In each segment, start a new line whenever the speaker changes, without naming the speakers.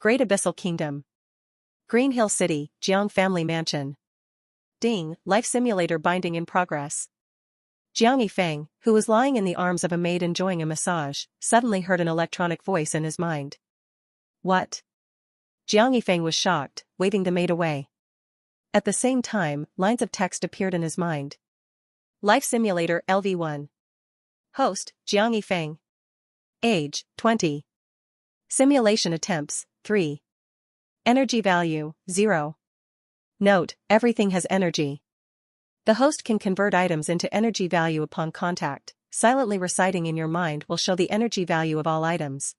Great Abyssal Kingdom. Green Hill City, Jiang Family Mansion. Ding, life simulator binding in progress. Jiang Yifeng, who was lying in the arms of a maid enjoying a massage, suddenly heard an electronic voice in his mind. What? Jiang Yifeng was shocked, waving the maid away. At the same time, lines of text appeared in his mind. Life Simulator LV1. Host, Jiang Yifeng. Age, 20. Simulation attempts, 3. Energy value, 0. Note, everything has energy. The host can convert items into energy value upon contact. Silently reciting in your mind will show the energy value of all items.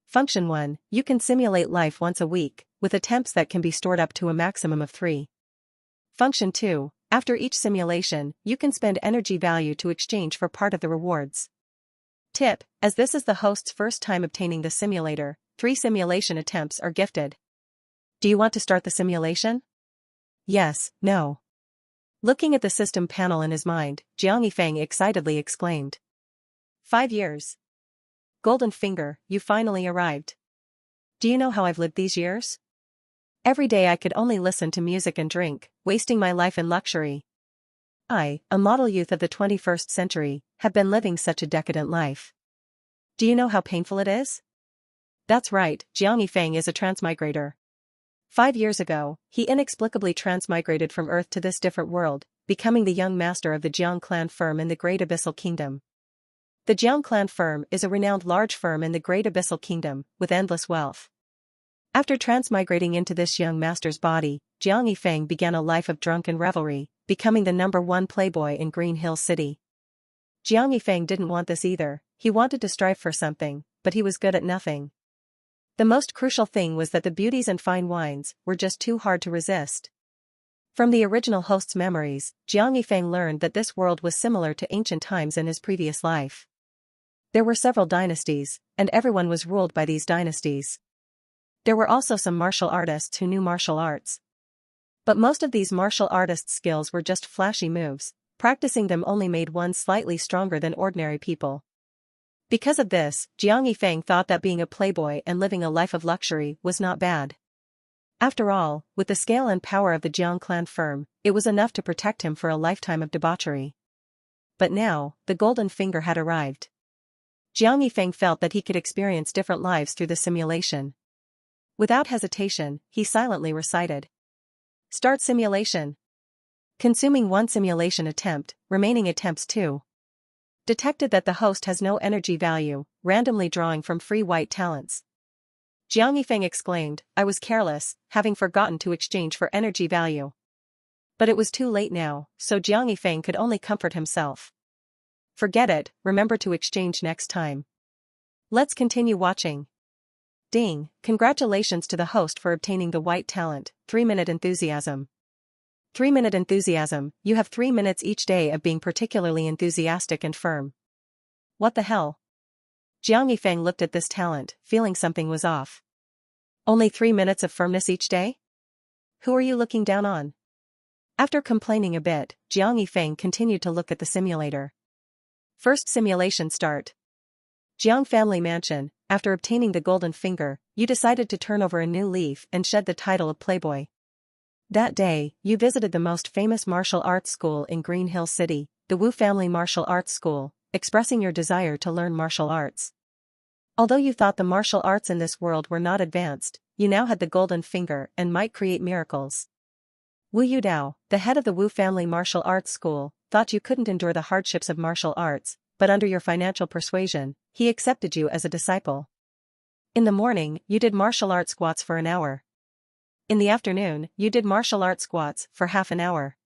Function 1, you can simulate life once a week, with attempts that can be stored up to a maximum of 3. Function 2, after each simulation, you can spend energy value to exchange for part of the rewards. Tip, as this is the host's first time obtaining the simulator, 3 simulation attempts are gifted. Do you want to start the simulation? Yes, no. Looking at the system panel in his mind, Jiang Yifeng excitedly exclaimed. 5 years. Golden Finger, you finally arrived. Do you know how I've lived these years? Every day I could only listen to music and drink, wasting my life in luxury. I, a model youth of the 21st century, have been living such a decadent life. Do you know how painful it is? That's right, Jiang Yifeng is a transmigrator. 5 years ago, he inexplicably transmigrated from Earth to this different world, becoming the young master of the Jiang clan firm in the Great Abyssal Kingdom. The Jiang clan firm is a renowned large firm in the Great Abyssal Kingdom, with endless wealth. After transmigrating into this young master's body, Jiang Yifeng began a life of drunken revelry, becoming the #1 playboy in Green Hill City. Jiang Yifeng didn't want this either. He wanted to strive for something, but he was good at nothing. The most crucial thing was that the beauties and fine wines were just too hard to resist. From the original host's memories, Jiang Yifeng learned that this world was similar to ancient times in his previous life. There were several dynasties, and everyone was ruled by these dynasties. There were also some martial artists who knew martial arts. But most of these martial artists' skills were just flashy moves. Practicing them only made one slightly stronger than ordinary people. Because of this, Jiang Yifeng thought that being a playboy and living a life of luxury was not bad. After all, with the scale and power of the Jiang clan firm, it was enough to protect him for a lifetime of debauchery. But now, the Golden Finger had arrived. Jiang Yifeng felt that he could experience different lives through the simulation. Without hesitation, he silently recited. Start simulation. Consuming 1 simulation attempt, remaining attempts 2. Detected that the host has no energy value, randomly drawing from free white talents. Jiang Yifeng exclaimed, I was careless, having forgotten to exchange for energy value. But it was too late now, so Jiang Yifeng could only comfort himself. Forget it, remember to exchange next time. Let's continue watching. Ding, congratulations to the host for obtaining the white talent, 3-minute enthusiasm. 3-minute enthusiasm, you have 3 minutes each day of being particularly enthusiastic and firm. What the hell? Jiang Yifeng looked at this talent, feeling something was off. Only 3 minutes of firmness each day? Who are you looking down on? After complaining a bit, Jiang Yifeng continued to look at the simulator. First simulation start. Jiang Family Mansion, after obtaining the Golden Finger, you decided to turn over a new leaf and shed the title of Playboy. That day, you visited the most famous martial arts school in Green Hill City, the Wu Family Martial Arts School, expressing your desire to learn martial arts. Although you thought the martial arts in this world were not advanced, you now had the Golden Finger and might create miracles. Wu Yudao, the head of the Wu Family Martial Arts School, thought you couldn't endure the hardships of martial arts, but under your financial persuasion, he accepted you as a disciple. In the morning, you did martial arts squats for an hour. In the afternoon, you did martial arts squats for half an hour.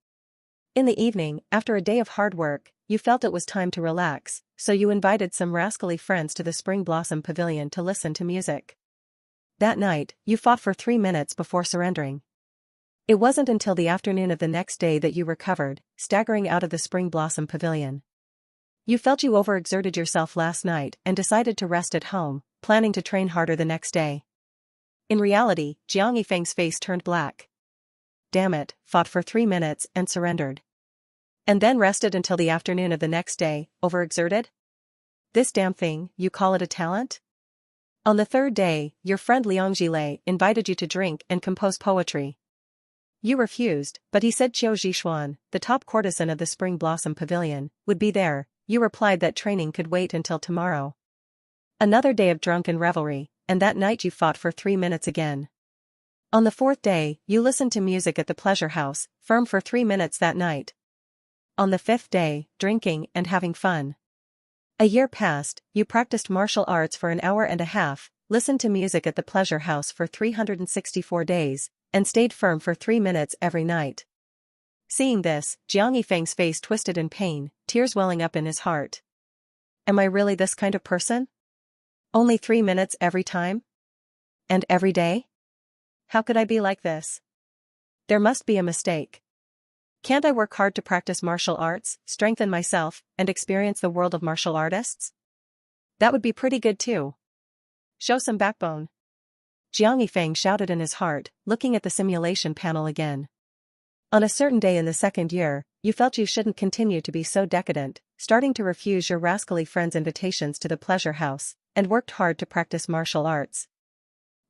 In the evening, after a day of hard work, you felt it was time to relax, so you invited some rascally friends to the Spring Blossom Pavilion to listen to music. That night, you fought for 3 minutes before surrendering. It wasn't until the afternoon of the next day that you recovered, staggering out of the Spring Blossom Pavilion. You felt you overexerted yourself last night and decided to rest at home, planning to train harder the next day. In reality, Jiang Yifeng's face turned black. Damn it, fought for 3 minutes and surrendered. And then rested until the afternoon of the next day, overexerted? This damn thing, you call it a talent? On the third day, your friend Liang Jilei invited you to drink and compose poetry. You refused, but he said Qiu Zhishuan, the top courtesan of the Spring Blossom Pavilion, would be there. You replied that training could wait until tomorrow. Another day of drunken revelry, and that night you fought for 3 minutes again. On the fourth day, you listened to music at the pleasure house, firm for 3 minutes that night. On the fifth day, drinking and having fun. A year passed, you practiced martial arts for an hour and a half, listened to music at the pleasure house for 364 days, and stayed firm for 3 minutes every night. Seeing this, Jiang Yifeng's face twisted in pain, tears welling up in his heart. Am I really this kind of person? Only 3 minutes every time? And every day? How could I be like this? There must be a mistake. Can't I work hard to practice martial arts, strengthen myself, and experience the world of martial artists? That would be pretty good too. Show some backbone. Jiang Yifeng shouted in his heart, looking at the simulation panel again. On a certain day in the second year, you felt you shouldn't continue to be so decadent, starting to refuse your rascally friends' invitations to the pleasure house, and worked hard to practice martial arts.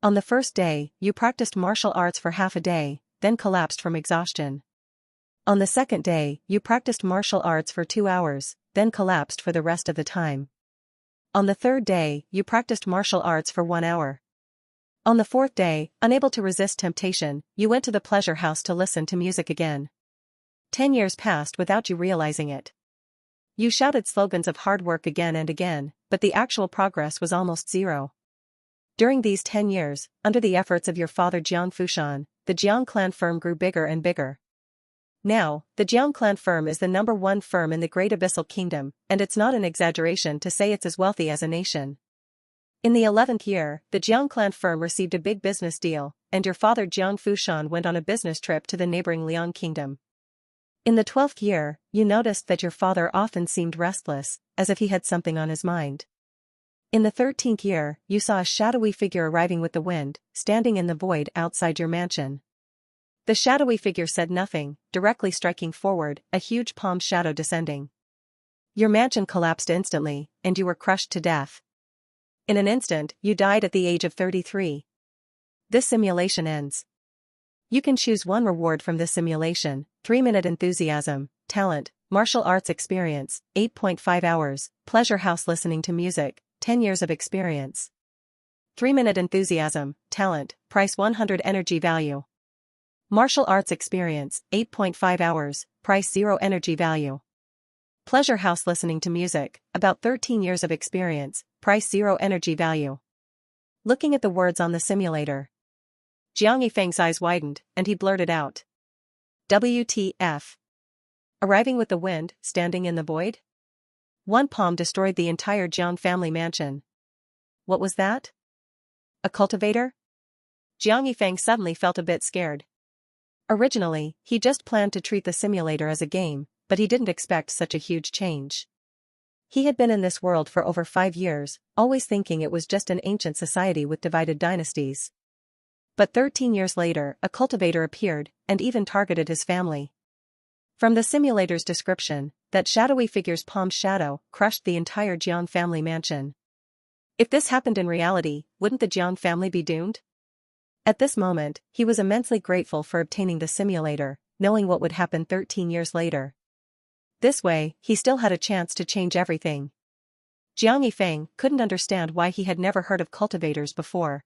On the first day, you practiced martial arts for half a day, then collapsed from exhaustion. On the second day, you practiced martial arts for 2 hours, then collapsed for the rest of the time. On the third day, you practiced martial arts for 1 hour. On the fourth day, unable to resist temptation, you went to the pleasure house to listen to music again. 10 years passed without you realizing it. You shouted slogans of hard work again and again, but the actual progress was almost zero. During these 10 years, under the efforts of your father Jiang Fushan, the Jiang clan firm grew bigger and bigger. Now, the Jiang clan firm is the #1 firm in the Great Abyssal Kingdom, and it's not an exaggeration to say it's as wealthy as a nation. In the 11th year, the Jiang clan firm received a big business deal, and your father Jiang Fushan went on a business trip to the neighboring Liang Kingdom. In the 12th year, you noticed that your father often seemed restless, as if he had something on his mind. In the 13th year, you saw a shadowy figure arriving with the wind, standing in the void outside your mansion. The shadowy figure said nothing, directly striking forward, a huge palm shadow descending. Your mansion collapsed instantly, and you were crushed to death. In an instant, you died at the age of 33. This simulation ends. You can choose one reward from this simulation: 3-minute enthusiasm, talent, martial arts experience, 8.5 hours, pleasure house listening to music, 10 years of experience. 3-minute enthusiasm, talent, price 100 energy value. Martial arts experience, 8.5 hours, price 0 energy value. Pleasure house listening to music, about 13 years of experience, price 0 energy value. Looking at the words on the simulator, Jiang Yifeng's eyes widened, and he blurted out. WTF? Arriving with the wind, standing in the void? One palm destroyed the entire Jiang family mansion. What was that? A cultivator? Jiang Yifeng suddenly felt a bit scared. Originally, he just planned to treat the simulator as a game, but he didn't expect such a huge change. He had been in this world for over 5 years, always thinking it was just an ancient society with divided dynasties. But 13 years later, a cultivator appeared, and even targeted his family. From the simulator's description, that shadowy figure's palm shadow crushed the entire Jiang family mansion. If this happened in reality, wouldn't the Jiang family be doomed? At this moment, he was immensely grateful for obtaining the simulator, knowing what would happen 13 years later. This way, he still had a chance to change everything. Jiang Yifeng couldn't understand why he had never heard of cultivators before.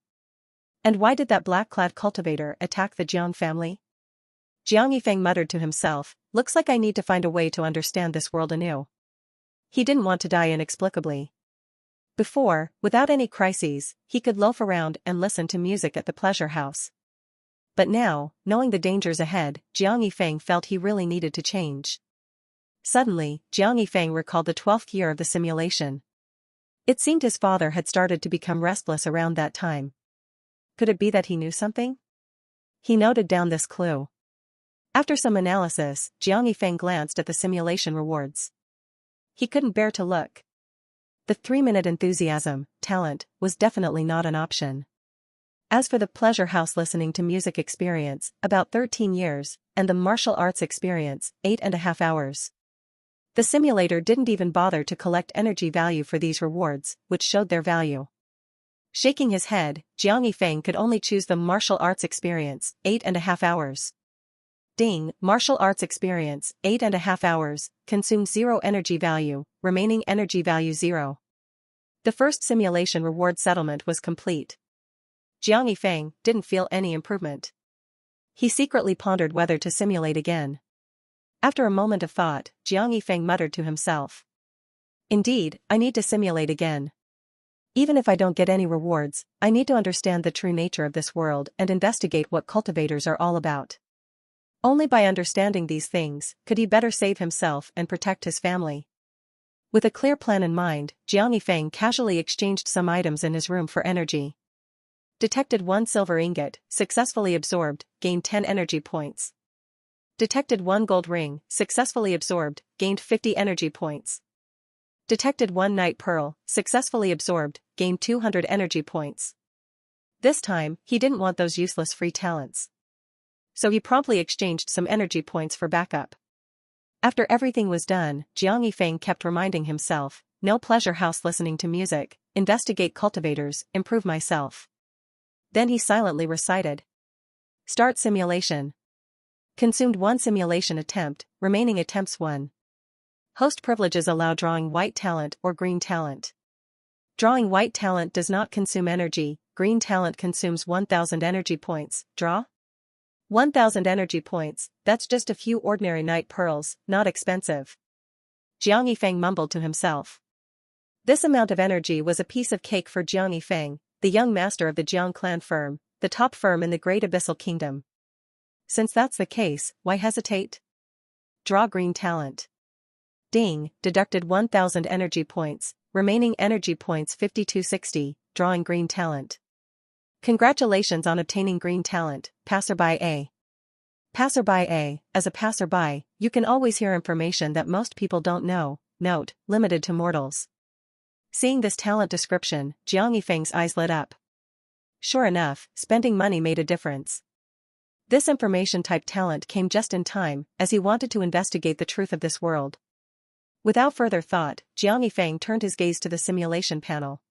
And why did that black-clad cultivator attack the Jiang family? Jiang Yifeng muttered to himself, looks like I need to find a way to understand this world anew. He didn't want to die inexplicably. Before, without any crises, he could loaf around and listen to music at the pleasure house. But now, knowing the dangers ahead, Jiang Yifeng felt he really needed to change. Suddenly, Jiang Yifeng recalled the 12th year of the simulation. It seemed his father had started to become restless around that time. Could it be that he knew something? He noted down this clue. After some analysis, Jiang Yifeng glanced at the simulation rewards. He couldn't bear to look. The 3-minute enthusiasm, talent, was definitely not an option. As for the pleasure house listening to music experience, about 13 years, and the martial arts experience, 8.5 hours. The simulator didn't even bother to collect energy value for these rewards, which showed their value. Shaking his head, Jiang Yifeng could only choose the martial arts experience, 8.5 hours. Ding, martial arts experience, 8.5 hours, consumes 0 energy value, remaining energy value 0. The first simulation reward settlement was complete. Jiang Yifeng didn't feel any improvement. He secretly pondered whether to simulate again. After a moment of thought, Jiang Yifeng muttered to himself. Indeed, I need to simulate again. Even if I don't get any rewards, I need to understand the true nature of this world and investigate what cultivators are all about. Only by understanding these things could he better save himself and protect his family. With a clear plan in mind, Jiang Yifeng casually exchanged some items in his room for energy. Detected 1 silver ingot, successfully absorbed, gained 10 energy points. Detected 1 gold ring, successfully absorbed, gained 50 energy points. Detected 1 night pearl, successfully absorbed, gained 200 energy points. This time, he didn't want those useless free talents. So he promptly exchanged some energy points for backup. After everything was done, Jiang Yifeng kept reminding himself, no pleasure house listening to music, investigate cultivators, improve myself. Then he silently recited. Start simulation. Consumed 1 simulation attempt, remaining attempts 1. Host privileges allow drawing white talent or green talent. Drawing white talent does not consume energy, green talent consumes 1000 energy points, draw? 1000 energy points, that's just a few ordinary night pearls, not expensive. Jiang Yifeng mumbled to himself. This amount of energy was a piece of cake for Jiang Yifeng, the young master of the Jiang clan firm, the top firm in the Great Abyssal Kingdom. Since that's the case, why hesitate? Draw green talent. Ding, deducted 1000 energy points, remaining energy points 5260, drawing green talent. Congratulations on obtaining green talent, Passerby A. Passerby A, as a passerby, you can always hear information that most people don't know, note, limited to mortals. Seeing this talent description, Jiang Yifeng's eyes lit up. Sure enough, spending money made a difference. This information-type talent came just in time, as he wanted to investigate the truth of this world. Without further thought, Jiang Yifeng turned his gaze to the simulation panel.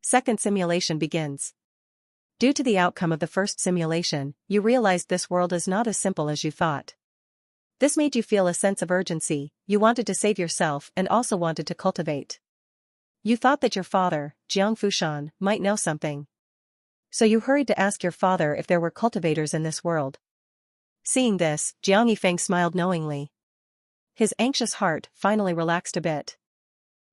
Second simulation begins. Due to the outcome of the first simulation, you realized this world is not as simple as you thought. This made you feel a sense of urgency, you wanted to save yourself and also wanted to cultivate. You thought that your father, Jiang Fushan, might know something. So you hurried to ask your father if there were cultivators in this world. Seeing this, Jiang Yifeng smiled knowingly. His anxious heart finally relaxed a bit.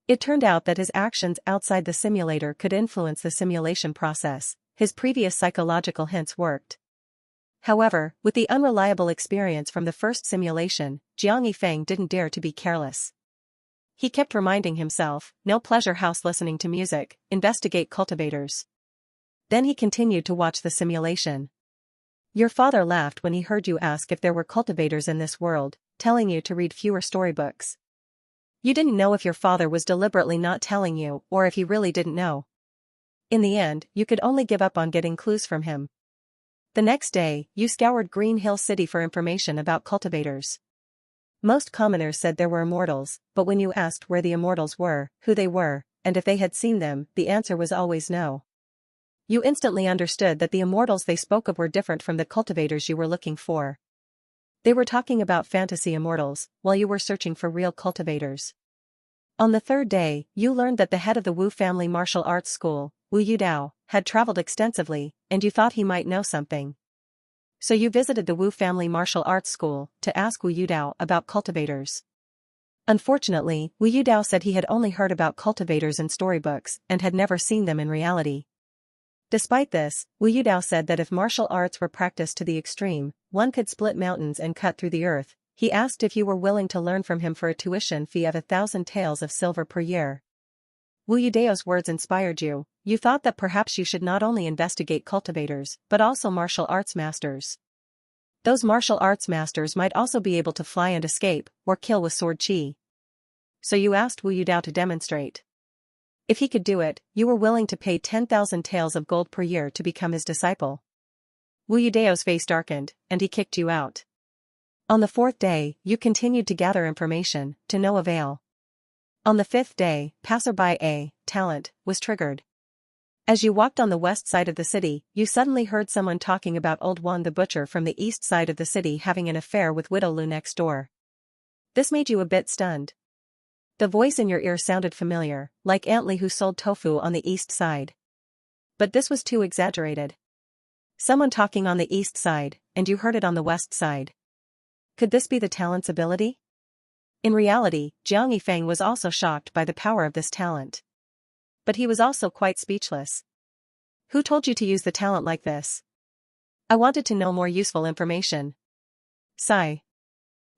It turned out that his actions outside the simulator could influence the simulation process. His previous psychological hints worked. However, with the unreliable experience from the first simulation, Jiang Yifeng didn't dare to be careless. He kept reminding himself, no pleasure house listening to music, investigate cultivators. Then he continued to watch the simulation. Your father laughed when he heard you ask if there were cultivators in this world, telling you to read fewer storybooks. You didn't know if your father was deliberately not telling you or if he really didn't know. In the end, you could only give up on getting clues from him. The next day, you scoured Green Hill City for information about cultivators. Most commoners said there were immortals, but when you asked where the immortals were, who they were, and if they had seen them, the answer was always no. You instantly understood that the immortals they spoke of were different from the cultivators you were looking for. They were talking about fantasy immortals, while you were searching for real cultivators. On the third day, you learned that the head of the Wu family martial arts school, Wu Yudao, had traveled extensively, and you thought he might know something. So you visited the Wu family martial arts school to ask Wu Yudao about cultivators. Unfortunately, Wu Yudao said he had only heard about cultivators in storybooks and had never seen them in reality. Despite this, Wu Yudao said that if martial arts were practiced to the extreme, one could split mountains and cut through the earth. He asked if you were willing to learn from him for a tuition fee of 1,000 taels of silver per year. Wu Yudao's words inspired you. You thought that perhaps you should not only investigate cultivators, but also martial arts masters. Those martial arts masters might also be able to fly and escape, or kill with sword chi. So you asked Wu Yudao to demonstrate. If he could do it, you were willing to pay 10,000 taels of gold per year to become his disciple. Wu Yudao's face darkened, and he kicked you out. On the fourth day, you continued to gather information, to no avail. On the fifth day, Passerby A, talent, was triggered. As you walked on the west side of the city, you suddenly heard someone talking about old Juan the butcher from the east side of the city having an affair with widow Lu next door. This made you a bit stunned. The voice in your ear sounded familiar, like Aunt Lee who sold tofu on the east side. But this was too exaggerated. Someone talking on the east side, and you heard it on the west side. Could this be the talent's ability? In reality, Jiang Yifeng was also shocked by the power of this talent. But he was also quite speechless. Who told you to use the talent like this? I wanted to know more useful information. Sigh.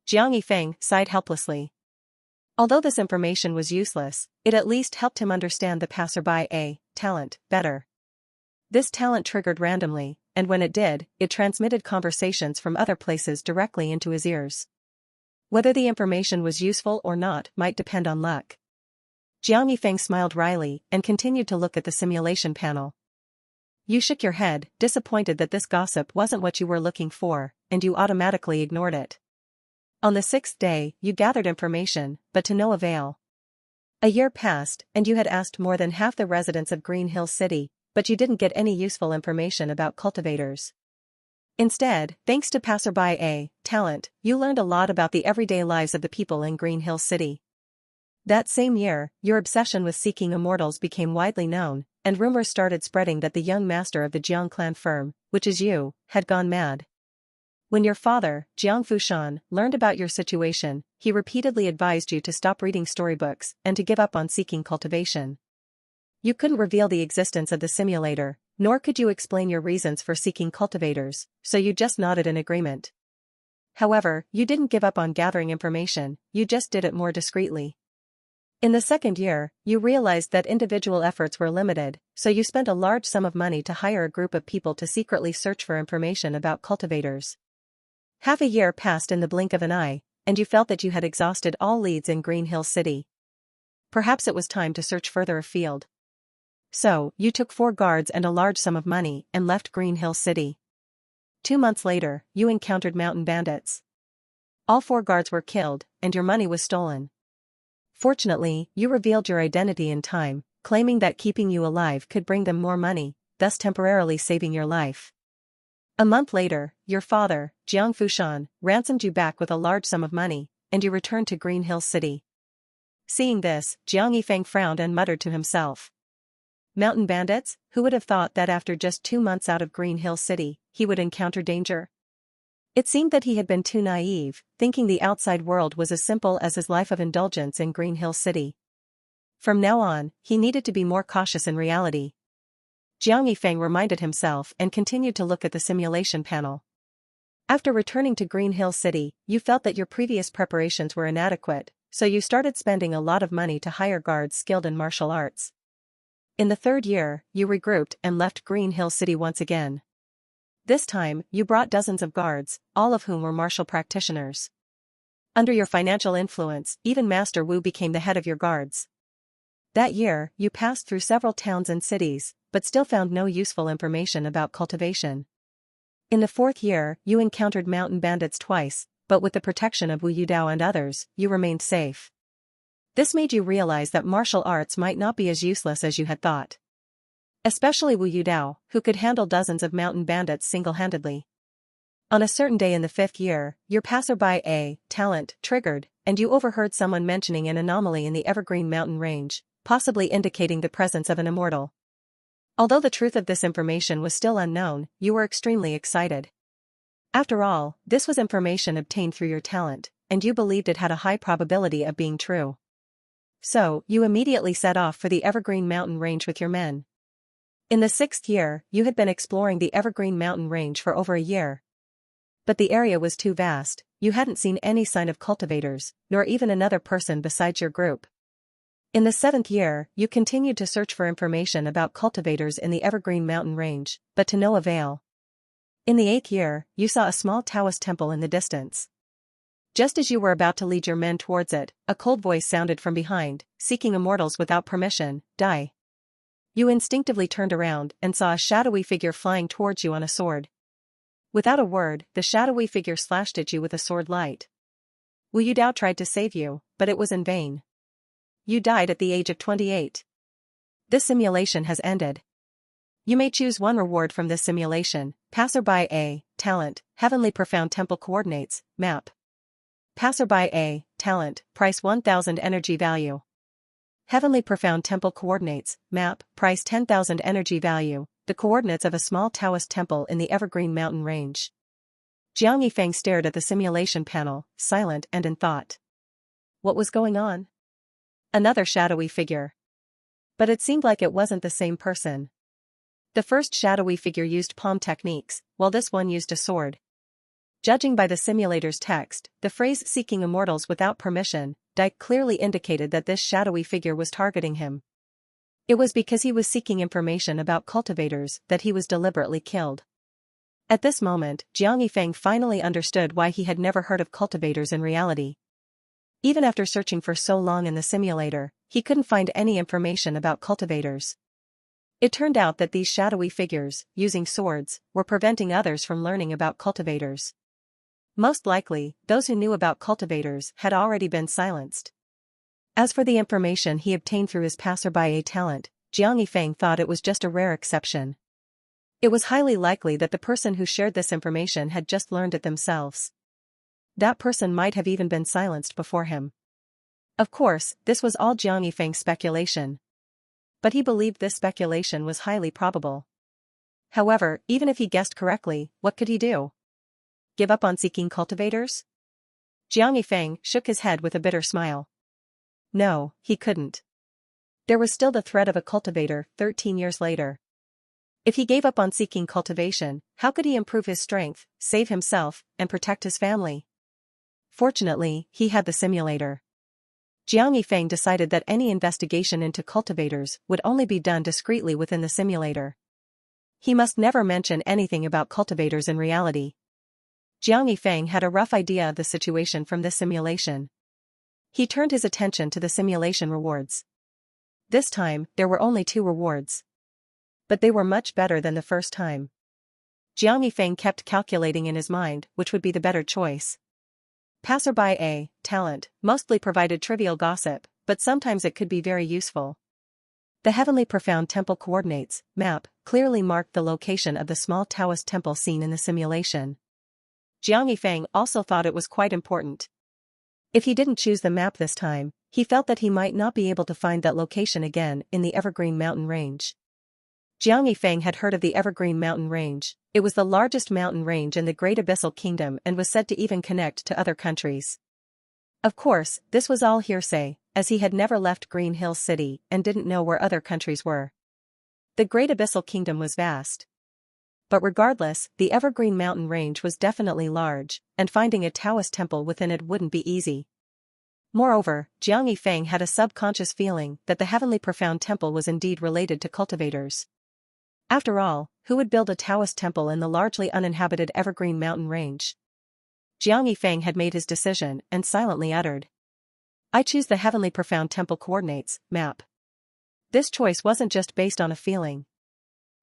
Jiang Yifeng sighed helplessly. Although this information was useless, it at least helped him understand the passerby talent better. This talent triggered randomly, and when it did, it transmitted conversations from other places directly into his ears. Whether the information was useful or not might depend on luck. Jiang Yifeng smiled wryly and continued to look at the simulation panel. You shook your head, disappointed that this gossip wasn't what you were looking for, and you automatically ignored it. On the 6th day, you gathered information, but to no avail. A year passed, and you had asked more than half the residents of Green Hill City, but you didn't get any useful information about cultivators. Instead, thanks to passerby talent, you learned a lot about the everyday lives of the people in Green Hill City. That same year, your obsession with seeking immortals became widely known, and rumors started spreading that the young master of the Jiang clan firm, which is you, had gone mad. When your father, Jiang Fushan, learned about your situation, he repeatedly advised you to stop reading storybooks and to give up on seeking cultivation. You couldn't reveal the existence of the simulator, nor could you explain your reasons for seeking cultivators, so you just nodded in agreement. However, you didn't give up on gathering information, you just did it more discreetly. In the 2nd year, you realized that individual efforts were limited, so you spent a large sum of money to hire a group of people to secretly search for information about cultivators. Half a year passed in the blink of an eye, and you felt that you had exhausted all leads in Green Hill City. Perhaps it was time to search further afield. So, you took 4 guards and a large sum of money and left Green Hill City. 2 months later, you encountered mountain bandits. All 4 guards were killed, and your money was stolen. Fortunately, you revealed your identity in time, claiming that keeping you alive could bring them more money, thus temporarily saving your life. A month later, your father, Jiang Fushan, ransomed you back with a large sum of money, and you returned to Green Hill City. Seeing this, Jiang Yifeng frowned and muttered to himself. Mountain bandits? Who would have thought that after just 2 months out of Green Hill City, he would encounter danger? It seemed that he had been too naive, thinking the outside world was as simple as his life of indulgence in Green Hill City. From now on, he needed to be more cautious in reality. Jiang Yifeng reminded himself and continued to look at the simulation panel. After returning to Green Hill City, you felt that your previous preparations were inadequate, so you started spending a lot of money to hire guards skilled in martial arts. In the 3rd year, you regrouped and left Green Hill City once again. This time, you brought dozens of guards, all of whom were martial practitioners. Under your financial influence, even Master Wu became the head of your guards. That year, you passed through several towns and cities, but still found no useful information about cultivation. In the 4th year, you encountered mountain bandits twice, but with the protection of Wu Yudao and others, you remained safe. This made you realize that martial arts might not be as useless as you had thought. Especially Wu Yudao, who could handle dozens of mountain bandits single-handedly. On a certain day in the 5th year, your passerby talent triggered, and you overheard someone mentioning an anomaly in the Evergreen Mountain Range, possibly indicating the presence of an immortal. Although the truth of this information was still unknown, you were extremely excited. After all, this was information obtained through your talent, and you believed it had a high probability of being true. So, you immediately set off for the Evergreen Mountain Range with your men. In the 6th year, you had been exploring the Evergreen Mountain Range for over a year. But the area was too vast, you hadn't seen any sign of cultivators, nor even another person besides your group. In the 7th year, you continued to search for information about cultivators in the Evergreen Mountain Range, but to no avail. In the 8th year, you saw a small Taoist temple in the distance. Just as you were about to lead your men towards it, a cold voice sounded from behind, seeking immortals without permission, die. You instinctively turned around and saw a shadowy figure flying towards you on a sword. Without a word, the shadowy figure slashed at you with a sword light. Wu Yudao tried to save you, but it was in vain. You died at the age of 28. This simulation has ended. You may choose one reward from this simulation. Passerby A. Talent, Heavenly Profound Temple Coordinates, Map. Passerby A. Talent, Price 1000 Energy Value. Heavenly Profound Temple Coordinates, Map, Price 10,000 Energy Value, the coordinates of a small Taoist temple in the Evergreen Mountain Range. Jiang Yifeng stared at the simulation panel, silent and in thought. What was going on? Another shadowy figure. But it seemed like it wasn't the same person. The first shadowy figure used palm techniques, while this one used a sword. Judging by the simulator's text, the phrase "seeking immortals without permission," Dyke clearly indicated that this shadowy figure was targeting him. It was because he was seeking information about cultivators that he was deliberately killed. At this moment, Jiang Yifeng finally understood why he had never heard of cultivators in reality. Even after searching for so long in the simulator, he couldn't find any information about cultivators. It turned out that these shadowy figures, using swords, were preventing others from learning about cultivators. Most likely, those who knew about cultivators had already been silenced. As for the information he obtained through his passerby talent, Jiang Yifeng thought it was just a rare exception. It was highly likely that the person who shared this information had just learned it themselves. That person might have even been silenced before him. Of course, this was all Jiang Yifeng's speculation. But he believed this speculation was highly probable. However, even if he guessed correctly, what could he do? Give up on seeking cultivators? Jiang Yifeng shook his head with a bitter smile. No, he couldn't. There was still the threat of a cultivator 13 years later. If he gave up on seeking cultivation, how could he improve his strength, save himself, and protect his family? Fortunately, he had the simulator. Jiang Yifeng decided that any investigation into cultivators would only be done discreetly within the simulator. He must never mention anything about cultivators in reality. Jiang Yifeng had a rough idea of the situation from this simulation. He turned his attention to the simulation rewards. This time, there were only 2 rewards. But they were much better than the first time. Jiang Yifeng kept calculating in his mind which would be the better choice. Passerby A. Talent mostly provided trivial gossip, but sometimes it could be very useful. The Heavenly Profound Temple Coordinates, Map, clearly marked the location of the small Taoist temple seen in the simulation. Jiang Yifeng also thought it was quite important. If he didn't choose the map this time, he felt that he might not be able to find that location again in the Evergreen Mountain Range. Jiang Yifeng had heard of the Evergreen Mountain Range. It was the largest mountain range in the Great Abyssal Kingdom and was said to even connect to other countries. Of course, this was all hearsay, as he had never left Green Hill City and didn't know where other countries were. The Great Abyssal Kingdom was vast. But regardless, the Evergreen Mountain Range was definitely large, and finding a Taoist temple within it wouldn't be easy. Moreover, Jiang Yifeng had a subconscious feeling that the Heavenly Profound Temple was indeed related to cultivators. After all, who would build a Taoist temple in the largely uninhabited Evergreen Mountain Range? Jiang Yifeng had made his decision and silently uttered, "I choose the Heavenly Profound Temple Coordinates, Map." This choice wasn't just based on a feeling.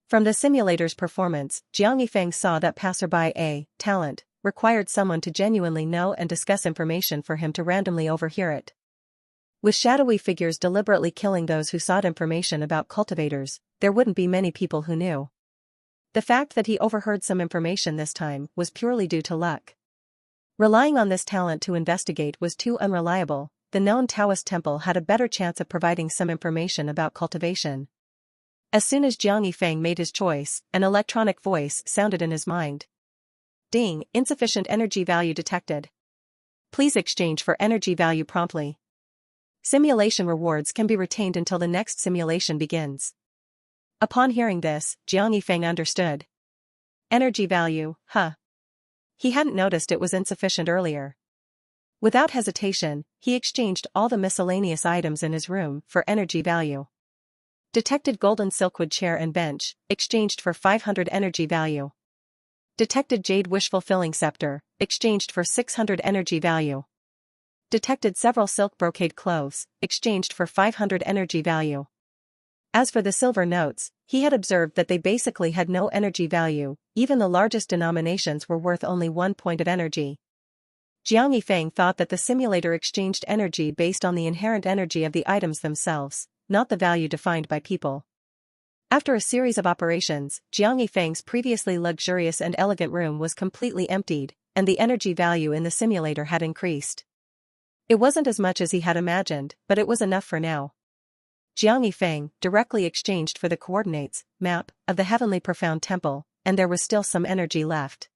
From the simulator's performance, Jiang Yifeng saw that passerby A. Talent required someone to genuinely know and discuss information for him to randomly overhear it. With shadowy figures deliberately killing those who sought information about cultivators, there wouldn't be many people who knew. The fact that he overheard some information this time was purely due to luck. Relying on this talent to investigate was too unreliable. The known Taoist temple had a better chance of providing some information about cultivation. As soon as Jiang Yifeng made his choice, an electronic voice sounded in his mind. Ding, insufficient energy value detected. Please exchange for energy value promptly. Simulation rewards can be retained until the next simulation begins. Upon hearing this, Jiang Yifeng understood. Energy value, huh? He hadn't noticed it was insufficient earlier. Without hesitation, he exchanged all the miscellaneous items in his room for energy value. Detected golden silkwood chair and bench, exchanged for 500 energy value. Detected jade wish-fulfilling scepter, exchanged for 600 energy value. Detected several silk brocade clothes, exchanged for 500 energy value. As for the silver notes, he had observed that they basically had no energy value, even the largest denominations were worth only 1 point of energy. Jiang Yifeng thought that the simulator exchanged energy based on the inherent energy of the items themselves, not the value defined by people. After a series of operations, Jiang Yifeng's previously luxurious and elegant room was completely emptied, and the energy value in the simulator had increased. It wasn't as much as he had imagined, but it was enough for now. Jiang Yifeng directly exchanged for the coordinates, map, of the Heavenly Profound Temple, and there was still some energy left.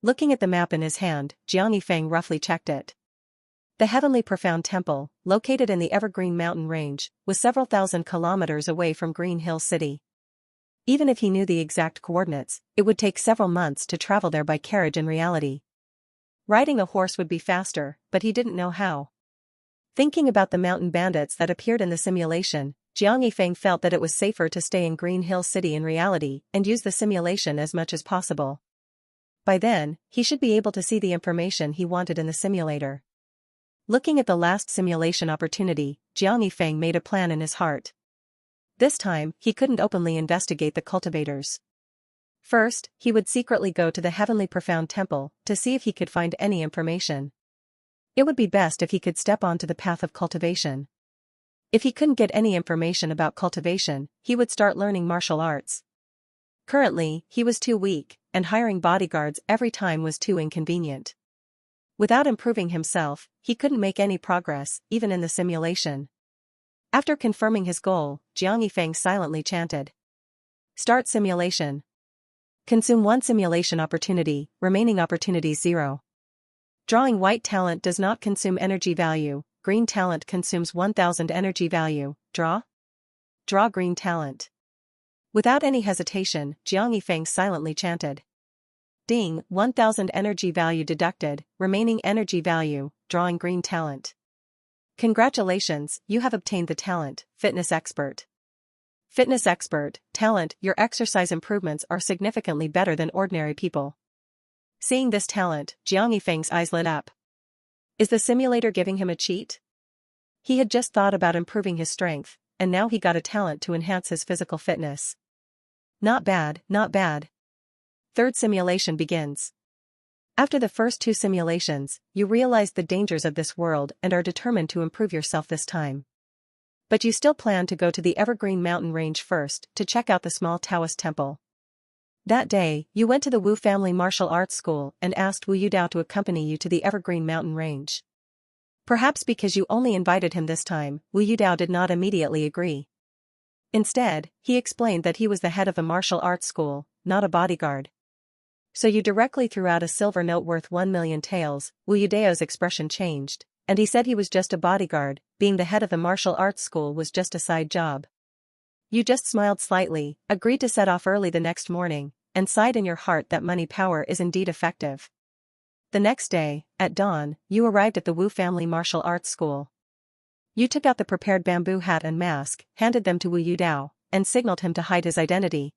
Looking at the map in his hand, Jiang Yifeng roughly checked it. The Heavenly Profound Temple, located in the Evergreen Mountain Range, was several thousand kilometers away from Green Hill City. Even if he knew the exact coordinates, it would take several months to travel there by carriage in reality. Riding a horse would be faster, but he didn't know how. Thinking about the mountain bandits that appeared in the simulation, Jiang Yifeng felt that it was safer to stay in Green Hill City in reality and use the simulation as much as possible. By then, he should be able to see the information he wanted in the simulator. Looking at the last simulation opportunity, Jiang Yifeng made a plan in his heart. This time, he couldn't openly investigate the cultivators. First, he would secretly go to the Heavenly Profound Temple to see if he could find any information. It would be best if he could step onto the path of cultivation. If he couldn't get any information about cultivation, he would start learning martial arts. Currently, he was too weak, and hiring bodyguards every time was too inconvenient. Without improving himself, he couldn't make any progress, even in the simulation. After confirming his goal, Jiang Yifeng silently chanted. Start simulation. Consume 1 simulation opportunity, remaining opportunities 0. Drawing white talent does not consume energy value, green talent consumes 1000 energy value, draw? Draw green talent. Without any hesitation, Jiang Yifeng silently chanted. Ding, 1000 energy value deducted, remaining energy value, drawing green talent. Congratulations, you have obtained the talent, Fitness Expert. Fitness Expert, talent, your exercise improvements are significantly better than ordinary people. Seeing this talent, Jiang Yifeng's eyes lit up. Is the simulator giving him a cheat? He had just thought about improving his strength, and now he got a talent to enhance his physical fitness. Not bad, not bad. Third simulation begins. After the first 2 simulations, you realize the dangers of this world and are determined to improve yourself this time. But you still plan to go to the Evergreen Mountain Range first to check out the small Taoist temple. That day, you went to the Wu family martial arts school and asked Wu Yudao to accompany you to the Evergreen Mountain Range. Perhaps because you only invited him this time, Wu Yudao did not immediately agree. Instead, he explained that he was the head of a martial arts school, not a bodyguard. So you directly threw out a silver note worth 1 million taels. Wu Yudao's expression changed, and he said he was just a bodyguard, being the head of the martial arts school was just a side job. You just smiled slightly, agreed to set off early the next morning, and sighed in your heart that money power is indeed effective. The next day, at dawn, you arrived at the Wu family martial arts school. You took out the prepared bamboo hat and mask, handed them to Wu Yudao, and signaled him to hide his identity.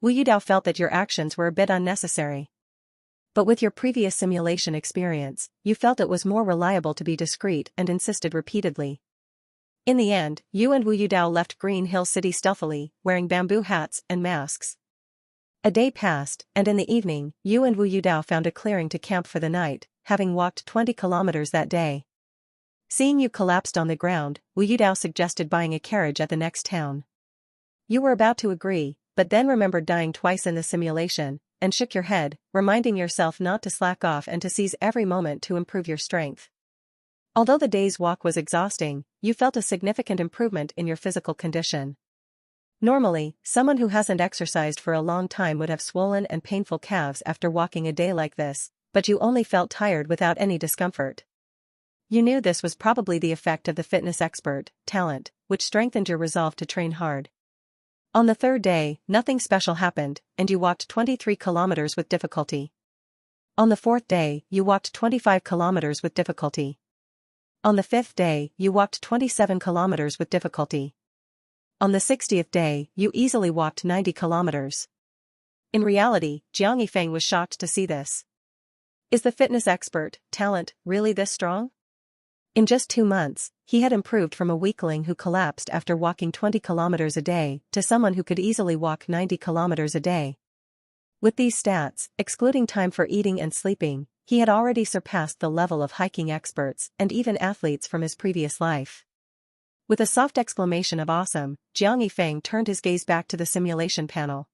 Wu Yudao felt that your actions were a bit unnecessary. But with your previous simulation experience, you felt it was more reliable to be discreet and insisted repeatedly. In the end, you and Wu Yudao left Green Hill City stealthily, wearing bamboo hats and masks. A day passed, and in the evening, you and Wu Yudao found a clearing to camp for the night, having walked 20 kilometers that day. Seeing you collapsed on the ground, Wu Yudao suggested buying a carriage at the next town. You were about to agree, but then remembered dying twice in the simulation, and shook your head, reminding yourself not to slack off and to seize every moment to improve your strength. Although the day's walk was exhausting, you felt a significant improvement in your physical condition. Normally, someone who hasn't exercised for a long time would have swollen and painful calves after walking a day like this, but you only felt tired without any discomfort. You knew this was probably the effect of the Fitness Expert talent, which strengthened your resolve to train hard. On the 3rd day, nothing special happened, and you walked 23 kilometers with difficulty. On the 4th day, you walked 25 kilometers with difficulty. On the 5th day, you walked 27 kilometers with difficulty. On the 60th day, you easily walked 90 kilometers. In reality, Jiang Yifeng was shocked to see this. Is the Fitness Expert talent really this strong? In just 2 months, he had improved from a weakling who collapsed after walking 20 kilometers a day to someone who could easily walk 90 kilometers a day. With these stats, excluding time for eating and sleeping, he had already surpassed the level of hiking experts and even athletes from his previous life. With a soft exclamation of awesome, Jiang Yifeng turned his gaze back to the simulation panel.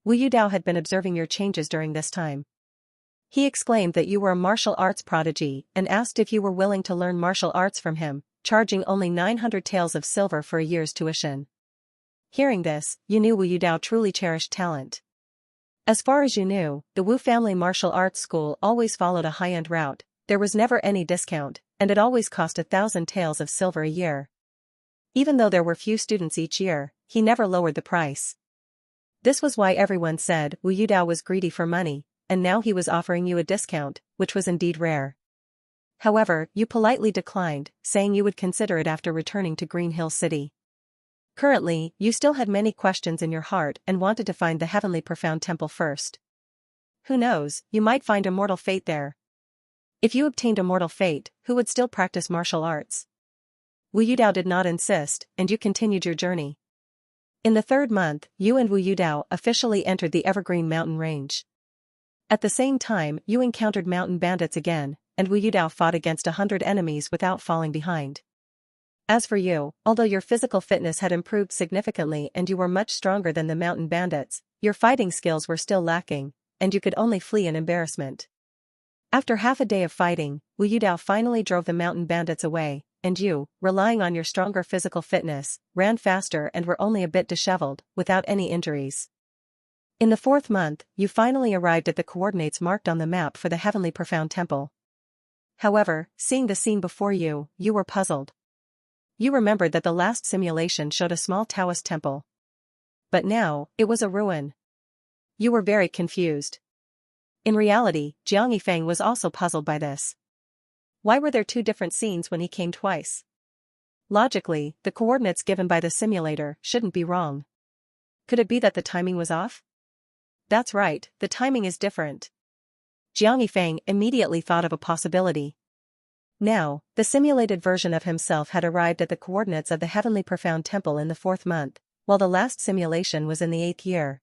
Wu Yudao had been observing your changes during this time. He exclaimed that you were a martial arts prodigy and asked if you were willing to learn martial arts from him, charging only 900 taels of silver for a year's tuition. Hearing this, you knew Wu Yudao truly cherished talent. As far as you knew, the Wu family martial arts school always followed a high-end route, there was never any discount, and it always cost 1,000 taels of silver a year. Even though there were few students each year, he never lowered the price. This was why everyone said Wu Yudao was greedy for money, and now he was offering you a discount, which was indeed rare. However, you politely declined, saying you would consider it after returning to Green Hill City. Currently, you still had many questions in your heart and wanted to find the Heavenly Profound Temple first. Who knows, you might find immortal fate there. If you obtained immortal fate, who would still practice martial arts? Wu Yudao did not insist, and you continued your journey. In the 3rd month, you and Wu Yudao officially entered the Evergreen Mountain Range. At the same time, you encountered mountain bandits again, and Wu Yudao fought against 100 enemies without falling behind. As for you, although your physical fitness had improved significantly and you were much stronger than the mountain bandits, your fighting skills were still lacking, and you could only flee in embarrassment. After half a day of fighting, Wu Yudao finally drove the mountain bandits away, and you, relying on your stronger physical fitness, ran faster and were only a bit disheveled, without any injuries. In the 4th month, you finally arrived at the coordinates marked on the map for the Heavenly Profound Temple. However, seeing the scene before you, you were puzzled. You remembered that the last simulation showed a small Taoist temple. But now, it was a ruin. You were very confused. In reality, Jiang Yifeng was also puzzled by this. Why were there 2 different scenes when he came twice? Logically, the coordinates given by the simulator shouldn't be wrong. Could it be that the timing was off? That's right, the timing is different. Jiang Yifeng immediately thought of a possibility. Now, the simulated version of himself had arrived at the coordinates of the Heavenly Profound Temple in the 4th month, while the last simulation was in the 8th year.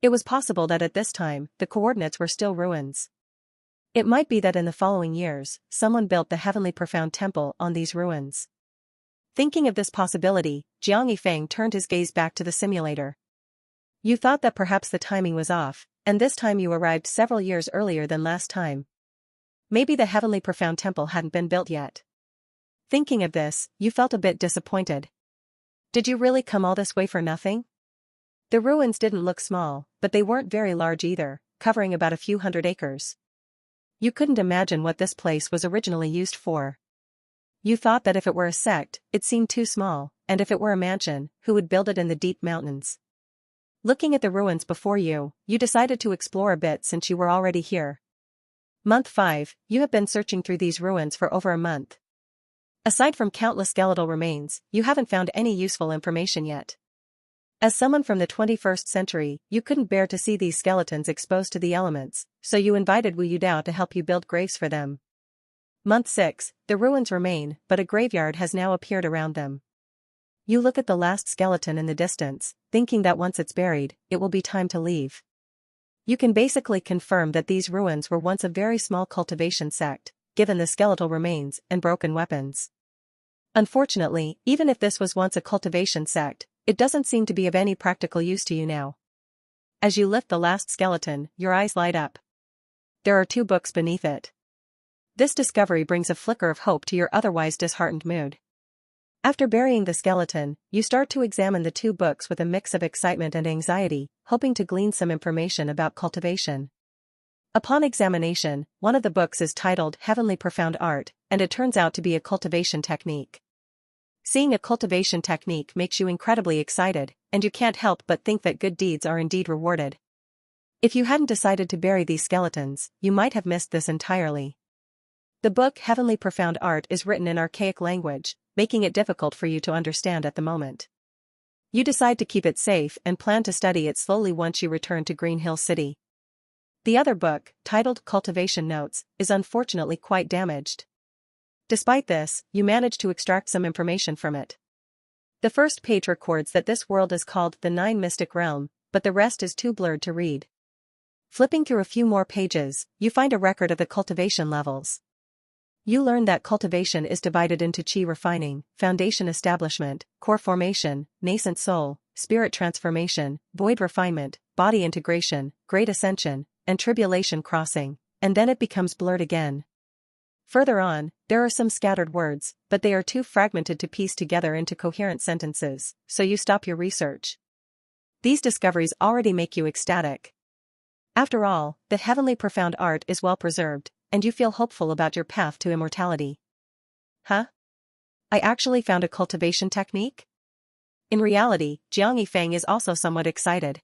It was possible that at this time, the coordinates were still ruins. It might be that in the following years, someone built the Heavenly Profound Temple on these ruins. Thinking of this possibility, Jiang Yifeng turned his gaze back to the simulator. You thought that perhaps the timing was off, and this time you arrived several years earlier than last time. Maybe the Heavenly Profound Temple hadn't been built yet. Thinking of this, you felt a bit disappointed. Did you really come all this way for nothing? The ruins didn't look small, but they weren't very large either, covering about a few hundred acres. You couldn't imagine what this place was originally used for. You thought that if it were a sect, it seemed too small, and if it were a mansion, who would build it in the deep mountains? Looking at the ruins before you, you decided to explore a bit since you were already here. Month 5, you have been searching through these ruins for over a month. Aside from countless skeletal remains, you haven't found any useful information yet. As someone from the 21st century, you couldn't bear to see these skeletons exposed to the elements, so you invited Wu Yudao to help you build graves for them. Month 6, the ruins remain, but a graveyard has now appeared around them. You look at the last skeleton in the distance, thinking that once it's buried, it will be time to leave. You can basically confirm that these ruins were once a very small cultivation sect, given the skeletal remains and broken weapons. Unfortunately, even if this was once a cultivation sect, it doesn't seem to be of any practical use to you now. As you lift the last skeleton, your eyes light up. There are 2 books beneath it. This discovery brings a flicker of hope to your otherwise disheartened mood. After burying the skeleton, you start to examine the 2 books with a mix of excitement and anxiety, hoping to glean some information about cultivation. Upon examination, one of the books is titled Heavenly Profound Art, and it turns out to be a cultivation technique. Seeing a cultivation technique makes you incredibly excited, and you can't help but think that good deeds are indeed rewarded. If you hadn't decided to bury these skeletons, you might have missed this entirely. The book Heavenly Profound Art is written in archaic language, making it difficult for you to understand at the moment. You decide to keep it safe and plan to study it slowly once you return to Green Hill City. The other book, titled Cultivation Notes, is unfortunately quite damaged. Despite this, you manage to extract some information from it. The first page records that this world is called the Nine Mystic Realm, but the rest is too blurred to read. Flipping through a few more pages, you find a record of the cultivation levels. You learn that cultivation is divided into chi refining, foundation establishment, core formation, nascent soul, spirit transformation, void refinement, body integration, great ascension, and tribulation crossing, and then it becomes blurred again. Further on, there are some scattered words, but they are too fragmented to piece together into coherent sentences, so you stop your research. These discoveries already make you ecstatic. After all, the heavenly profound art is well preserved, and you feel hopeful about your path to immortality. Huh? I actually found a cultivation technique? In reality, Jiang Yifeng is also somewhat excited.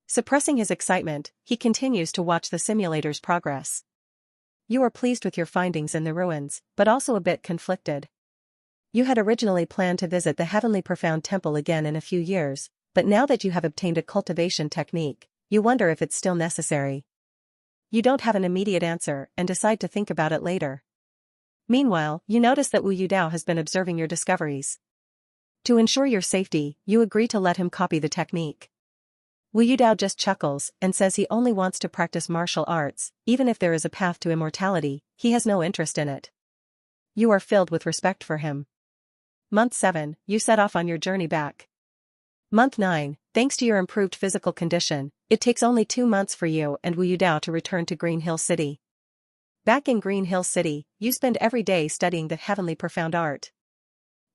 Suppressing his excitement, he continues to watch the simulator's progress. You are pleased with your findings in the ruins, but also a bit conflicted. You had originally planned to visit the Heavenly Profound Temple again in a few years, but now that you have obtained a cultivation technique, you wonder if it's still necessary. You don't have an immediate answer and decide to think about it later. Meanwhile, you notice that Wu Yudao has been observing your discoveries. To ensure your safety, you agree to let him copy the technique. Wu Yudao just chuckles and says he only wants to practice martial arts, even if there is a path to immortality, he has no interest in it. You are filled with respect for him. Month 7, you set off on your journey back. Month 9, thanks to your improved physical condition, it takes only 2 months for you and Wu Yudao to return to Green Hill City. Back in Green Hill City, you spend every day studying the Heavenly Profound Art.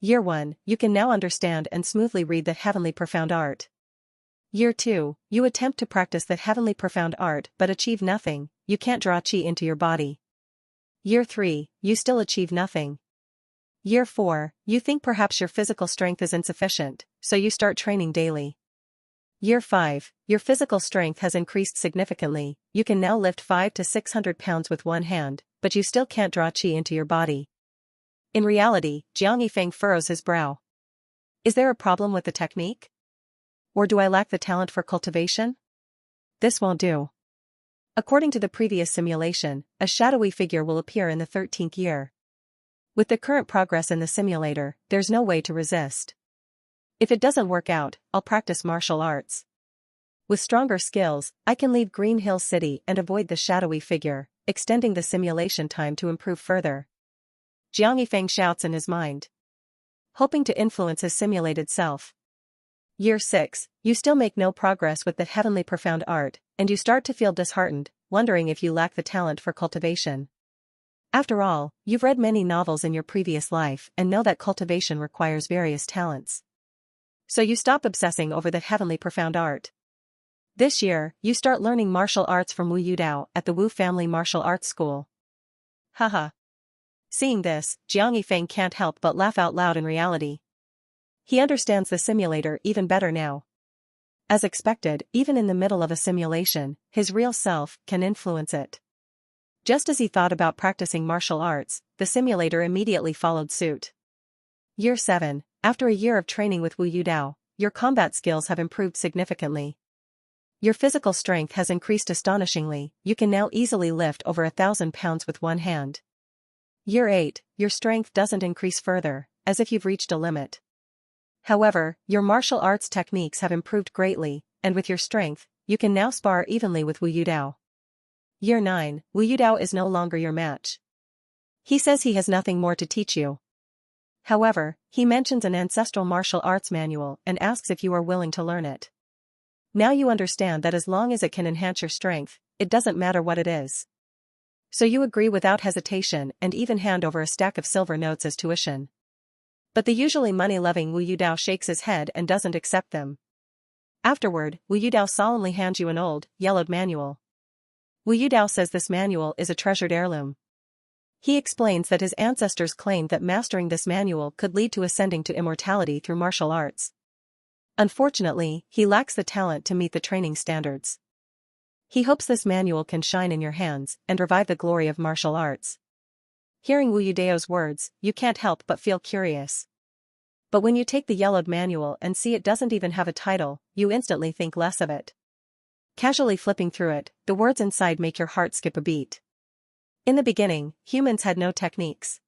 Year 1, you can now understand and smoothly read the Heavenly Profound Art. Year 2, you attempt to practice the Heavenly Profound Art but achieve nothing, you can't draw chi into your body. Year 3, you still achieve nothing. Year 4, you think perhaps your physical strength is insufficient, so you start training daily. Year 5, your physical strength has increased significantly, you can now lift 500 to 600 pounds with one hand, but you still can't draw chi into your body. In reality, Jiang Yifeng furrows his brow. Is there a problem with the technique? Or do I lack the talent for cultivation? This won't do. According to the previous simulation, a shadowy figure will appear in the 13th year. With the current progress in the simulator, there's no way to resist. If it doesn't work out, I'll practice martial arts. With stronger skills, I can leave Green Hill City and avoid the shadowy figure, extending the simulation time to improve further. Jiang Yifeng shouts in his mind, hoping to influence his simulated self. Year 6, you still make no progress with the Heavenly Profound Art, and you start to feel disheartened, wondering if you lack the talent for cultivation. After all, you've read many novels in your previous life and know that cultivation requires various talents. So you stop obsessing over the Heavenly Profound Art. This year, you start learning martial arts from Wu Yudao at the Wu Family Martial Arts School. Haha. Seeing this, Jiang Yifeng can't help but laugh out loud in reality. He understands the simulator even better now. As expected, even in the middle of a simulation, his real self can influence it. Just as he thought about practicing martial arts, the simulator immediately followed suit. Year 7, after a year of training with Wu Yudao, your combat skills have improved significantly. Your physical strength has increased astonishingly, you can now easily lift over 1,000 pounds with one hand. Year 8, your strength doesn't increase further, as if you've reached a limit. However, your martial arts techniques have improved greatly, and with your strength, you can now spar evenly with Wu Yudao. Year 9, Wu Yudao is no longer your match. He says he has nothing more to teach you. However, he mentions an ancestral martial arts manual and asks if you are willing to learn it. Now you understand that as long as it can enhance your strength, it doesn't matter what it is. So you agree without hesitation and even hand over a stack of silver notes as tuition. But the usually money-loving Wu Yudao shakes his head and doesn't accept them. Afterward, Wu Yudao solemnly hands you an old, yellowed manual. Wu Yudao says this manual is a treasured heirloom. He explains that his ancestors claimed that mastering this manual could lead to ascending to immortality through martial arts. Unfortunately, he lacks the talent to meet the training standards. He hopes this manual can shine in your hands and revive the glory of martial arts. Hearing Wu Yudao's words, you can't help but feel curious. But when you take the yellowed manual and see it doesn't even have a title, you instantly think less of it. Casually flipping through it, the words inside make your heart skip a beat. In the beginning, humans had no techniques.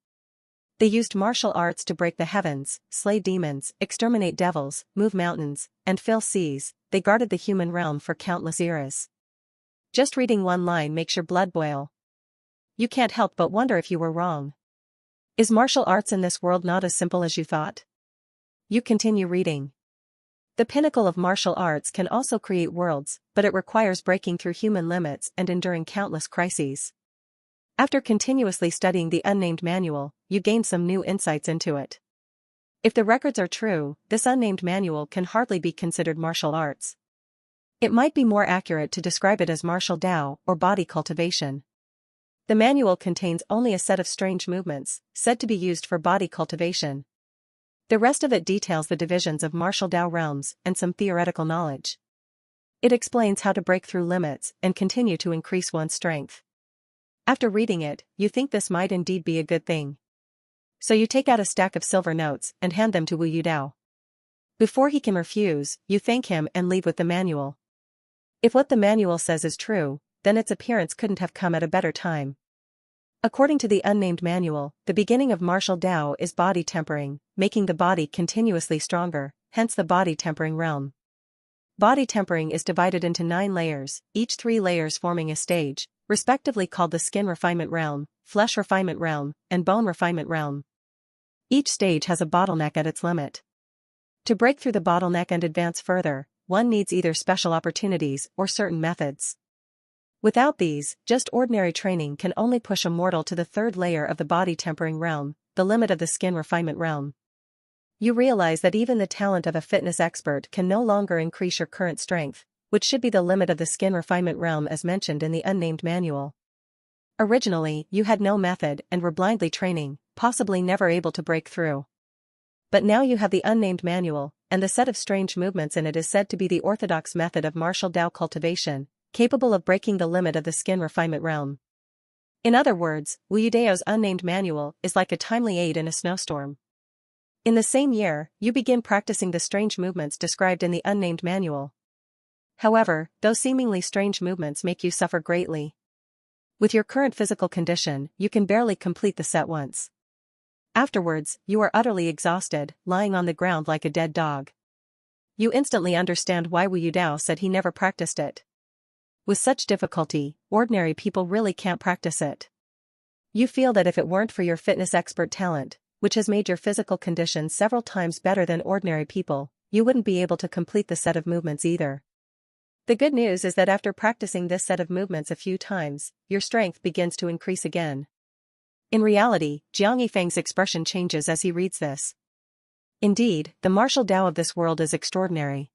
They used martial arts to break the heavens, slay demons, exterminate devils, move mountains, and fill seas. They guarded the human realm for countless eras. Just reading one line makes your blood boil. you can't help but wonder if you were wrong. Is martial arts in this world not as simple as you thought? You continue reading. The pinnacle of martial arts can also create worlds, but it requires breaking through human limits and enduring countless crises. After continuously studying the unnamed manual, you gain some new insights into it. If the records are true, this unnamed manual can hardly be considered martial arts. It might be more accurate to describe it as martial Tao or body cultivation. The manual contains only a set of strange movements, said to be used for body cultivation. The rest of it details the divisions of martial Tao realms and some theoretical knowledge. It explains how to break through limits and continue to increase one's strength. After reading it, you think this might indeed be a good thing. So you take out a stack of silver notes and hand them to Wu Yudao. Before he can refuse, you thank him and leave with the manual. If what the manual says is true, then its appearance couldn't have come at a better time. According to the unnamed manual, the beginning of martial Tao is body tempering, making the body continuously stronger, hence the body tempering realm. Body tempering is divided into 9 layers, each 3 layers forming a stage, respectively called the skin refinement realm, flesh refinement realm, and bone refinement realm. Each stage has a bottleneck at its limit. To break through the bottleneck and advance further, one needs either special opportunities or certain methods. Without these, just ordinary training can only push a mortal to the 3rd layer of the body tempering realm, the limit of the skin refinement realm. You realize that even the talent of a fitness expert can no longer increase your current strength, which should be the limit of the skin refinement realm as mentioned in the unnamed manual. Originally, you had no method and were blindly training, possibly never able to break through. But now you have the unnamed manual, and the set of strange movements in it is said to be the orthodox method of martial Tao cultivation, capable of breaking the limit of the skin refinement realm. In other words, Wu Yudao's unnamed manual is like a timely aid in a snowstorm. In the same year, you begin practicing the strange movements described in the unnamed manual. However, those seemingly strange movements make you suffer greatly. With your current physical condition, you can barely complete the set once. Afterwards, you are utterly exhausted, lying on the ground like a dead dog. You instantly understand why Wu Yudao said he never practiced it. With such difficulty, ordinary people really can't practice it. You feel that if it weren't for your fitness expert talent, which has made your physical condition several times better than ordinary people, you wouldn't be able to complete the set of movements either. The good news is that after practicing this set of movements a few times, your strength begins to increase again. In reality, Jiang Yifeng's expression changes as he reads this. Indeed, the martial Tao of this world is extraordinary.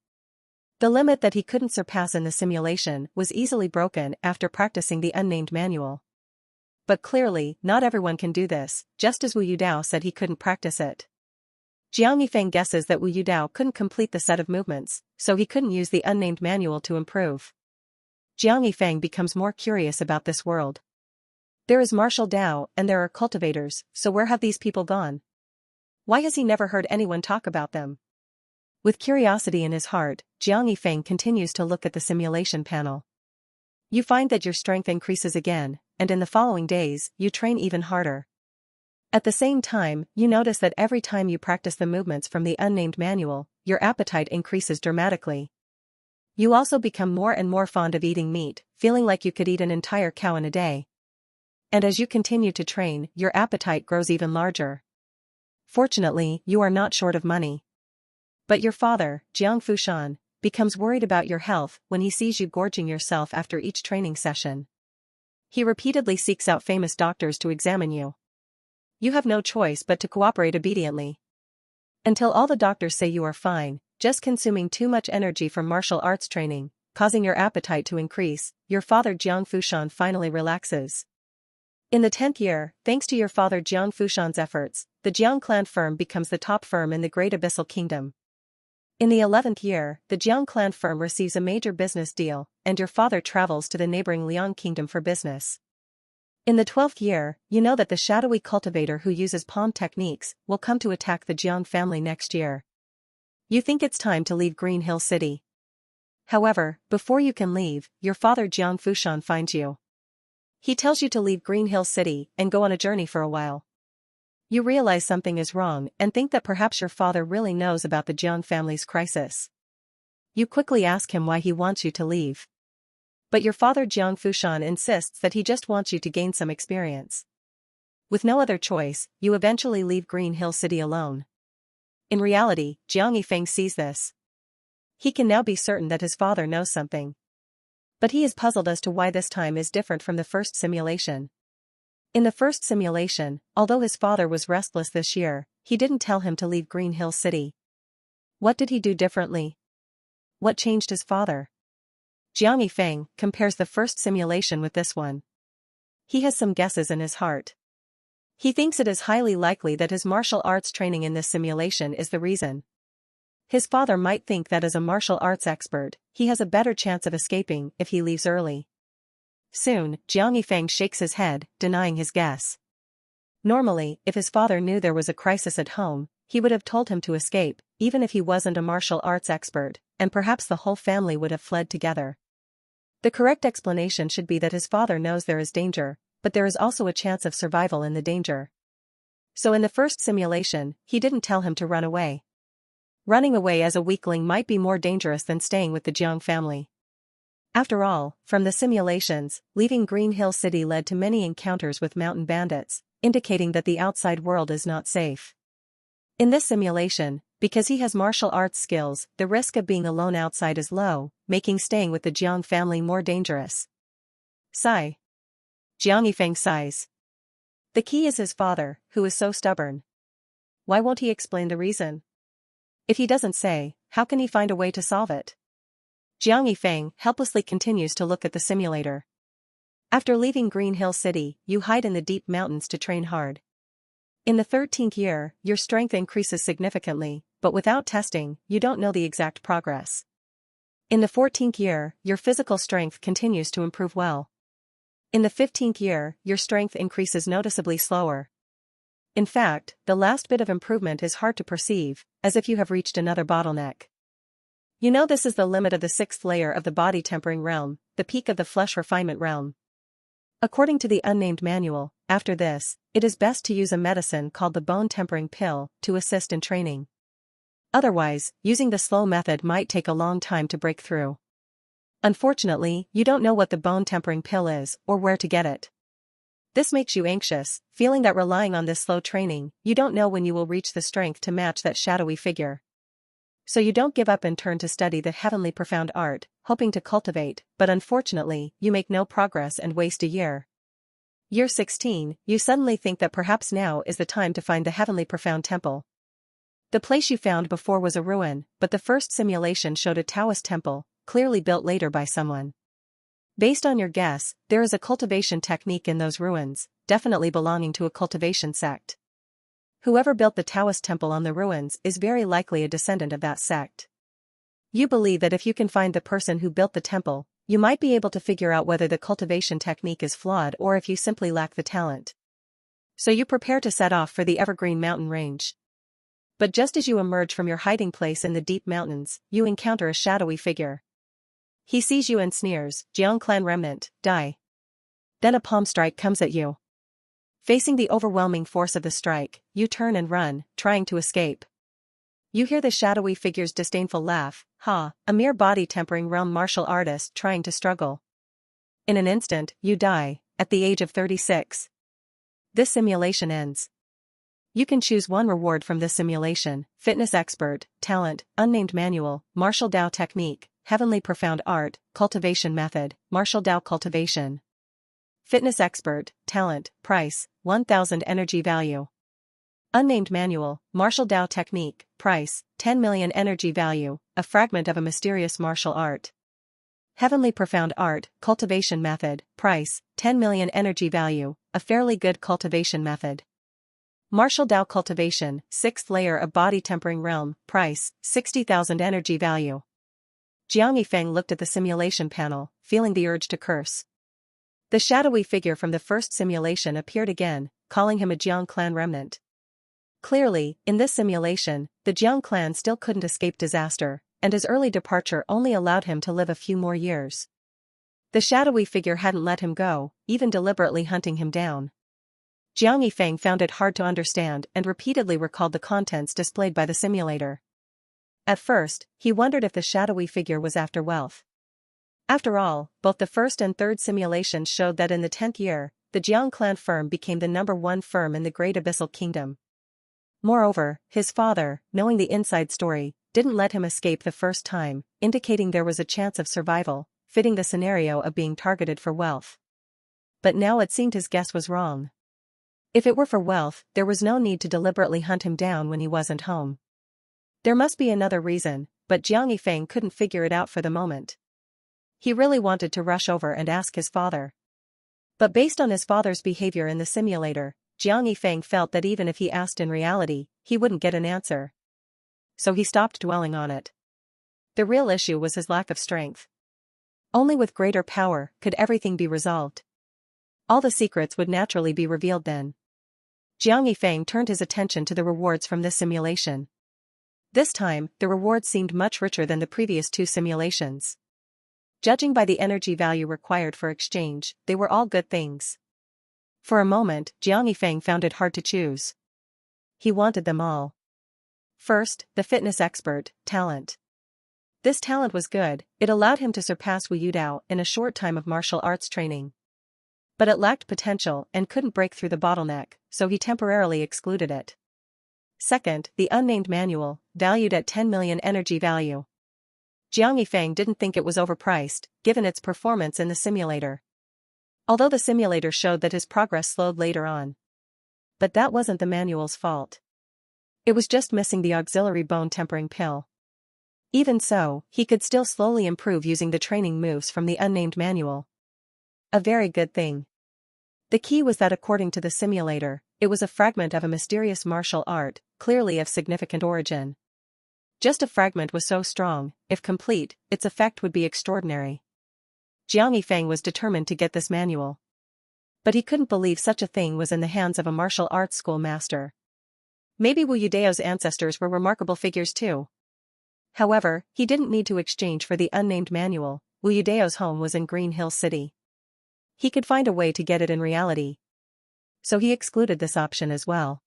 The limit that he couldn't surpass in the simulation was easily broken after practicing the unnamed manual. But clearly, not everyone can do this, just as Wu Yudao said he couldn't practice it. Jiang Yifeng guesses that Wu Yudao couldn't complete the set of movements, so he couldn't use the unnamed manual to improve. Jiang Yifeng becomes more curious about this world. There is martial Tao and there are cultivators, so where have these people gone? Why has he never heard anyone talk about them? With curiosity in his heart, Jiang Yifeng continues to look at the simulation panel. You find that your strength increases again, and in the following days, you train even harder. At the same time, you notice that every time you practice the movements from the unnamed manual, your appetite increases dramatically. You also become more and more fond of eating meat, feeling like you could eat an entire cow in a day. And as you continue to train, your appetite grows even larger. Fortunately, you are not short of money. But your father, Jiang Fushan, becomes worried about your health when he sees you gorging yourself after each training session. He repeatedly seeks out famous doctors to examine you. You have no choice but to cooperate obediently. Until all the doctors say you are fine, just consuming too much energy from martial arts training, causing your appetite to increase, your father Jiang Fushan finally relaxes. In the 10th year, thanks to your father Jiang Fushan's efforts, the Jiang clan firm becomes the top firm in the Great Abyssal Kingdom. In the 11th year, the Jiang clan firm receives a major business deal, and your father travels to the neighboring Liang Kingdom for business. In the 12th year, you know that the shadowy cultivator who uses palm techniques will come to attack the Jiang family next year. You think it's time to leave Green Hill City. However, before you can leave, your father Jiang Fushan finds you. He tells you to leave Green Hill City and go on a journey for a while. You realize something is wrong and think that perhaps your father really knows about the Jiang family's crisis. You quickly ask him why he wants you to leave. But your father Jiang Fushan insists that he just wants you to gain some experience. With no other choice, you eventually leave Green Hill City alone. In reality, Jiang Yifeng sees this. He can now be certain that his father knows something. But he is puzzled as to why this time is different from the first simulation. In the first simulation, although his father was restless this year, he didn't tell him to leave Green Hill City. What did he do differently? What changed his father? Jiang Yifeng compares the first simulation with this one. He has some guesses in his heart. He thinks it is highly likely that his martial arts training in this simulation is the reason. His father might think that as a martial arts expert, he has a better chance of escaping if he leaves early. Soon, Jiang Yifeng shakes his head, denying his guess. Normally, if his father knew there was a crisis at home, he would have told him to escape, even if he wasn't a martial arts expert, and perhaps the whole family would have fled together. The correct explanation should be that his father knows there is danger, but there is also a chance of survival in the danger. So in the first simulation, he didn't tell him to run away. Running away as a weakling might be more dangerous than staying with the Jiang family. After all, from the simulations, leaving Green Hill City led to many encounters with mountain bandits, indicating that the outside world is not safe. In this simulation, because he has martial arts skills, the risk of being alone outside is low, making staying with the Jiang family more dangerous. Sigh. Jiang Yifeng sighs. The key is his father, who is so stubborn. Why won't he explain the reason? If he doesn't say, how can he find a way to solve it? Jiang Yifeng helplessly continues to look at the simulator. After leaving Green Hill City, you hide in the deep mountains to train hard. In the 13th year, your strength increases significantly, but without testing, you don't know the exact progress. In the 14th year, your physical strength continues to improve well. In the 15th year, your strength increases noticeably slower. In fact, the last bit of improvement is hard to perceive, as if you have reached another bottleneck. You know this is the limit of the 6th layer of the body tempering realm, the peak of the flesh refinement realm. According to the unnamed manual, after this, it is best to use a medicine called the bone tempering pill to assist in training. Otherwise, using the slow method might take a long time to break through. Unfortunately, you don't know what the bone tempering pill is or where to get it. This makes you anxious, feeling that relying on this slow training, you don't know when you will reach the strength to match that shadowy figure. So you don't give up and turn to study the heavenly profound art, hoping to cultivate, but unfortunately, you make no progress and waste a year. Year 16, you suddenly think that perhaps now is the time to find the heavenly profound temple. The place you found before was a ruin, but the first simulation showed a Taoist temple, clearly built later by someone. Based on your guess, there is a cultivation technique in those ruins, definitely belonging to a cultivation sect. Whoever built the Taoist temple on the ruins is very likely a descendant of that sect. You believe that if you can find the person who built the temple, you might be able to figure out whether the cultivation technique is flawed or if you simply lack the talent. So you prepare to set off for the Evergreen Mountain Range. But just as you emerge from your hiding place in the deep mountains, you encounter a shadowy figure. He sees you and sneers, "Jiang clan remnant, die." Then a palm strike comes at you. Facing the overwhelming force of the strike, you turn and run, trying to escape. You hear the shadowy figure's disdainful laugh, "Ha, a mere body tempering realm martial artist trying to struggle." In an instant, you die, at the age of 36. This simulation ends. You can choose one reward from this simulation: fitness expert, talent, unnamed manual, martial Dao technique, heavenly profound art, cultivation method, martial Dao cultivation. Fitness expert, talent, price, 1,000 energy value. Unnamed manual, martial Dao technique, price, 10 million energy value, a fragment of a mysterious martial art. Heavenly profound art, cultivation method, price, 10 million energy value, a fairly good cultivation method. Martial Dao cultivation, 6th layer of body tempering realm, price, 60,000 energy value. Jiang Yifeng looked at the simulation panel, feeling the urge to curse. The shadowy figure from the first simulation appeared again, calling him a Jiang clan remnant. Clearly, in this simulation, the Jiang clan still couldn't escape disaster, and his early departure only allowed him to live a few more years. The shadowy figure hadn't let him go, even deliberately hunting him down. Jiang Yifeng found it hard to understand and repeatedly recalled the contents displayed by the simulator. At first, he wondered if the shadowy figure was after wealth. After all, both the first and third simulations showed that in the 10th year, the Jiang clan firm became the #1 firm in the Great Abyssal Kingdom. Moreover, his father, knowing the inside story, didn't let him escape the first time, indicating there was a chance of survival, fitting the scenario of being targeted for wealth. But now it seemed his guess was wrong. If it were for wealth, there was no need to deliberately hunt him down when he wasn't home. There must be another reason, but Jiang Yifeng couldn't figure it out for the moment. He really wanted to rush over and ask his father. But based on his father's behavior in the simulator, Jiang Yifeng felt that even if he asked in reality, he wouldn't get an answer. So he stopped dwelling on it. The real issue was his lack of strength. Only with greater power could everything be resolved. All the secrets would naturally be revealed then. Jiang Yifeng turned his attention to the rewards from this simulation. This time, the rewards seemed much richer than the previous 2 simulations. Judging by the energy value required for exchange, they were all good things. For a moment, Jiang Yifeng found it hard to choose. He wanted them all. First, the fitness expert, talent. This talent was good, it allowed him to surpass Wu Yudao in a short time of martial arts training. But it lacked potential and couldn't break through the bottleneck, so he temporarily excluded it. Second, the unnamed manual, valued at 10 million energy value. Jiang Yifeng didn't think it was overpriced, given its performance in the simulator. Although the simulator showed that his progress slowed later on. But that wasn't the manual's fault. It was just missing the auxiliary bone tempering pill. Even so, he could still slowly improve using the training moves from the unnamed manual. A very good thing. The key was that according to the simulator, it was a fragment of a mysterious martial art, clearly of significant origin. Just a fragment was so strong, if complete, its effect would be extraordinary. Jiang Yifeng was determined to get this manual. But he couldn't believe such a thing was in the hands of a martial arts school master. Maybe Wu Yudao's ancestors were remarkable figures too. However, he didn't need to exchange for the unnamed manual. Wu Yudao's home was in Green Hill City. He could find a way to get it in reality. So he excluded this option as well.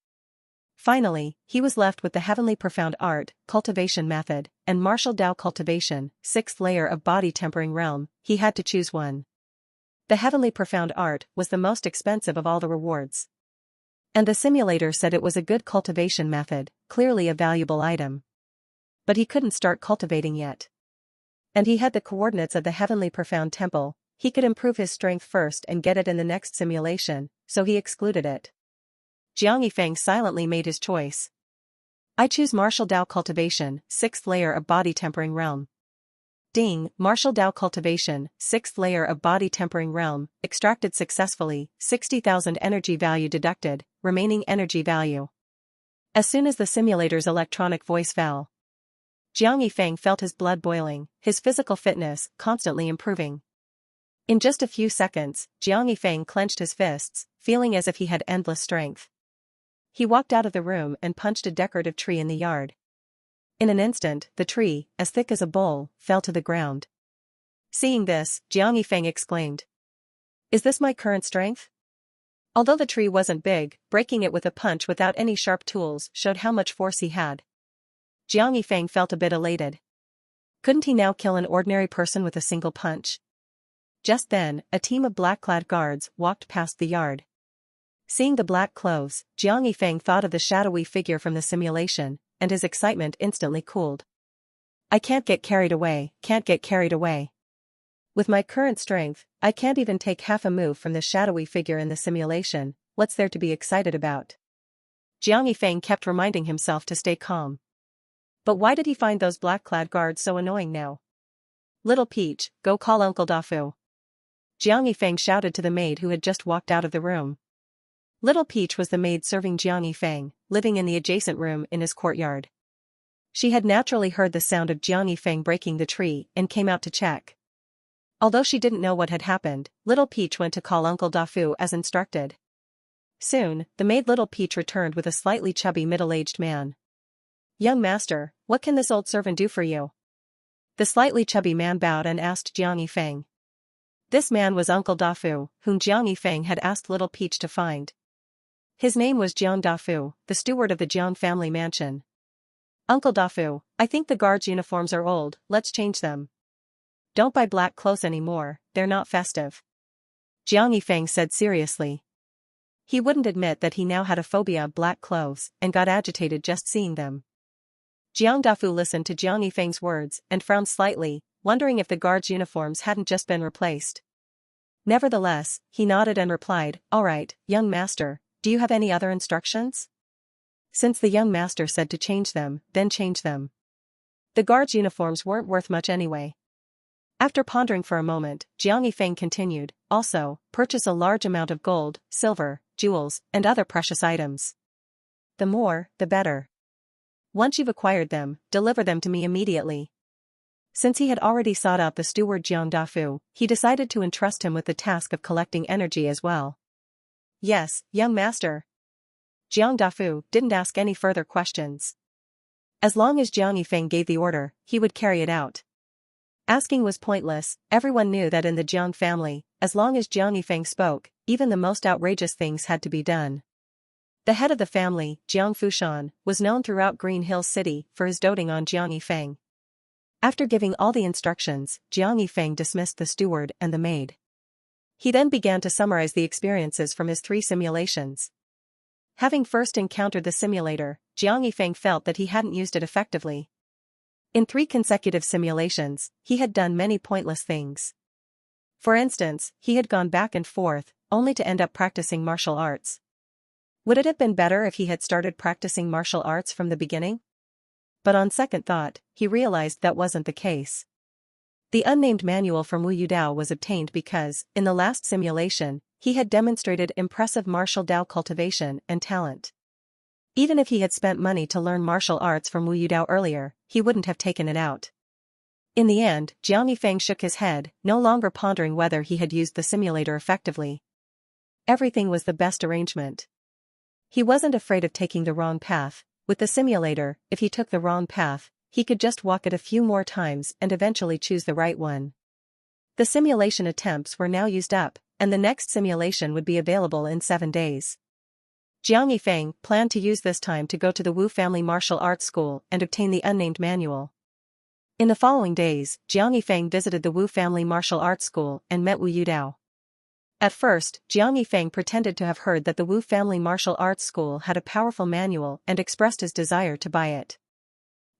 Finally, he was left with the Heavenly Profound Art, Cultivation Method, and Martial Dao Cultivation, 6th layer of Body Tempering Realm. He had to choose one. The Heavenly Profound Art was the most expensive of all the rewards. And the simulator said it was a good cultivation method, clearly a valuable item. But he couldn't start cultivating yet. And he had the coordinates of the Heavenly Profound Temple. He could improve his strength first and get it in the next simulation, so he excluded it. Jiang Yifeng silently made his choice. I choose Martial Dao Cultivation, 6th layer of Body Tempering Realm. Ding, Martial Dao Cultivation, 6th layer of Body Tempering Realm, extracted successfully, 60,000 energy value deducted, remaining energy value. As soon as the simulator's electronic voice fell, Jiang Yifeng felt his blood boiling, his physical fitness constantly improving. In just a few seconds, Jiang Yifeng clenched his fists, feeling as if he had endless strength. He walked out of the room and punched a decorative tree in the yard. In an instant, the tree, as thick as a bowl, fell to the ground. Seeing this, Jiang Yifeng exclaimed, "Is this my current strength?" Although the tree wasn't big, breaking it with a punch without any sharp tools showed how much force he had. Jiang Yifeng felt a bit elated. Couldn't he now kill an ordinary person with a single punch? Just then, a team of black-clad guards walked past the yard. Seeing the black clothes, Jiang Yifeng thought of the shadowy figure from the simulation, and his excitement instantly cooled. I can't get carried away, can't get carried away. With my current strength, I can't even take half a move from the shadowy figure in the simulation. What's there to be excited about? Jiang Yifeng kept reminding himself to stay calm. But why did he find those black-clad guards so annoying now? Little Peach, go call Uncle Dafu. Jiang Yifeng shouted to the maid who had just walked out of the room. Little Peach was the maid serving Jiang Yifeng, living in the adjacent room in his courtyard. She had naturally heard the sound of Jiang Yifeng breaking the tree and came out to check. Although she didn't know what had happened, Little Peach went to call Uncle Dafu as instructed. Soon, the maid Little Peach returned with a slightly chubby middle-aged man. Young master, what can this old servant do for you? The slightly chubby man bowed and asked Jiang Yifeng. This man was Uncle Dafu, whom Jiang Yifeng had asked Little Peach to find. His name was Jiang Dafu, the steward of the Jiang family mansion. Uncle Dafu, I think the guards' uniforms are old, let's change them. Don't buy black clothes anymore, they're not festive. Jiang Yifeng said seriously. He wouldn't admit that he now had a phobia of black clothes and got agitated just seeing them. Jiang Dafu listened to Jiang Yifeng's words and frowned slightly, wondering if the guards' uniforms hadn't just been replaced. Nevertheless, he nodded and replied, "All right, young master, do you have any other instructions?" Since the young master said to change them, then change them. The guards' uniforms weren't worth much anyway. After pondering for a moment, Jiang Yifeng continued, "Also, purchase a large amount of gold, silver, jewels, and other precious items. The more, the better. Once you've acquired them, deliver them to me immediately." Since he had already sought out the steward Jiang Dafu, he decided to entrust him with the task of collecting energy as well. "Yes, young master." Jiang Dafu didn't ask any further questions. As long as Jiang Yifeng gave the order, he would carry it out. Asking was pointless. Everyone knew that in the Jiang family, as long as Jiang Yifeng spoke, even the most outrageous things had to be done. The head of the family, Jiang Fushan, was known throughout Green Hills City for his doting on Jiang Yifeng. After giving all the instructions, Jiang Yifeng dismissed the steward and the maid. He then began to summarize the experiences from his 3 simulations. Having first encountered the simulator, Jiang Yifeng felt that he hadn't used it effectively. In 3 consecutive simulations, he had done many pointless things. For instance, he had gone back and forth, only to end up practicing martial arts. Would it have been better if he had started practicing martial arts from the beginning? But on second thought, he realized that wasn't the case. The unnamed manual from Wu Yudao was obtained because, in the last simulation, he had demonstrated impressive martial Dao cultivation and talent. Even if he had spent money to learn martial arts from Wu Yudao earlier, he wouldn't have taken it out. In the end, Jiang Yifeng shook his head, no longer pondering whether he had used the simulator effectively. Everything was the best arrangement. He wasn't afraid of taking the wrong path. With the simulator, if he took the wrong path, he could just walk it a few more times and eventually choose the right one. The simulation attempts were now used up, and the next simulation would be available in 7 days. Jiang Yifeng planned to use this time to go to the Wu family martial arts school and obtain the unnamed manual. In the following days, Jiang Yifeng visited the Wu family martial arts school and met Wu Yudao. At first, Jiang Yifeng pretended to have heard that the Wu family martial arts school had a powerful manual and expressed his desire to buy it.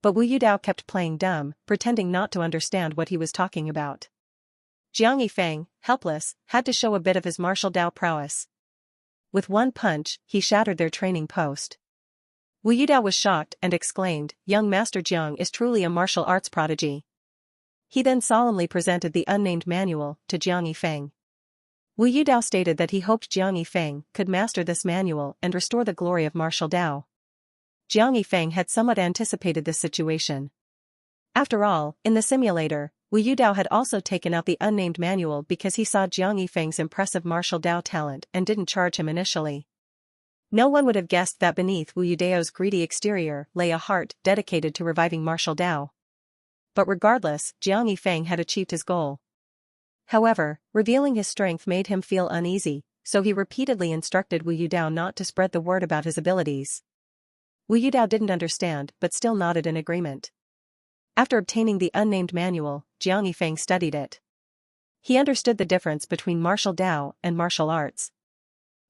But Wu Yudao kept playing dumb, pretending not to understand what he was talking about. Jiang Yifeng, helpless, had to show a bit of his martial Dao prowess. With one punch, he shattered their training post. Wu Yudao was shocked and exclaimed, "Young Master Jiang is truly a martial arts prodigy." He then solemnly presented the unnamed manual to Jiang Yifeng. Wu Yudao stated that he hoped Jiang Yifeng could master this manual and restore the glory of martial Dao. Jiang Yifeng had somewhat anticipated this situation. After all, in the simulator, Wu Yudao had also taken out the unnamed manual because he saw Jiang Yifeng's impressive martial Dao talent and didn't charge him initially. No one would have guessed that beneath Wu Yudao's greedy exterior lay a heart dedicated to reviving martial Dao. But regardless, Jiang Yifeng had achieved his goal. However, revealing his strength made him feel uneasy, so he repeatedly instructed Wu Yudao not to spread the word about his abilities. Wu Yudao didn't understand but still nodded in agreement. After obtaining the unnamed manual, Jiang Yifeng studied it. He understood the difference between martial Dao and martial arts.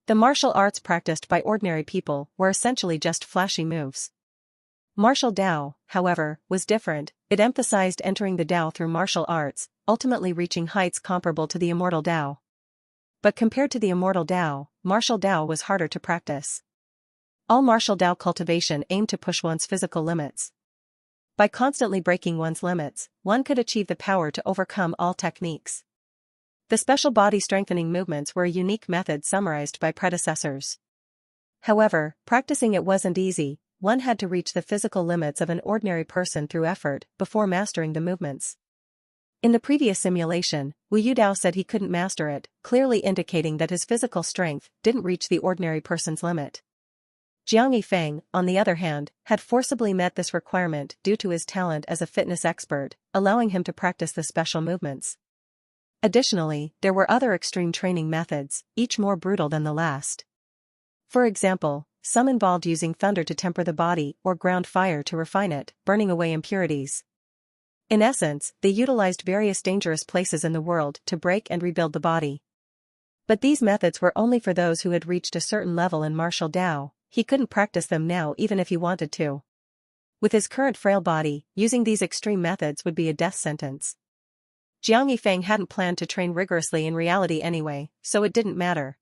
The martial arts practiced by ordinary people were essentially just flashy moves. Martial Dao, however, was different. It emphasized entering the Dao through martial arts, ultimately reaching heights comparable to the immortal Dao. But compared to the immortal Dao, martial Dao was harder to practice. All martial Dao cultivation aimed to push one's physical limits. By constantly breaking one's limits, one could achieve the power to overcome all techniques. The special body strengthening movements were a unique method summarized by predecessors. However, practicing it wasn't easy. One had to reach the physical limits of an ordinary person through effort before mastering the movements. In the previous simulation, Wu Yudao said he couldn't master it, clearly indicating that his physical strength didn't reach the ordinary person's limit. Jiang Yifeng, on the other hand, had forcibly met this requirement due to his talent as a fitness expert, allowing him to practice the special movements. Additionally, there were other extreme training methods, each more brutal than the last. For example, some involved using thunder to temper the body or ground fire to refine it, burning away impurities. In essence, they utilized various dangerous places in the world to break and rebuild the body. But these methods were only for those who had reached a certain level in martial Tao. He couldn't practice them now even if he wanted to. With his current frail body, using these extreme methods would be a death sentence. Jiang Yifeng hadn't planned to train rigorously in reality anyway, so it didn't matter.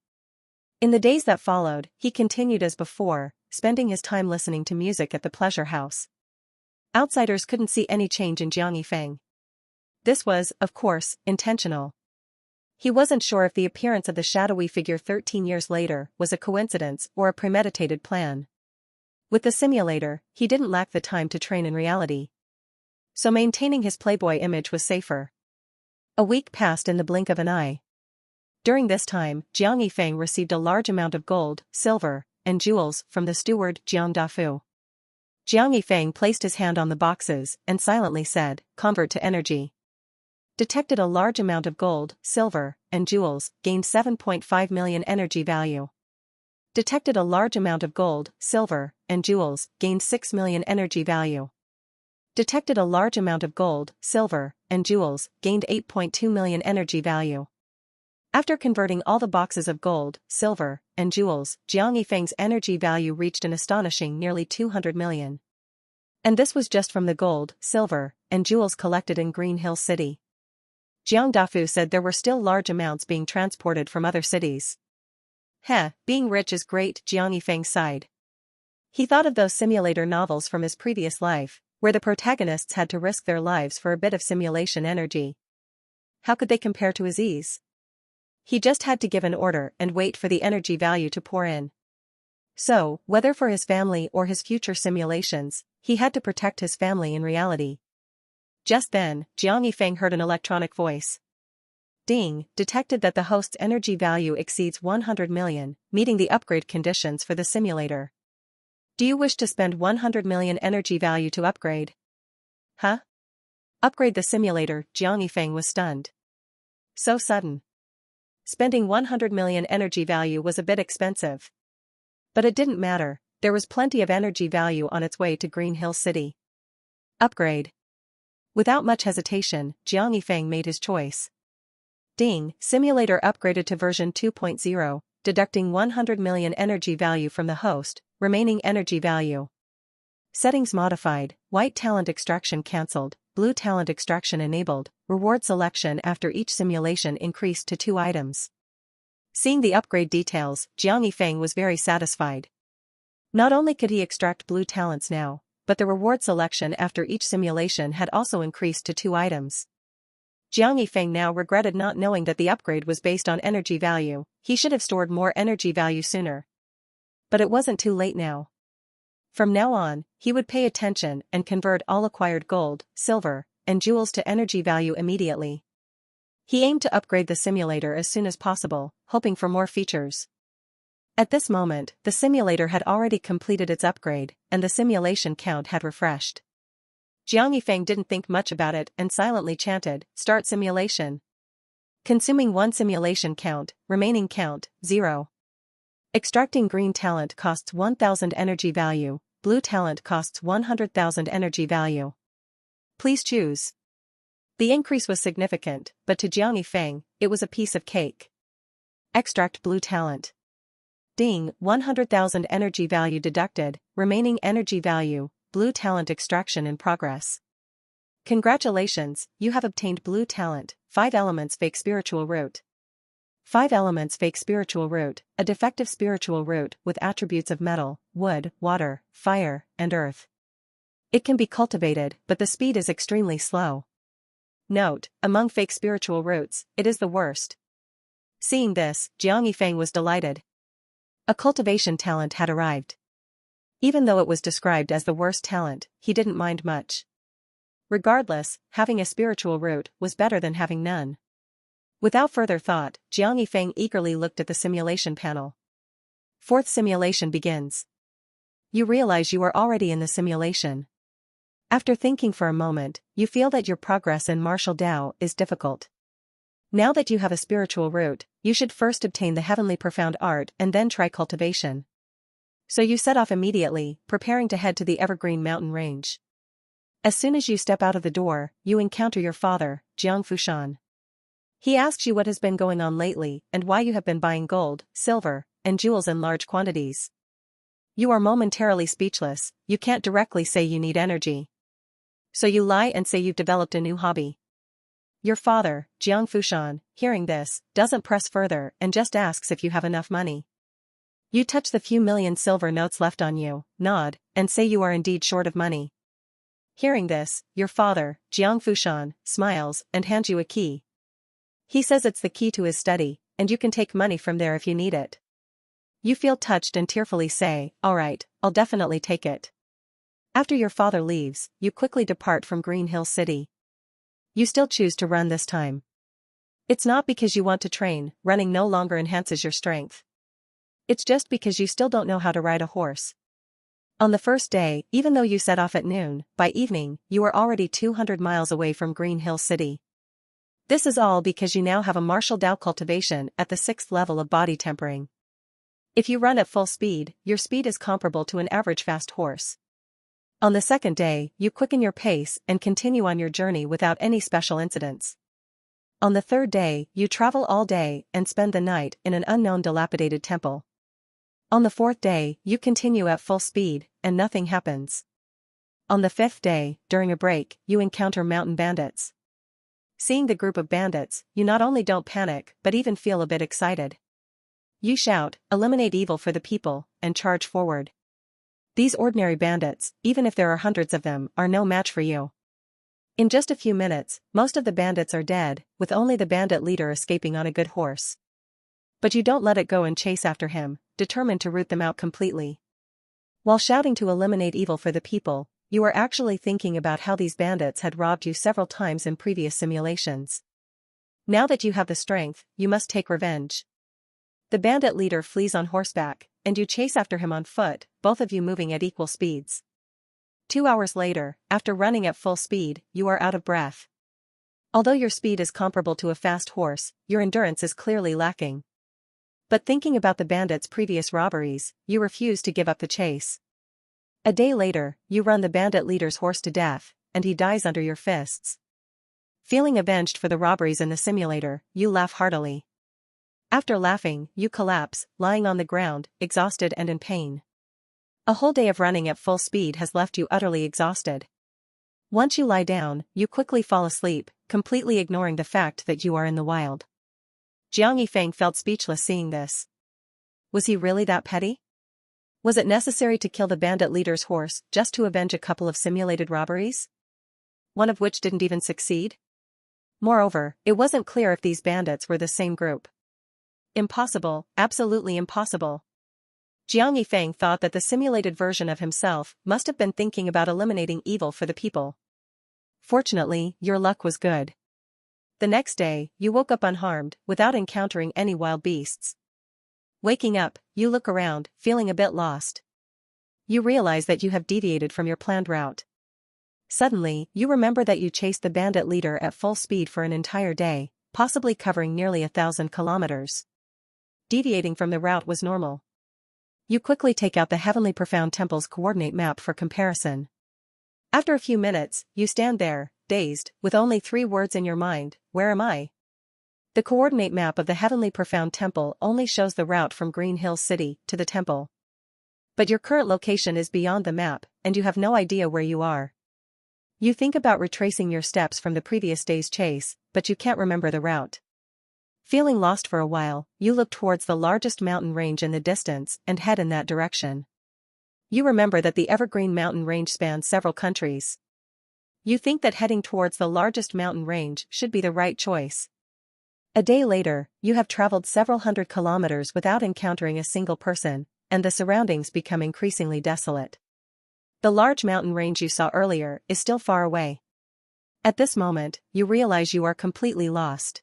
In the days that followed, he continued as before, spending his time listening to music at the pleasure house. Outsiders couldn't see any change in Jiang Yifeng. This was, of course, intentional. He wasn't sure if the appearance of the shadowy figure 13 years later was a coincidence or a premeditated plan. With the simulator, he didn't lack the time to train in reality. So maintaining his playboy image was safer. A week passed in the blink of an eye. During this time, Jiang Yifeng received a large amount of gold, silver, and jewels from the steward Jiang Dafu. Jiang Yifeng placed his hand on the boxes and silently said, "Convert to energy." Detected a large amount of gold, silver, and jewels, gained 7.5 million energy value. Detected a large amount of gold, silver, and jewels, gained 6 million energy value. Detected a large amount of gold, silver, and jewels, gained 8.2 million energy value. After converting all the boxes of gold, silver, and jewels, Jiang Yifeng's energy value reached an astonishing nearly 200 million. And this was just from the gold, silver, and jewels collected in Green Hill City. Jiang Dafu said there were still large amounts being transported from other cities. Being rich is great, Jiang Yifeng sighed. He thought of those simulator novels from his previous life, where the protagonists had to risk their lives for a bit of simulation energy. How could they compare to his ease? He just had to give an order and wait for the energy value to pour in. So, whether for his family or his future simulations, he had to protect his family in reality. Just then, Jiang Yifeng heard an electronic voice. Ding, detected that the host's energy value exceeds 100 million, meeting the upgrade conditions for the simulator. Do you wish to spend 100 million energy value to upgrade? Upgrade the simulator, Jiang Yifeng was stunned. So sudden. Spending 100 million energy value was a bit expensive. But it didn't matter, there was plenty of energy value on its way to Green Hill City. Upgrade. Without much hesitation, Jiang Yifeng made his choice. Ding, simulator upgraded to version 2.0, deducting 100 million energy value from the host, remaining energy value. Settings modified, white talent extraction cancelled, blue talent extraction enabled, reward selection after each simulation increased to 2 items. Seeing the upgrade details, Jiang Yifeng was very satisfied. Not only could he extract blue talents now, but the reward selection after each simulation had also increased to 2 items. Jiang Yifeng now regretted not knowing that the upgrade was based on energy value. He should have stored more energy value sooner. But it wasn't too late now. From now on, he would pay attention and convert all acquired gold, silver, and jewels to energy value immediately. He aimed to upgrade the simulator as soon as possible, hoping for more features. At this moment, the simulator had already completed its upgrade, and the simulation count had refreshed. Jiang Yifeng didn't think much about it and silently chanted, "Start simulation." Consuming 1 simulation count, remaining count, 0. Extracting green talent costs 1,000 energy value, blue talent costs 100,000 energy value. Please choose. The increase was significant, but to Jiang Yifeng, it was a piece of cake. Extract blue talent. Ding, 100,000 energy value deducted, remaining energy value, blue talent extraction in progress. Congratulations, you have obtained blue talent, 5 elements fake spiritual root. 5 elements fake spiritual root, a defective spiritual root with attributes of metal, wood, water, fire, and earth. It can be cultivated, but the speed is extremely slow. Note, among fake spiritual roots, it is the worst. Seeing this, Jiang Yifeng was delighted. A cultivation talent had arrived. Even though it was described as the worst talent, he didn't mind much. Regardless, having a spiritual root was better than having none. Without further thought, Jiang Yifeng eagerly looked at the simulation panel. 4th simulation begins. You realize you are already in the simulation. After thinking for a moment, you feel that your progress in martial Tao is difficult. Now that you have a spiritual root, you should first obtain the heavenly profound art and then try cultivation. So you set off immediately, preparing to head to the Evergreen Mountain Range. As soon as you step out of the door, you encounter your father, Jiang Fushan. He asks you what has been going on lately and why you have been buying gold, silver, and jewels in large quantities. You are momentarily speechless, you can't directly say you need energy. So you lie and say you've developed a new hobby. Your father, Jiang Fushan, hearing this, doesn't press further and just asks if you have enough money. You touch the few million silver notes left on you, nod, and say you are indeed short of money. Hearing this, your father, Jiang Fushan, smiles and hands you a key. He says it's the key to his study, and you can take money from there if you need it. You feel touched and tearfully say, "Alright, I'll definitely take it." After your father leaves, you quickly depart from Green Hill City. You still choose to run this time. It's not because you want to train, running no longer enhances your strength. It's just because you still don't know how to ride a horse. On the first day, even though you set off at noon, by evening, you are already 200 miles away from Green Hill City. This is all because you now have a martial Dao cultivation at the 6th level of body tempering. If you run at full speed, your speed is comparable to an average fast horse. On the second day, you quicken your pace and continue on your journey without any special incidents. On the third day, you travel all day and spend the night in an unknown dilapidated temple. On the fourth day, you continue at full speed, and nothing happens. On the fifth day, during a break, you encounter mountain bandits. Seeing the group of bandits, you not only don't panic, but even feel a bit excited. You shout, "Eliminate evil for the people," and charge forward. These ordinary bandits, even if there are hundreds of them, are no match for you. In just a few minutes, most of the bandits are dead, with only the bandit leader escaping on a good horse. But you don't let it go and chase after him, determined to root them out completely. While shouting to eliminate evil for the people, you are actually thinking about how these bandits had robbed you several times in previous simulations. Now that you have the strength, you must take revenge. The bandit leader flees on horseback, and you chase after him on foot, both of you moving at equal speeds. 2 hours later, after running at full speed, you are out of breath. Although your speed is comparable to a fast horse, your endurance is clearly lacking. But thinking about the bandits' previous robberies, you refuse to give up the chase. A day later, you run the bandit leader's horse to death, and he dies under your fists. Feeling avenged for the robberies in the simulator, you laugh heartily. After laughing, you collapse, lying on the ground, exhausted and in pain. A whole day of running at full speed has left you utterly exhausted. Once you lie down, you quickly fall asleep, completely ignoring the fact that you are in the wild. Jiang Yifeng felt speechless seeing this. Was he really that petty? Was it necessary to kill the bandit leader's horse just to avenge a couple of simulated robberies? One of which didn't even succeed? Moreover, it wasn't clear if these bandits were the same group. Impossible, absolutely impossible. Jiang Yifeng thought that the simulated version of himself must have been thinking about eliminating evil for the people. Fortunately, your luck was good. The next day, you woke up unharmed, without encountering any wild beasts. Waking up, you look around, feeling a bit lost. You realize that you have deviated from your planned route. Suddenly, you remember that you chased the bandit leader at full speed for an entire day, possibly covering nearly 1,000 kilometers. Deviating from the route was normal. You quickly take out the Heavenly Profound Temple's coordinate map for comparison. After a few minutes, you stand there, dazed, with only 3 words in your mind: where am I? The coordinate map of the Heavenly Profound Temple only shows the route from Green Hill City to the temple. But your current location is beyond the map, and you have no idea where you are. You think about retracing your steps from the previous day's chase, but you can't remember the route. Feeling lost for a while, you look towards the largest mountain range in the distance and head in that direction. You remember that the Evergreen Mountain Range spans several countries. You think that heading towards the largest mountain range should be the right choice. A day later, you have traveled several hundred kilometers without encountering a single person, and the surroundings become increasingly desolate. The large mountain range you saw earlier is still far away. At this moment, you realize you are completely lost.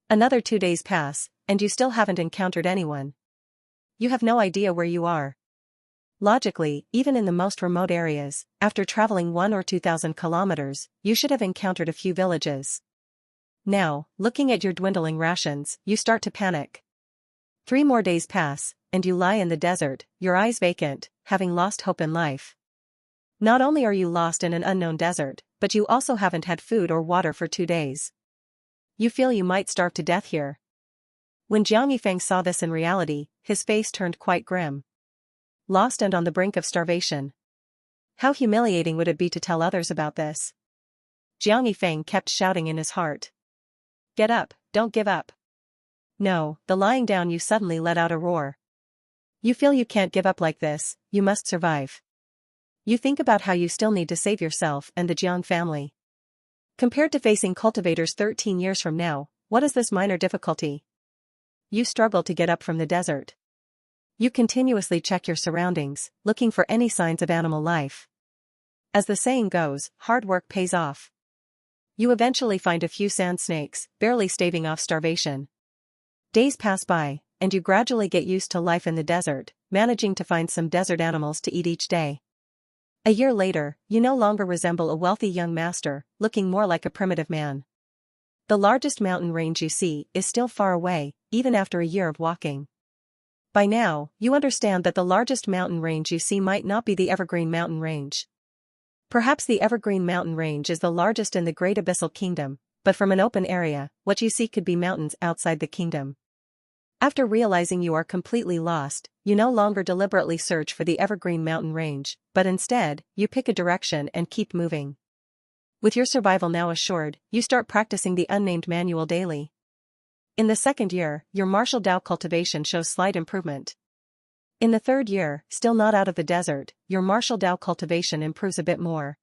Another 2 days pass, and you still haven't encountered anyone. You have no idea where you are. Logically, even in the most remote areas, after traveling 1 or 2,000 kilometers, you should have encountered a few villages. Now, looking at your dwindling rations, you start to panic. 3 more days pass, and you lie in the desert, your eyes vacant, having lost hope in life. Not only are you lost in an unknown desert, but you also haven't had food or water for 2 days. You feel you might starve to death here. When Jiang Yifeng saw this in reality, his face turned quite grim. Lost and on the brink of starvation. How humiliating would it be to tell others about this? Jiang Yifeng kept shouting in his heart. Get up, don't give up. No, the lying down you suddenly let out a roar. You feel you can't give up like this, you must survive. You think about how you still need to save yourself and the Jiang family. Compared to facing cultivators 13 years from now, what is this minor difficulty? You struggle to get up from the desert. You continuously check your surroundings, looking for any signs of animal life. As the saying goes, hard work pays off. You eventually find a few sand snakes, barely staving off starvation. Days pass by, and you gradually get used to life in the desert, managing to find some desert animals to eat each day. A year later, you no longer resemble a wealthy young master, looking more like a primitive man. The largest mountain range you see is still far away, even after a year of walking. By now, you understand that the largest mountain range you see might not be the Evergreen Mountain Range. Perhaps the Evergreen Mountain Range is the largest in the Great Abyssal Kingdom, but from an open area, what you see could be mountains outside the kingdom. After realizing you are completely lost, you no longer deliberately search for the Evergreen Mountain Range, but instead, you pick a direction and keep moving. With your survival now assured, you start practicing the unnamed manual daily. In the second year, your martial Dao cultivation shows slight improvement. In the third year, still not out of the desert, your martial Dao cultivation improves a bit more.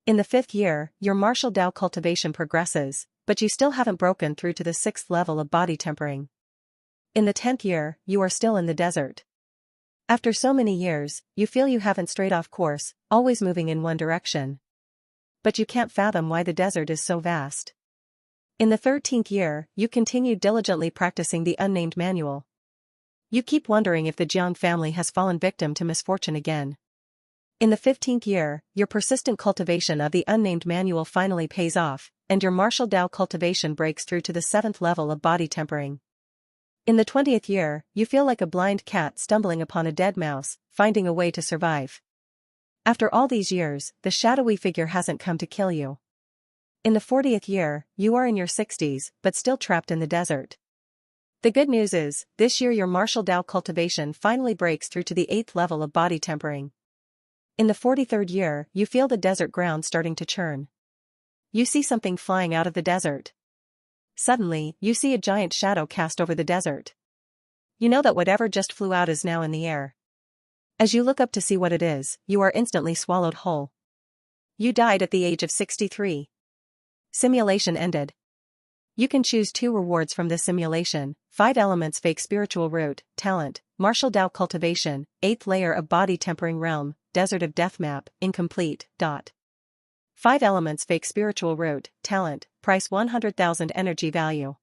In the fifth year, your martial Dao cultivation progresses, but you still haven't broken through to the 6th level of body tempering. In the 10th year, you are still in the desert. After so many years, you feel you haven't strayed off course, always moving in one direction. But you can't fathom why the desert is so vast. In the 13th year, you continue diligently practicing the unnamed manual. You keep wondering if the Jiang family has fallen victim to misfortune again. In the 15th year, your persistent cultivation of the unnamed manual finally pays off, and your martial Dao cultivation breaks through to the 7th level of body tempering. In the 20th year, you feel like a blind cat stumbling upon a dead mouse, finding a way to survive. After all these years, the shadowy figure hasn't come to kill you. In the 40th year, you are in your 60s, but still trapped in the desert. The good news is, this year your martial Dao cultivation finally breaks through to the 8th level of body tempering. In the 43rd year, you feel the desert ground starting to churn. You see something flying out of the desert. Suddenly, you see a giant shadow cast over the desert. You know that whatever just flew out is now in the air. As you look up to see what it is, you are instantly swallowed whole. You died at the age of 63. Simulation ended. You can choose 2 rewards from this simulation: 5 elements fake spiritual root, talent, martial Dao cultivation, 8th layer of body tempering realm, desert of death map, incomplete. 5 elements fake spiritual root, talent, price 100,000 energy value.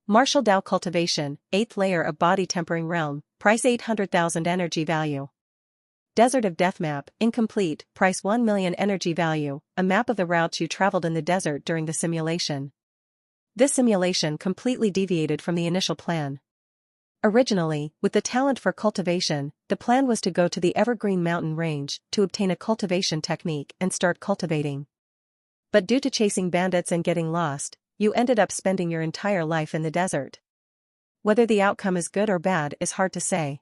Martial Dao cultivation, 8th layer of body tempering realm, price 800,000 energy value. Desert of Death map, incomplete, price 1 million energy value, a map of the routes you traveled in the desert during the simulation. This simulation completely deviated from the initial plan. Originally, with the talent for cultivation, the plan was to go to the Evergreen Mountain Range to obtain a cultivation technique and start cultivating. But due to chasing bandits and getting lost, you ended up spending your entire life in the desert. Whether the outcome is good or bad is hard to say.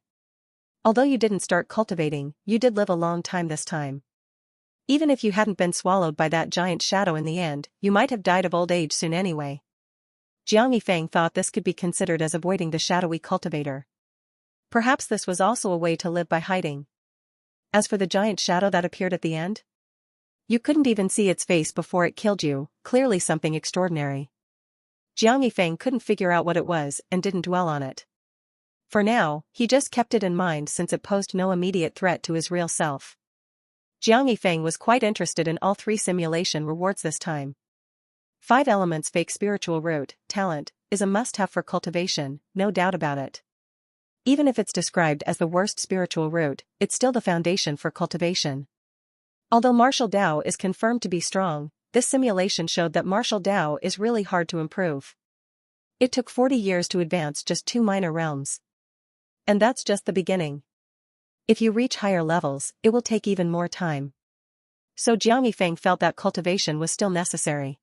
Although you didn't start cultivating, you did live a long time this time. Even if you hadn't been swallowed by that giant shadow in the end, you might have died of old age soon anyway. Jiang Yifeng thought this could be considered as avoiding the shadowy cultivator. Perhaps this was also a way to live by hiding. As for the giant shadow that appeared at the end, you couldn't even see its face before it killed you, clearly something extraordinary. Jiang Yifeng couldn't figure out what it was and didn't dwell on it. For now, he just kept it in mind since it posed no immediate threat to his real self. Jiang Yifeng was quite interested in all 3 simulation rewards this time. 5 elements fake spiritual root, talent, is a must-have for cultivation, no doubt about it. Even if it's described as the worst spiritual root, it's still the foundation for cultivation. Although martial Dao is confirmed to be strong, this simulation showed that martial Dao is really hard to improve. It took 40 years to advance just 2 minor realms. And that's just the beginning. If you reach higher levels, it will take even more time. So Jiang Yifeng felt that cultivation was still necessary.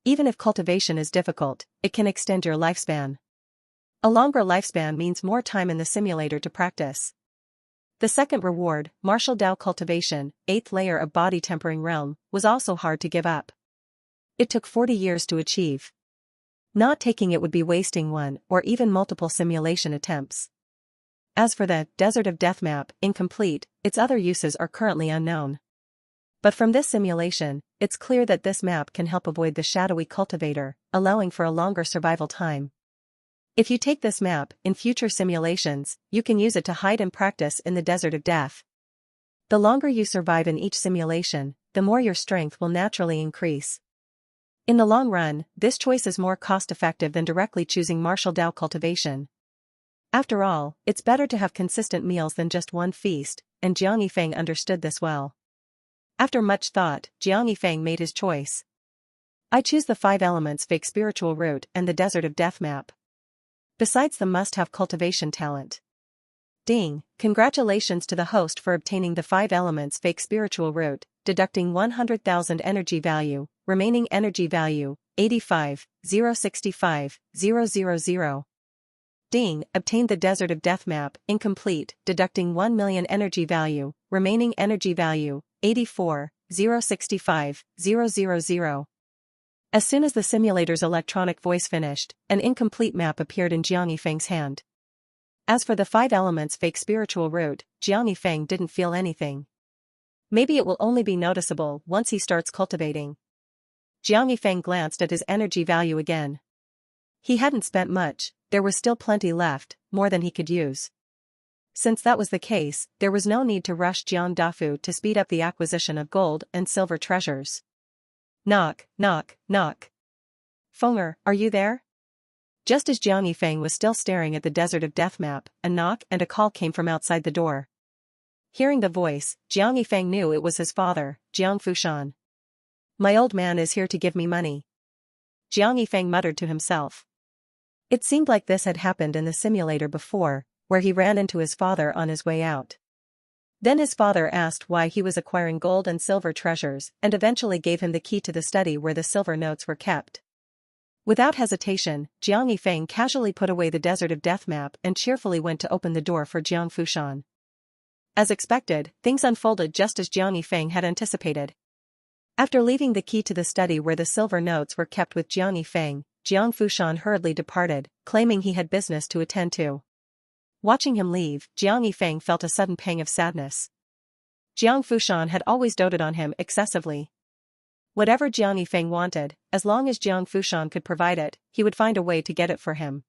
Even if cultivation is difficult, it can extend your lifespan. A longer lifespan means more time in the simulator to practice. The second reward, martial Dao cultivation, 8th layer of body tempering realm, was also hard to give up. It took 40 years to achieve. Not taking it would be wasting one or even multiple simulation attempts. As for the Desert of Death map, incomplete, its other uses are currently unknown. But from this simulation, it's clear that this map can help avoid the shadowy cultivator, allowing for a longer survival time. If you take this map, in future simulations, you can use it to hide and practice in the Desert of Death. The longer you survive in each simulation, the more your strength will naturally increase. In the long run, this choice is more cost-effective than directly choosing martial Dao cultivation. After all, it's better to have consistent meals than just one feast, and Jiang Yifeng understood this well. After much thought, Jiang Yifeng made his choice. I choose the 5 elements fake spiritual route and the Desert of Death map. Besides the must-have cultivation talent. Ding, congratulations to the host for obtaining the 5 elements fake spiritual route, deducting 100,000 energy value, remaining energy value, 85, 065, 000. Ding, obtained the Desert of Death map, incomplete, deducting 1 million energy value, remaining energy value, 84, 065, 000. As soon as the simulator's electronic voice finished, an incomplete map appeared in Jiang Yifeng's hand. As for the 5 elements fake spiritual route, Jiang Yifeng didn't feel anything. Maybe it will only be noticeable once he starts cultivating. Jiang Yifeng glanced at his energy value again. He hadn't spent much, there was still plenty left, more than he could use. Since that was the case, there was no need to rush Jiang Dafu to speed up the acquisition of gold and silver treasures. Knock, knock, knock. Fenger, are you there? Just as Jiang Yifeng was still staring at the Desert of Death map, a knock and a call came from outside the door. Hearing the voice, Jiang Yifeng knew it was his father, Jiang Fushan. My old man is here to give me money. Jiang Yifeng muttered to himself. It seemed like this had happened in the simulator before, where he ran into his father on his way out. Then his father asked why he was acquiring gold and silver treasures and eventually gave him the key to the study where the silver notes were kept. Without hesitation, Jiang Yifeng casually put away the Desert of Death map and cheerfully went to open the door for Jiang Fushan. As expected, things unfolded just as Jiang Yifeng had anticipated. After leaving the key to the study where the silver notes were kept with Jiang Yifeng, Jiang Fushan hurriedly departed, claiming he had business to attend to. Watching him leave, Jiang Yifeng felt a sudden pang of sadness. Jiang Fushan had always doted on him excessively. Whatever Jiang Yifeng wanted, as long as Jiang Fushan could provide it, he would find a way to get it for him.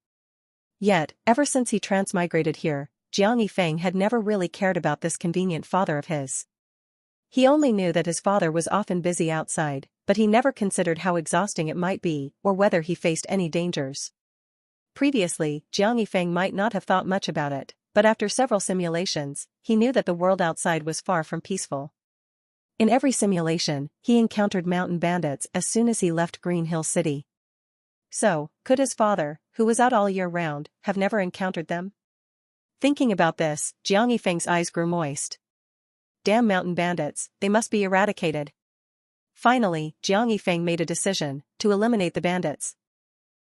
Yet, ever since he transmigrated here, Jiang Yifeng had never really cared about this convenient father of his. He only knew that his father was often busy outside, but he never considered how exhausting it might be or whether he faced any dangers. Previously, Jiang Yifeng might not have thought much about it, but after several simulations, he knew that the world outside was far from peaceful. In every simulation, he encountered mountain bandits as soon as he left Green Hill City. So, could his father, who was out all year round, have never encountered them? Thinking about this, Jiang Yifeng's eyes grew moist. Damn mountain bandits, they must be eradicated. Finally, Jiang Yifeng made a decision to eliminate the bandits.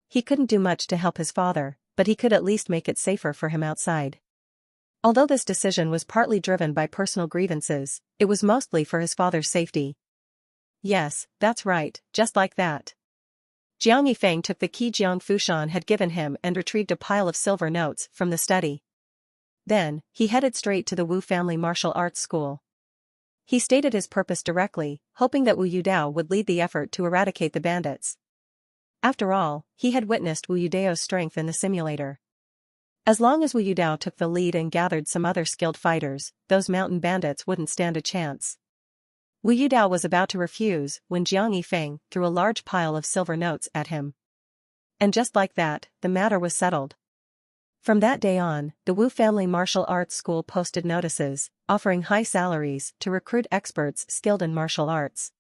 He couldn't do much to help his father, but he could at least make it safer for him outside. Although this decision was partly driven by personal grievances, it was mostly for his father's safety. Yes, that's right, just like that. Jiang Yifeng took the key Jiang Fushan had given him and retrieved a pile of silver notes from the study. Then, he headed straight to the Wu family martial arts school. He stated his purpose directly, hoping that Wu Yudao would lead the effort to eradicate the bandits. After all, he had witnessed Wu Yudao's strength in the simulator. As long as Wu Yudao took the lead and gathered some other skilled fighters, those mountain bandits wouldn't stand a chance. Wu Yudao was about to refuse when Jiang Yifeng threw a large pile of silver notes at him. And just like that, the matter was settled. From that day on, the Wu family martial arts school posted notices, offering high salaries to recruit experts skilled in martial arts.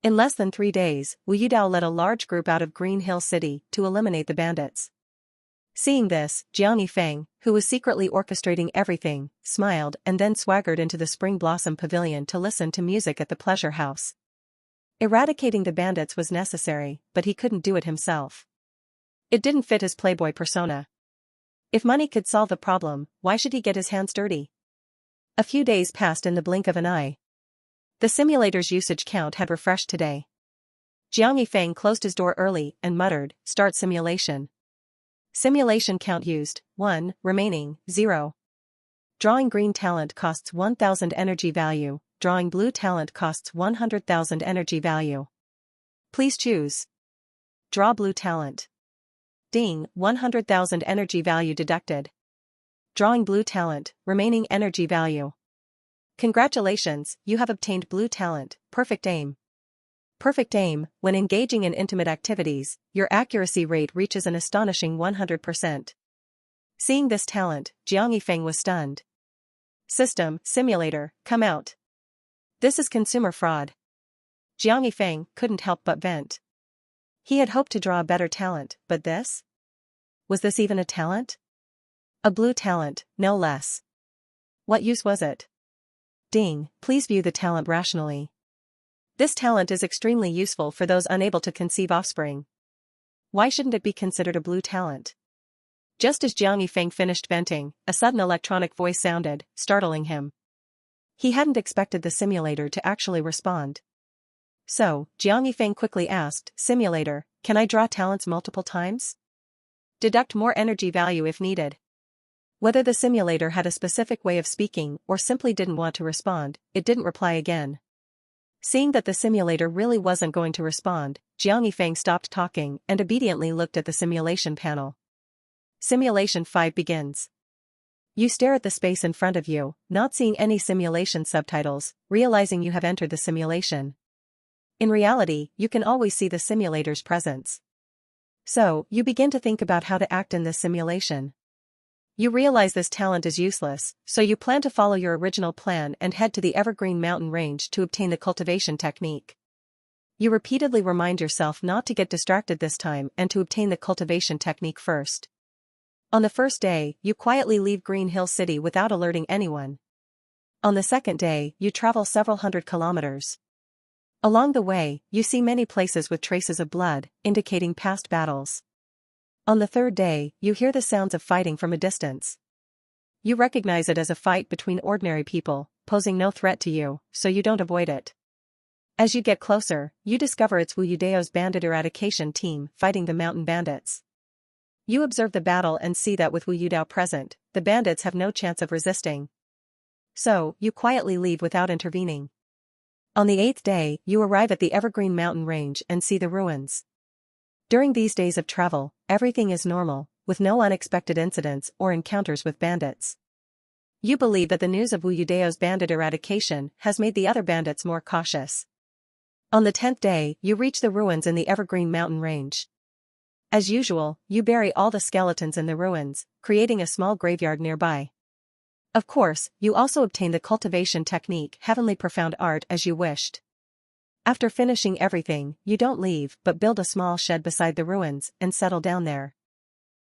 In less than 3 days, Wu Yudao led a large group out of Green Hill City to eliminate the bandits. Seeing this, Jiang Yifeng, who was secretly orchestrating everything, smiled and then swaggered into the Spring Blossom Pavilion to listen to music at the pleasure house. Eradicating the bandits was necessary, but he couldn't do it himself. It didn't fit his playboy persona. If money could solve the problem, why should he get his hands dirty? A few days passed in the blink of an eye. The simulator's usage count had refreshed today. Jiang Yifeng closed his door early and muttered, "Start simulation." Simulation count used, 1, remaining, 0. Drawing green talent costs 1000 energy value, drawing blue talent costs 100,000 energy value. Please choose. Draw blue talent. Ding, 100,000 energy value deducted. Drawing blue talent, remaining energy value. Congratulations, you have obtained blue talent, perfect aim. Perfect aim, when engaging in intimate activities, your accuracy rate reaches an astonishing 100%. Seeing this talent, Jiang Yifeng was stunned. System, simulator, come out. This is consumer fraud. Jiang Yifeng couldn't help but vent. He had hoped to draw a better talent, but this? Was this even a talent? A blue talent, no less. What use was it? Ding, please view the talent rationally. This talent is extremely useful for those unable to conceive offspring. Why shouldn't it be considered a blue talent? Just as Jiang Yifeng finished venting, a sudden electronic voice sounded, startling him. He hadn't expected the simulator to actually respond. So, Jiang Yifeng quickly asked, "Simulator, can I draw talents multiple times? Deduct more energy value if needed." Whether the simulator had a specific way of speaking or simply didn't want to respond, it didn't reply again. Seeing that the simulator really wasn't going to respond, Jiang Yifeng stopped talking and obediently looked at the simulation panel. Simulation 5 begins. You stare at the space in front of you, not seeing any simulation subtitles, realizing you have entered the simulation. In reality, you can always see the simulator's presence. So, you begin to think about how to act in this simulation. You realize this talent is useless, so you plan to follow your original plan and head to the Evergreen Mountain Range to obtain the cultivation technique. You repeatedly remind yourself not to get distracted this time and to obtain the cultivation technique first. On the first day, you quietly leave Green Hill City without alerting anyone. On the second day, you travel several hundred kilometers. Along the way, you see many places with traces of blood, indicating past battles. On the third day, you hear the sounds of fighting from a distance. You recognize it as a fight between ordinary people, posing no threat to you, so you don't avoid it. As you get closer, you discover it's Wu Yudeo's bandit eradication team fighting the mountain bandits. You observe the battle and see that with Wu Yudao present, the bandits have no chance of resisting. So, you quietly leave without intervening. On the 8th day, you arrive at the Evergreen Mountain Range and see the ruins. During these days of travel, everything is normal, with no unexpected incidents or encounters with bandits. You believe that the news of Wu Yudeo's bandit eradication has made the other bandits more cautious. On the 10th day, you reach the ruins in the Evergreen Mountain Range. As usual, you bury all the skeletons in the ruins, creating a small graveyard nearby. Of course, you also obtain the cultivation technique Heavenly Profound Art as you wished. After finishing everything, you don't leave but build a small shed beside the ruins and settle down there.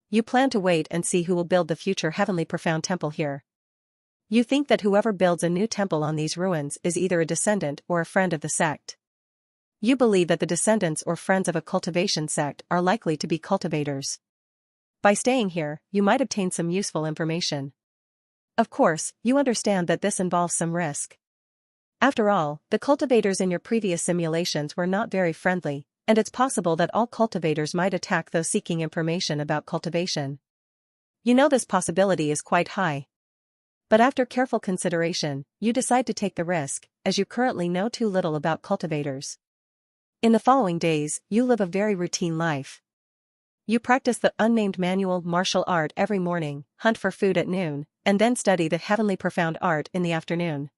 You plan to wait and see who will build the future Heavenly Profound Temple here. You think that whoever builds a new temple on these ruins is either a descendant or a friend of the sect. You believe that the descendants or friends of a cultivation sect are likely to be cultivators. By staying here, you might obtain some useful information. Of course, you understand that this involves some risk. After all, the cultivators in your previous simulations were not very friendly, and it's possible that all cultivators might attack those seeking information about cultivation. You know this possibility is quite high. But after careful consideration, you decide to take the risk, as you currently know too little about cultivators. In the following days, you live a very routine life. You practice the unnamed manual martial art every morning, hunt for food at noon, and then study the Heavenly Profound Art in the afternoon.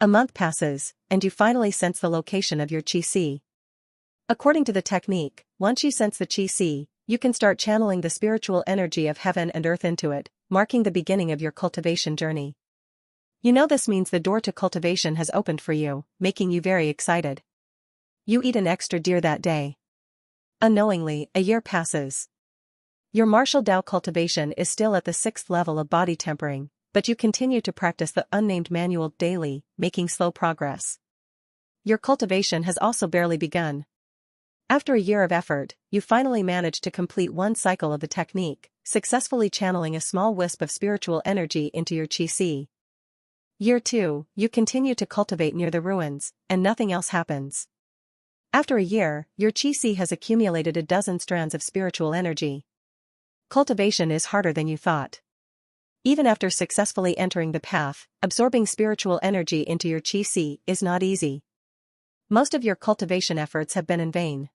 A month passes, and you finally sense the location of your Qi. According to the technique, once you sense the Qi, you can start channeling the spiritual energy of heaven and earth into it, marking the beginning of your cultivation journey. You know this means the door to cultivation has opened for you, making you very excited. You eat an extra deer that day. Unknowingly, a year passes. Your martial Dao cultivation is still at the 6th level of body tempering, but you continue to practice the unnamed manual daily, making slow progress. Your cultivation has also barely begun. After a year of effort, you finally manage to complete one cycle of the technique, successfully channeling a small wisp of spiritual energy into your qi. Year 2, you continue to cultivate near the ruins, and nothing else happens. After a year, your qi has accumulated a dozen strands of spiritual energy. Cultivation is harder than you thought. Even after successfully entering the path, absorbing spiritual energy into your qi is not easy. Most of your cultivation efforts have been in vain.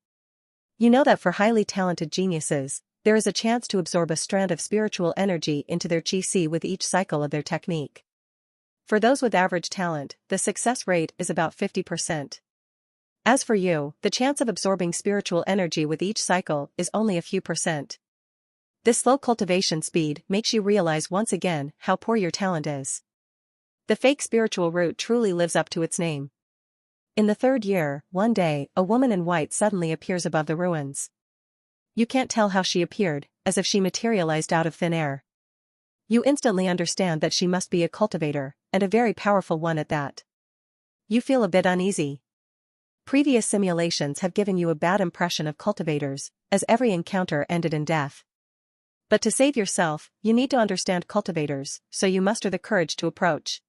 You know that for highly talented geniuses, there is a chance to absorb a strand of spiritual energy into their qi with each cycle of their technique. For those with average talent, the success rate is about 50%. As for you, the chance of absorbing spiritual energy with each cycle is only a few percent. This slow cultivation speed makes you realize once again how poor your talent is. The fake spiritual root truly lives up to its name. In the 3rd year, one day, a woman in white suddenly appears above the ruins. You can't tell how she appeared, as if she materialized out of thin air. You instantly understand that she must be a cultivator, and a very powerful one at that. You feel a bit uneasy. Previous simulations have given you a bad impression of cultivators, as every encounter ended in death. But to save yourself, you need to understand cultivators, so you muster the courage to approach.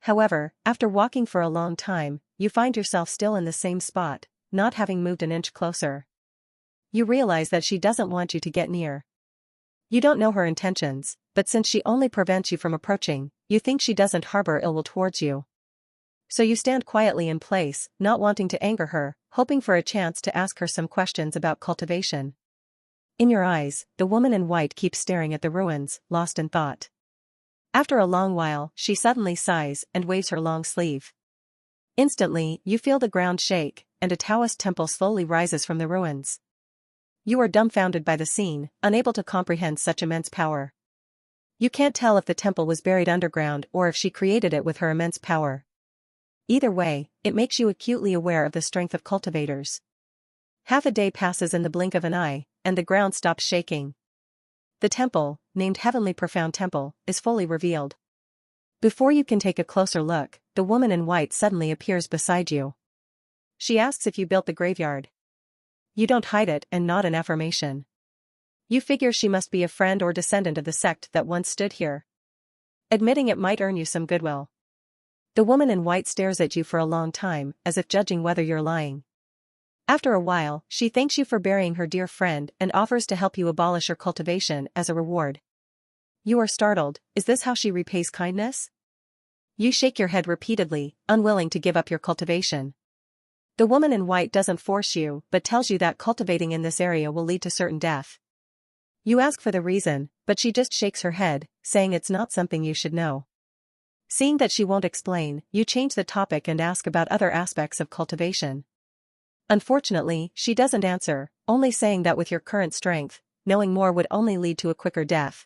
However, after walking for a long time, you find yourself still in the same spot, not having moved an inch closer. You realize that she doesn't want you to get near. You don't know her intentions, but since she only prevents you from approaching, you think she doesn't harbor ill will towards you. So you stand quietly in place, not wanting to anger her, hoping for a chance to ask her some questions about cultivation. In your eyes, the woman in white keeps staring at the ruins, lost in thought. After a long while, she suddenly sighs and waves her long sleeve. Instantly, you feel the ground shake, and a Taoist temple slowly rises from the ruins. You are dumbfounded by the scene, unable to comprehend such immense power. You can't tell if the temple was buried underground or if she created it with her immense power. Either way, it makes you acutely aware of the strength of cultivators. Half a day passes in the blink of an eye, and the ground stops shaking. The temple, named Heavenly Profound Temple, is fully revealed. Before you can take a closer look, the woman in white suddenly appears beside you. She asks if you built the graveyard. You don't hide it and nod in affirmation. You figure she must be a friend or descendant of the sect that once stood here. Admitting it might earn you some goodwill. The woman in white stares at you for a long time, as if judging whether you're lying. After a while, she thanks you for burying her dear friend and offers to help you abolish her cultivation as a reward. You are startled. Is this how she repays kindness? You shake your head repeatedly, unwilling to give up your cultivation. The woman in white doesn't force you, but tells you that cultivating in this area will lead to certain death. You ask for the reason, but she just shakes her head, saying it's not something you should know. Seeing that she won't explain, you change the topic and ask about other aspects of cultivation. Unfortunately, she doesn't answer, only saying that with your current strength, knowing more would only lead to a quicker death.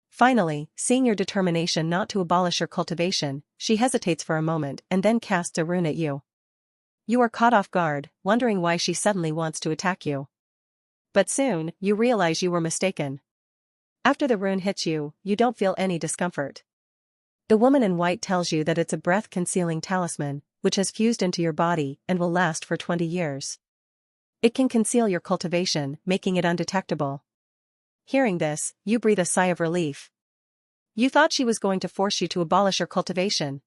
Finally, seeing your determination not to abolish her cultivation, she hesitates for a moment and then casts a rune at you. You are caught off guard, wondering why she suddenly wants to attack you. But soon, you realize you were mistaken. After the rune hits you, you don't feel any discomfort. The woman in white tells you that it's a breath-concealing talisman, which has fused into your body and will last for 20 years. It can conceal your cultivation, making it undetectable. Hearing this, you breathe a sigh of relief. You thought she was going to force you to abolish your cultivation.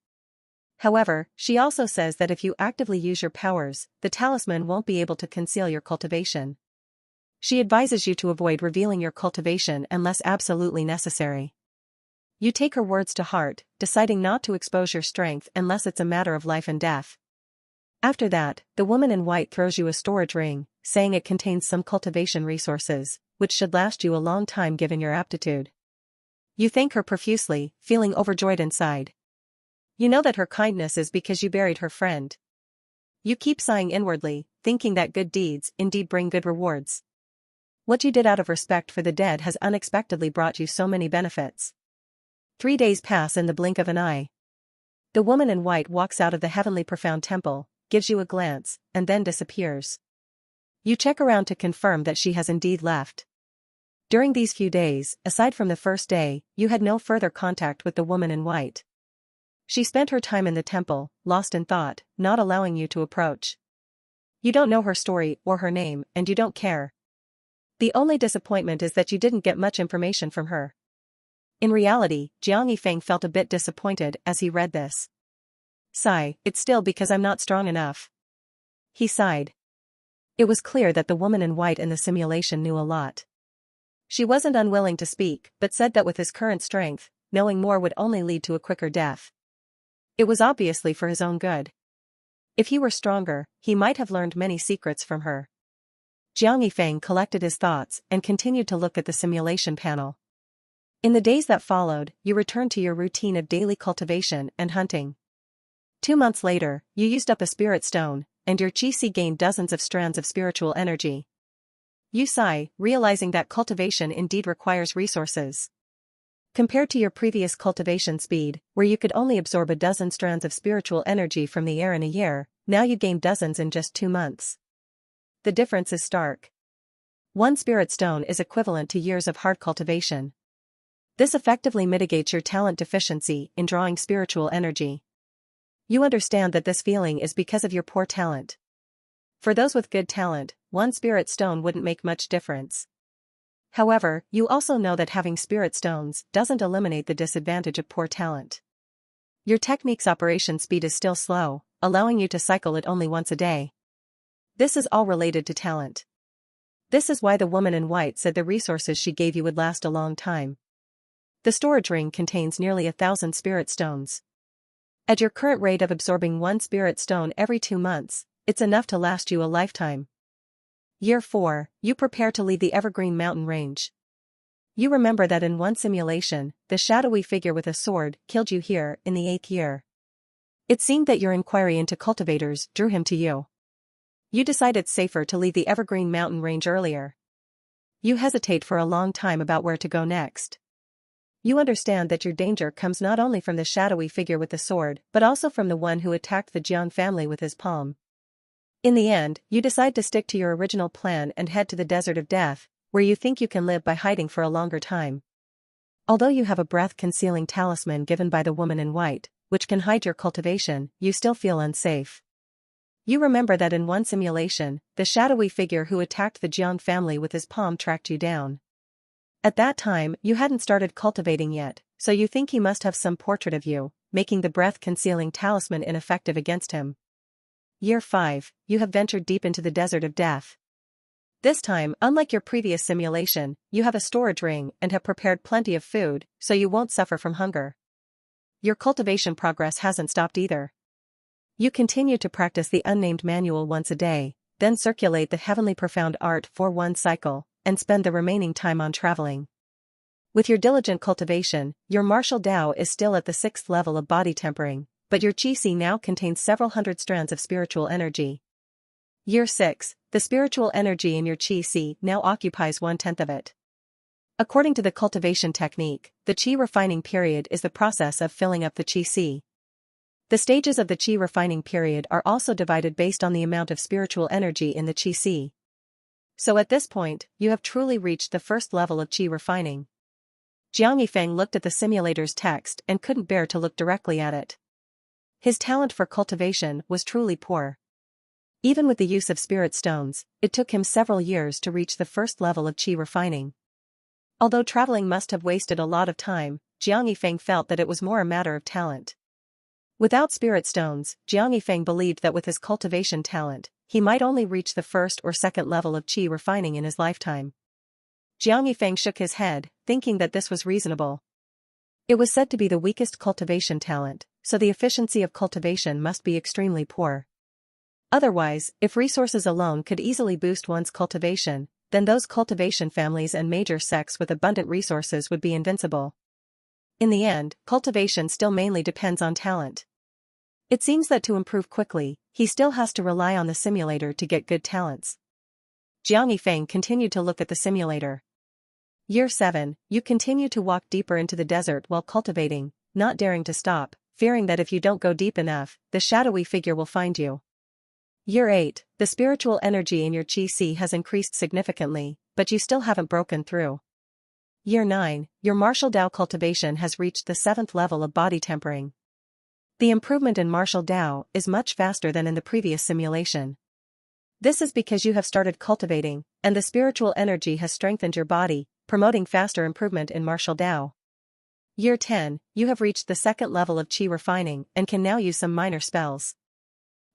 However, she also says that if you actively use your powers, the talisman won't be able to conceal your cultivation. She advises you to avoid revealing your cultivation unless absolutely necessary. You take her words to heart, deciding not to expose your strength unless it's a matter of life and death. After that, the woman in white throws you a storage ring, saying it contains some cultivation resources, which should last you a long time given your aptitude. You thank her profusely, feeling overjoyed inside. You know that her kindness is because you buried her friend. You keep sighing inwardly, thinking that good deeds indeed bring good rewards. What you did out of respect for the dead has unexpectedly brought you so many benefits. 3 days pass in the blink of an eye. The woman in white walks out of the Heavenly Profound Temple, gives you a glance, and then disappears. You check around to confirm that she has indeed left. During these few days, aside from the first day, you had no further contact with the woman in white. She spent her time in the temple, lost in thought, not allowing you to approach. You don't know her story or her name, and you don't care. The only disappointment is that you didn't get much information from her. In reality, Jiang Yifeng felt a bit disappointed as he read this. Sigh, it's still because I'm not strong enough. He sighed. It was clear that the woman in white in the simulation knew a lot. She wasn't unwilling to speak, but said that with his current strength, knowing more would only lead to a quicker death. It was obviously for his own good. If he were stronger, he might have learned many secrets from her. Jiang Yifeng collected his thoughts and continued to look at the simulation panel. In the days that followed, you returned to your routine of daily cultivation and hunting. 2 months later, you used up a spirit stone, and your Qi gained dozens of strands of spiritual energy. You sigh, realizing that cultivation indeed requires resources. Compared to your previous cultivation speed, where you could only absorb a dozen strands of spiritual energy from the air in a year, now you gained dozens in just 2 months. The difference is stark. 1 spirit stone is equivalent to years of hard cultivation. This effectively mitigates your talent deficiency in drawing spiritual energy. You understand that this feeling is because of your poor talent. For those with good talent, 1 spirit stone wouldn't make much difference. However, you also know that having spirit stones doesn't eliminate the disadvantage of poor talent. Your technique's operation speed is still slow, allowing you to cycle it only once a day. This is all related to talent. This is why the woman in white said the resources she gave you would last a long time. The storage ring contains nearly 1,000 spirit stones. At your current rate of absorbing 1 spirit stone every 2 months, it's enough to last you a lifetime. Year 4, you prepare to leave the Evergreen Mountain Range. You remember that in one simulation, the shadowy figure with a sword killed you here in the 8th year. It seemed that your inquiry into cultivators drew him to you. You decide it's safer to leave the Evergreen Mountain Range earlier. You hesitate for a long time about where to go next. You understand that your danger comes not only from the shadowy figure with the sword but also from the one who attacked the Jiang family with his palm. In the end, you decide to stick to your original plan and head to the Desert of Death, where you think you can live by hiding for a longer time. Although you have a breath-concealing talisman given by the woman in white, which can hide your cultivation, you still feel unsafe. You remember that in one simulation, the shadowy figure who attacked the Jiang family with his palm tracked you down. At that time, you hadn't started cultivating yet, so you think he must have some portrait of you, making the breath-concealing talisman ineffective against him. Year 5, you have ventured deep into the Desert of Death. This time, unlike your previous simulation, you have a storage ring and have prepared plenty of food, so you won't suffer from hunger. Your cultivation progress hasn't stopped either. You continue to practice the unnamed manual once a day, then circulate the heavenly profound art for 1 cycle, and spend the remaining time on traveling. With your diligent cultivation, your martial Tao is still at the 6th level of body tempering, but your Qi now contains several hundred strands of spiritual energy. Year 6, the spiritual energy in your Qi now occupies 1/10 of it. According to the cultivation technique, the Qi refining period is the process of filling up the Qi. The stages of the Qi refining period are also divided based on the amount of spiritual energy in the Qi. So at this point, you have truly reached the 1st level of Qi refining. Jiang Yifeng looked at the simulator's text and couldn't bear to look directly at it. His talent for cultivation was truly poor. Even with the use of spirit stones, it took him several years to reach the 1st level of Qi refining. Although traveling must have wasted a lot of time, Jiang Yifeng felt that it was more a matter of talent. Without spirit stones, Jiang Yifeng believed that with his cultivation talent, he might only reach the 1st or 2nd level of Qi refining in his lifetime. Jiang Yifeng shook his head, thinking that this was reasonable. It was said to be the weakest cultivation talent, so the efficiency of cultivation must be extremely poor. Otherwise, if resources alone could easily boost one's cultivation, then those cultivation families and major sects with abundant resources would be invincible. In the end, cultivation still mainly depends on talent. It seems that to improve quickly, he still has to rely on the simulator to get good talents. Jiang Yifeng continued to look at the simulator. Year 7, you continue to walk deeper into the desert while cultivating, not daring to stop, fearing that if you don't go deep enough, the shadowy figure will find you. Year 8, the spiritual energy in your Qi has increased significantly, but you still haven't broken through. Year 9, your martial Dao cultivation has reached the 7th level of body tempering. The improvement in martial Dao is much faster than in the previous simulation. This is because you have started cultivating, and the spiritual energy has strengthened your body, promoting faster improvement in martial Dao. Year 10, you have reached the 2nd level of Qi refining and can now use some minor spells.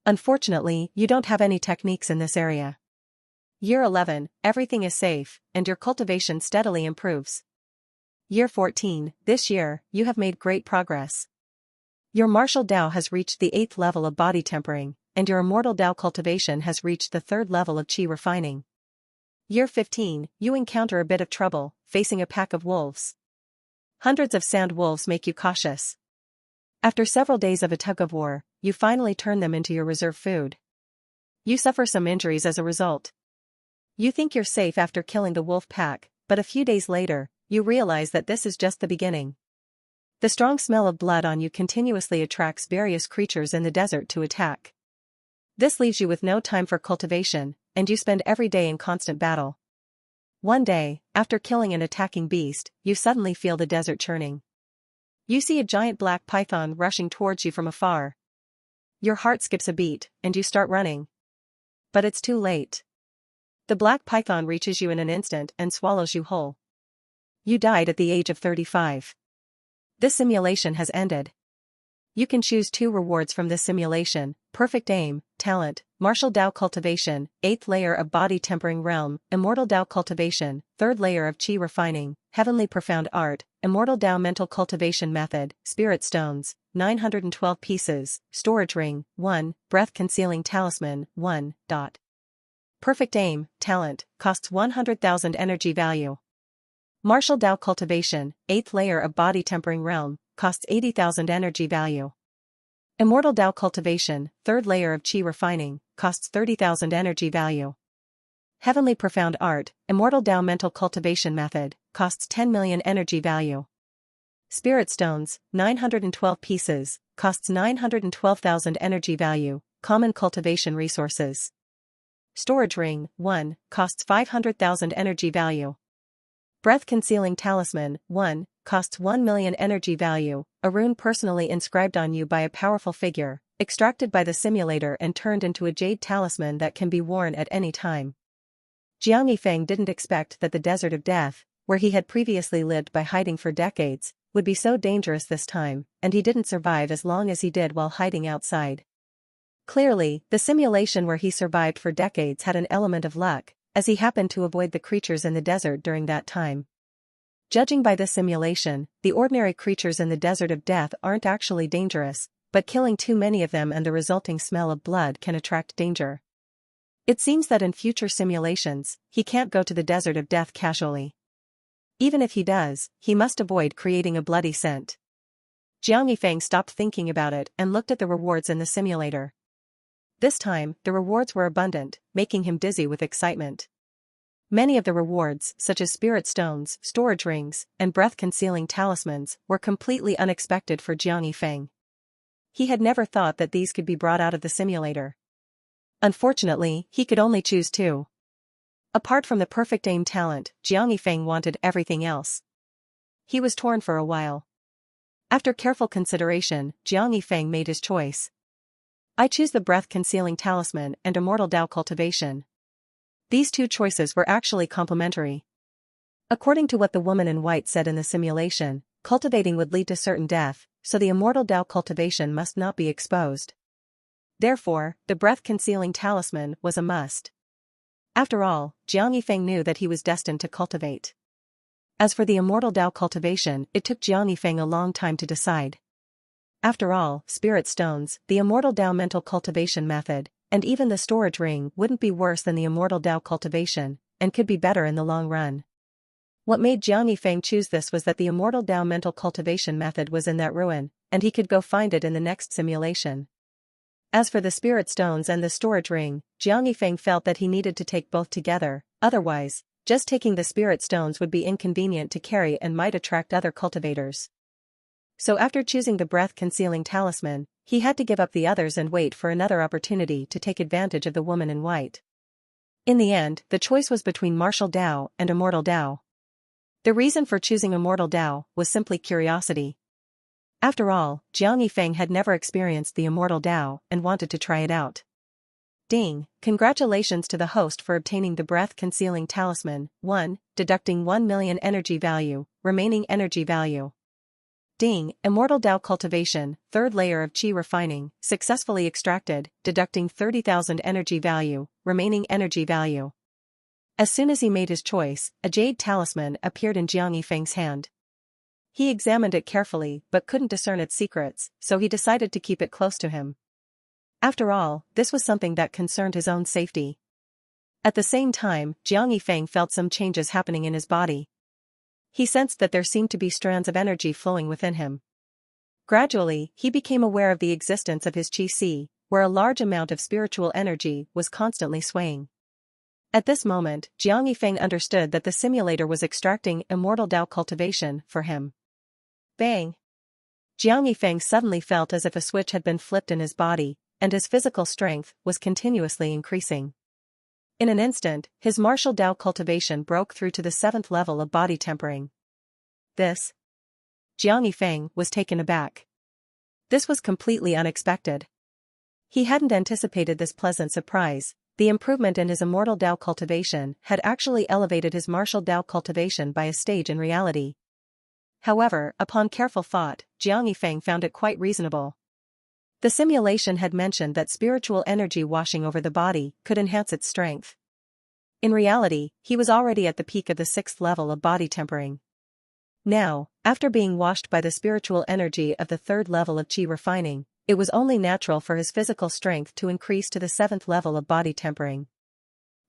Unfortunately, you don't have any techniques in this area. Year 11, everything is safe, and your cultivation steadily improves. Year 14, this year, you have made great progress. Your martial Dao has reached the 8th level of body tempering, and your immortal Dao cultivation has reached the 3rd level of Qi refining. Year 15, you encounter a bit of trouble, facing a pack of wolves. Hundreds of sand wolves make you cautious. After several days of a tug-of-war, you finally turn them into your reserve food. You suffer some injuries as a result. You think you're safe after killing the wolf pack, but a few days later, you realize that this is just the beginning. The strong smell of blood on you continuously attracts various creatures in the desert to attack. This leaves you with no time for cultivation, and you spend every day in constant battle. One day, after killing an attacking beast, you suddenly feel the desert churning. You see a giant black python rushing towards you from afar. Your heart skips a beat, and you start running. But it's too late. The black python reaches you in an instant and swallows you whole. You died at the age of 35. This simulation has ended. You can choose 2 rewards from this simulation: perfect aim, talent, martial Dao cultivation, 8th layer of body tempering realm, immortal Dao cultivation, 3rd layer of Qi refining, heavenly profound art, immortal Dao mental cultivation method, spirit stones, 912 pieces, storage ring, 1, breath concealing talisman, 1. Perfect aim, talent, costs 100,000 energy value. Martial Dao cultivation, 8th layer of body tempering realm, costs 80,000 energy value. Immortal Dao cultivation, 3rd layer of Qi refining, costs 30,000 energy value. Heavenly profound art, immortal Dao mental cultivation method, costs 10 million energy value. Spirit stones, 912 pieces, costs 912,000 energy value, common cultivation resources. Storage ring, 1, costs 500,000 energy value. Breath concealing talisman, 1, costs 1 million energy value, a rune personally inscribed on you by a powerful figure, extracted by the simulator and turned into a jade talisman that can be worn at any time. Jiang Yifeng didn't expect that the desert of death, where he had previously lived by hiding for decades, would be so dangerous this time, and he didn't survive as long as he did while hiding outside. Clearly, the simulation where he survived for decades had an element of luck, as he happened to avoid the creatures in the desert during that time. Judging by this simulation, the ordinary creatures in the desert of death aren't actually dangerous, but killing too many of them and the resulting smell of blood can attract danger. It seems that in future simulations, he can't go to the desert of death casually. Even if he does, he must avoid creating a bloody scent. Jiang Yifeng stopped thinking about it and looked at the rewards in the simulator. This time, the rewards were abundant, making him dizzy with excitement. Many of the rewards, such as spirit stones, storage rings, and breath-concealing talismans, were completely unexpected for Jiang Yifeng. He had never thought that these could be brought out of the simulator. Unfortunately, he could only choose 2. Apart from the perfect aim talent, Jiang Yifeng wanted everything else. He was torn for a while. After careful consideration, Jiang Yifeng made his choice. I choose the breath-concealing talisman and immortal Dao cultivation. These 2 choices were actually complementary. According to what the woman in white said in the simulation, cultivating would lead to certain death, so the immortal Dao cultivation must not be exposed. Therefore, the breath-concealing talisman was a must. After all, Jiang Yifeng knew that he was destined to cultivate. As for the immortal Dao cultivation, it took Jiang Yifeng a long time to decide. After all, spirit stones, the immortal Dao mental cultivation method, and even the storage ring wouldn't be worse than the immortal Dao cultivation, and could be better in the long run. What made Jiang Yifeng choose this was that the immortal Dao mental cultivation method was in that ruin, and he could go find it in the next simulation. As for the spirit stones and the storage ring, Jiang Yifeng felt that he needed to take both together, otherwise, just taking the spirit stones would be inconvenient to carry and might attract other cultivators. So after choosing the breath-concealing talisman, he had to give up the others and wait for another opportunity to take advantage of the woman in white. In the end, the choice was between martial Dao and immortal Dao. The reason for choosing Immortal Dao was simply curiosity. After all, Jiang Yifeng had never experienced the Immortal Dao and wanted to try it out. Ding, congratulations to the host for obtaining the breath-concealing talisman. 1. Deducting 1 million energy value, remaining energy value. Ding, Immortal Dao cultivation, third layer of Qi refining, successfully extracted, deducting 30,000 energy value, remaining energy value. As soon as he made his choice, a jade talisman appeared in Jiang Yifeng's hand. He examined it carefully but couldn't discern its secrets, so he decided to keep it close to him. After all, this was something that concerned his own safety. At the same time, Jiang Yifeng felt some changes happening in his body. He sensed that there seemed to be strands of energy flowing within him. Gradually, he became aware of the existence of his Qi Si, where a large amount of spiritual energy was constantly swaying. At this moment, Jiang Yifeng understood that the simulator was extracting Immortal Dao cultivation for him. Bang! Jiang Yifeng suddenly felt as if a switch had been flipped in his body, and his physical strength was continuously increasing. In an instant, his martial Dao cultivation broke through to the 7th level of body tempering. This? Jiang Yifeng was taken aback. This was completely unexpected. He hadn't anticipated this pleasant surprise. The improvement in his Immortal Dao cultivation had actually elevated his martial Dao cultivation by a stage in reality. However, upon careful thought, Jiang Yifeng found it quite reasonable. The simulation had mentioned that spiritual energy washing over the body could enhance its strength. In reality, he was already at the peak of the 6th level of body tempering. Now, after being washed by the spiritual energy of the 3rd level of Qi refining, it was only natural for his physical strength to increase to the 7th level of body tempering.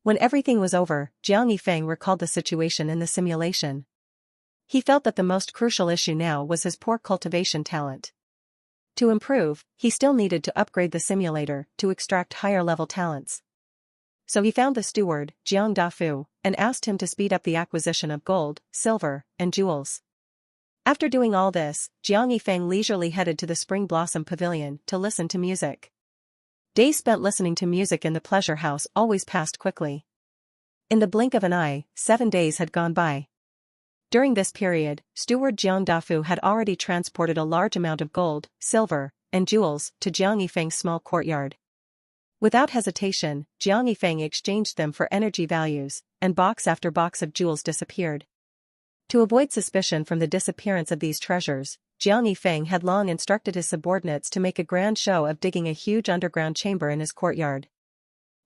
When everything was over, Jiang Yifeng recalled the situation in the simulation. He felt that the most crucial issue now was his poor cultivation talent. To improve, he still needed to upgrade the simulator to extract higher-level talents. So he found the steward, Jiang Dafu, and asked him to speed up the acquisition of gold, silver, and jewels. After doing all this, Jiang Yifeng leisurely headed to the Spring Blossom Pavilion to listen to music. Days spent listening to music in the pleasure house always passed quickly. In the blink of an eye, 7 days had gone by. During this period, steward Jiang Dafu had already transported a large amount of gold, silver, and jewels to Jiang Yifeng's small courtyard. Without hesitation, Jiang Yifeng exchanged them for energy values, and box after box of jewels disappeared. To avoid suspicion from the disappearance of these treasures, Jiang Yifeng had long instructed his subordinates to make a grand show of digging a huge underground chamber in his courtyard.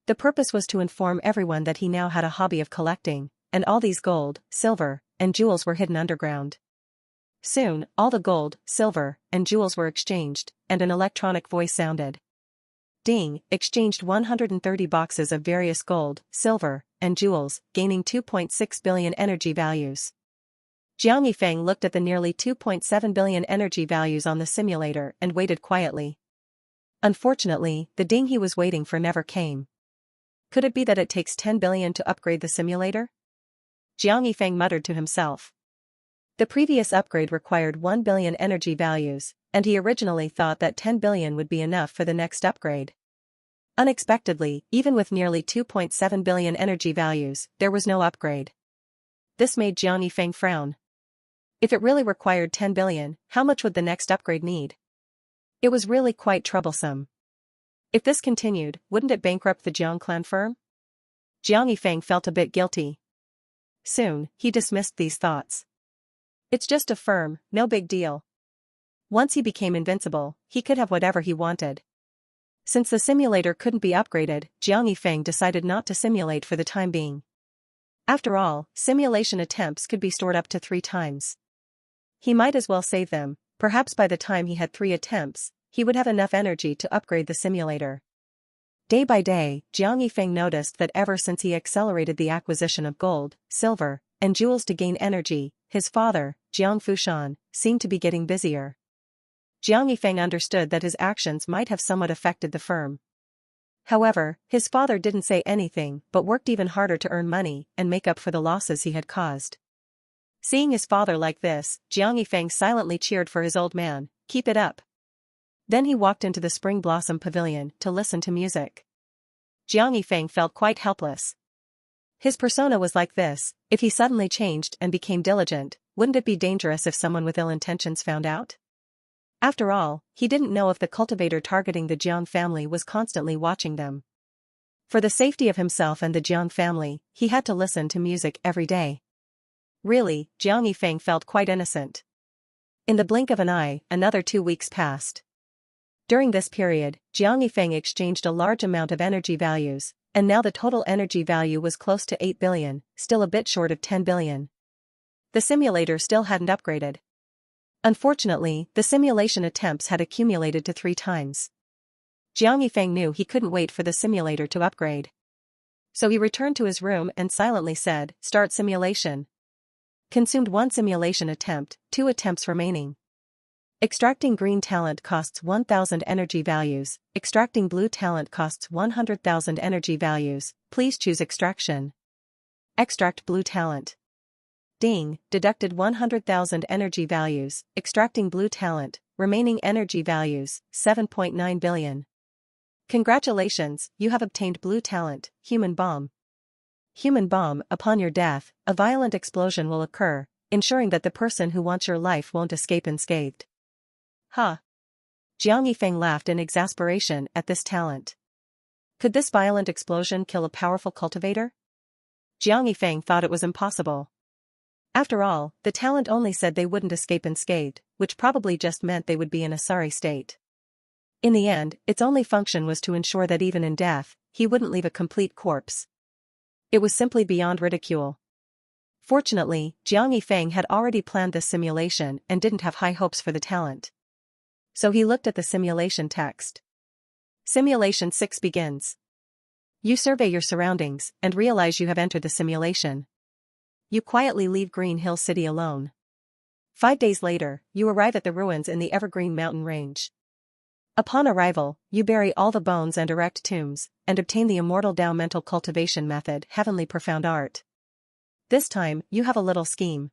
The purpose was to inform everyone that he now had a hobby of collecting, and all these gold, silver, and jewels were hidden underground. Soon, all the gold, silver, and jewels were exchanged, and an electronic voice sounded. Ding, exchanged 130 boxes of various gold, silver, and jewels, gaining 2.6 billion energy values. Jiang Yifeng looked at the nearly 2.7 billion energy values on the simulator and waited quietly. Unfortunately, the ding he was waiting for never came. Could it be that it takes 10 billion to upgrade the simulator? Jiang Yifeng muttered to himself. The previous upgrade required 1 billion energy values, and he originally thought that 10 billion would be enough for the next upgrade. Unexpectedly, even with nearly 2.7 billion energy values, there was no upgrade. This made Jiang Yifeng frown. If it really required 10 billion, how much would the next upgrade need? It was really quite troublesome. If this continued, wouldn't it bankrupt the Jiang clan firm? Jiang Yifeng felt a bit guilty. Soon, he dismissed these thoughts. It's just a firm, no big deal. Once he became invincible, he could have whatever he wanted. Since the simulator couldn't be upgraded, Jiang Yifeng decided not to simulate for the time being. After all, simulation attempts could be stored up to 3 times. He might as well save them. Perhaps by the time he had 3 attempts, he would have enough energy to upgrade the simulator. Day by day, Jiang Yifeng noticed that ever since he accelerated the acquisition of gold, silver, and jewels to gain energy, his father, Jiang Fushan, seemed to be getting busier. Jiang Yifeng understood that his actions might have somewhat affected the firm. However, his father didn't say anything but worked even harder to earn money and make up for the losses he had caused. Seeing his father like this, Jiang Yifeng silently cheered for his old man. Keep it up. Then he walked into the Spring Blossom Pavilion to listen to music. Jiang Yifeng felt quite helpless. His persona was like this: if he suddenly changed and became diligent, wouldn't it be dangerous if someone with ill intentions found out? After all, he didn't know if the cultivator targeting the Jiang family was constantly watching them. For the safety of himself and the Jiang family, he had to listen to music every day. Really, Jiang Yifeng felt quite innocent. In the blink of an eye, another 2 weeks passed. During this period, Jiang Yifeng exchanged a large amount of energy values, and now the total energy value was close to 8 billion, still a bit short of 10 billion. The simulator still hadn't upgraded. Unfortunately, the simulation attempts had accumulated to 3 times. Jiang Yifeng knew he couldn't wait for the simulator to upgrade. So he returned to his room and silently said, "Start simulation." Consumed 1 simulation attempt, 2 attempts remaining. Extracting green talent costs 1,000 energy values, extracting blue talent costs 100,000 energy values, please choose extraction. Extract blue talent. Ding, deducted 100,000 energy values, extracting blue talent, remaining energy values, 7.9 billion. Congratulations, you have obtained blue talent, human bomb. Human bomb, upon your death, a violent explosion will occur, ensuring that the person who wants your life won't escape unscathed. Huh. Jiang Yifeng laughed in exasperation at this talent. Could this violent explosion kill a powerful cultivator? Jiang Yifeng thought it was impossible. After all, the talent only said they wouldn't escape unscathed, which probably just meant they would be in a sorry state. In the end, its only function was to ensure that even in death, he wouldn't leave a complete corpse. It was simply beyond ridicule. Fortunately, Jiang Yifeng had already planned this simulation and didn't have high hopes for the talent. So he looked at the simulation text. Simulation 6 begins. You survey your surroundings and realize you have entered the simulation. You quietly leave Green Hill City alone. 5 days later, you arrive at the ruins in the Evergreen Mountain Range. Upon arrival, you bury all the bones and erect tombs, and obtain the immortal Dao mental cultivation method, Heavenly Profound Art. This time, you have a little scheme.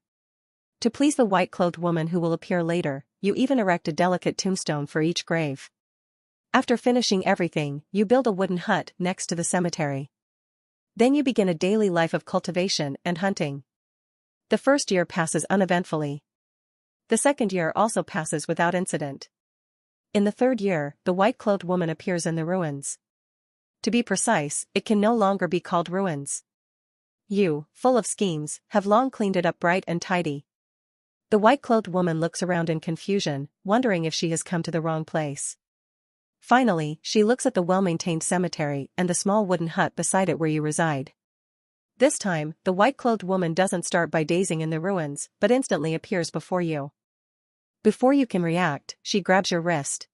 To please the white-clothed woman who will appear later, you even erect a delicate tombstone for each grave. After finishing everything, you build a wooden hut next to the cemetery. Then you begin a daily life of cultivation and hunting. The first year passes uneventfully. The second year also passes without incident. In the third year, the white-clothed woman appears in the ruins. To be precise, it can no longer be called ruins. You, full of schemes, have long cleaned it up bright and tidy. The white-clothed woman looks around in confusion, wondering if she has come to the wrong place. Finally, she looks at the well-maintained cemetery and the small wooden hut beside it where you reside. This time, the white-clothed woman doesn't start by dazing in the ruins, but instantly appears before you. Before you can react, she grabs your wrist.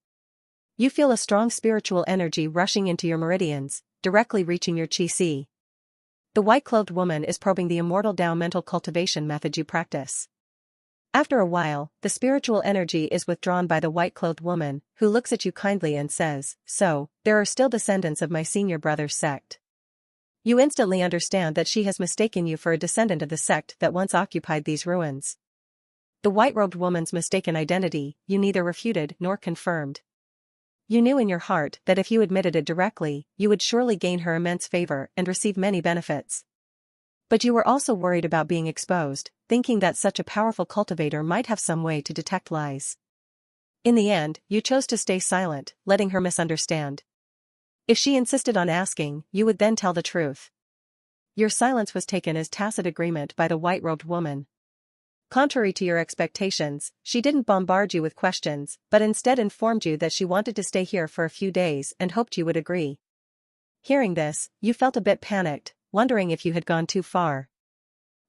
You feel a strong spiritual energy rushing into your meridians, directly reaching your chi. The white-clothed woman is probing the immortal Dao mental cultivation method you practice. After a while, the spiritual energy is withdrawn by the white-clothed woman, who looks at you kindly and says, "So, there are still descendants of my senior brother's sect." You instantly understand that she has mistaken you for a descendant of the sect that once occupied these ruins. The white-robed woman's mistaken identity, you neither refuted nor confirmed. You knew in your heart that if you admitted it directly, you would surely gain her immense favor and receive many benefits. But you were also worried about being exposed, thinking that such a powerful cultivator might have some way to detect lies. In the end, you chose to stay silent, letting her misunderstand. If she insisted on asking, you would then tell the truth. Your silence was taken as tacit agreement by the white-robed woman. Contrary to your expectations, she didn't bombard you with questions, but instead informed you that she wanted to stay here for a few days and hoped you would agree. Hearing this, you felt a bit panicked, wondering if you had gone too far.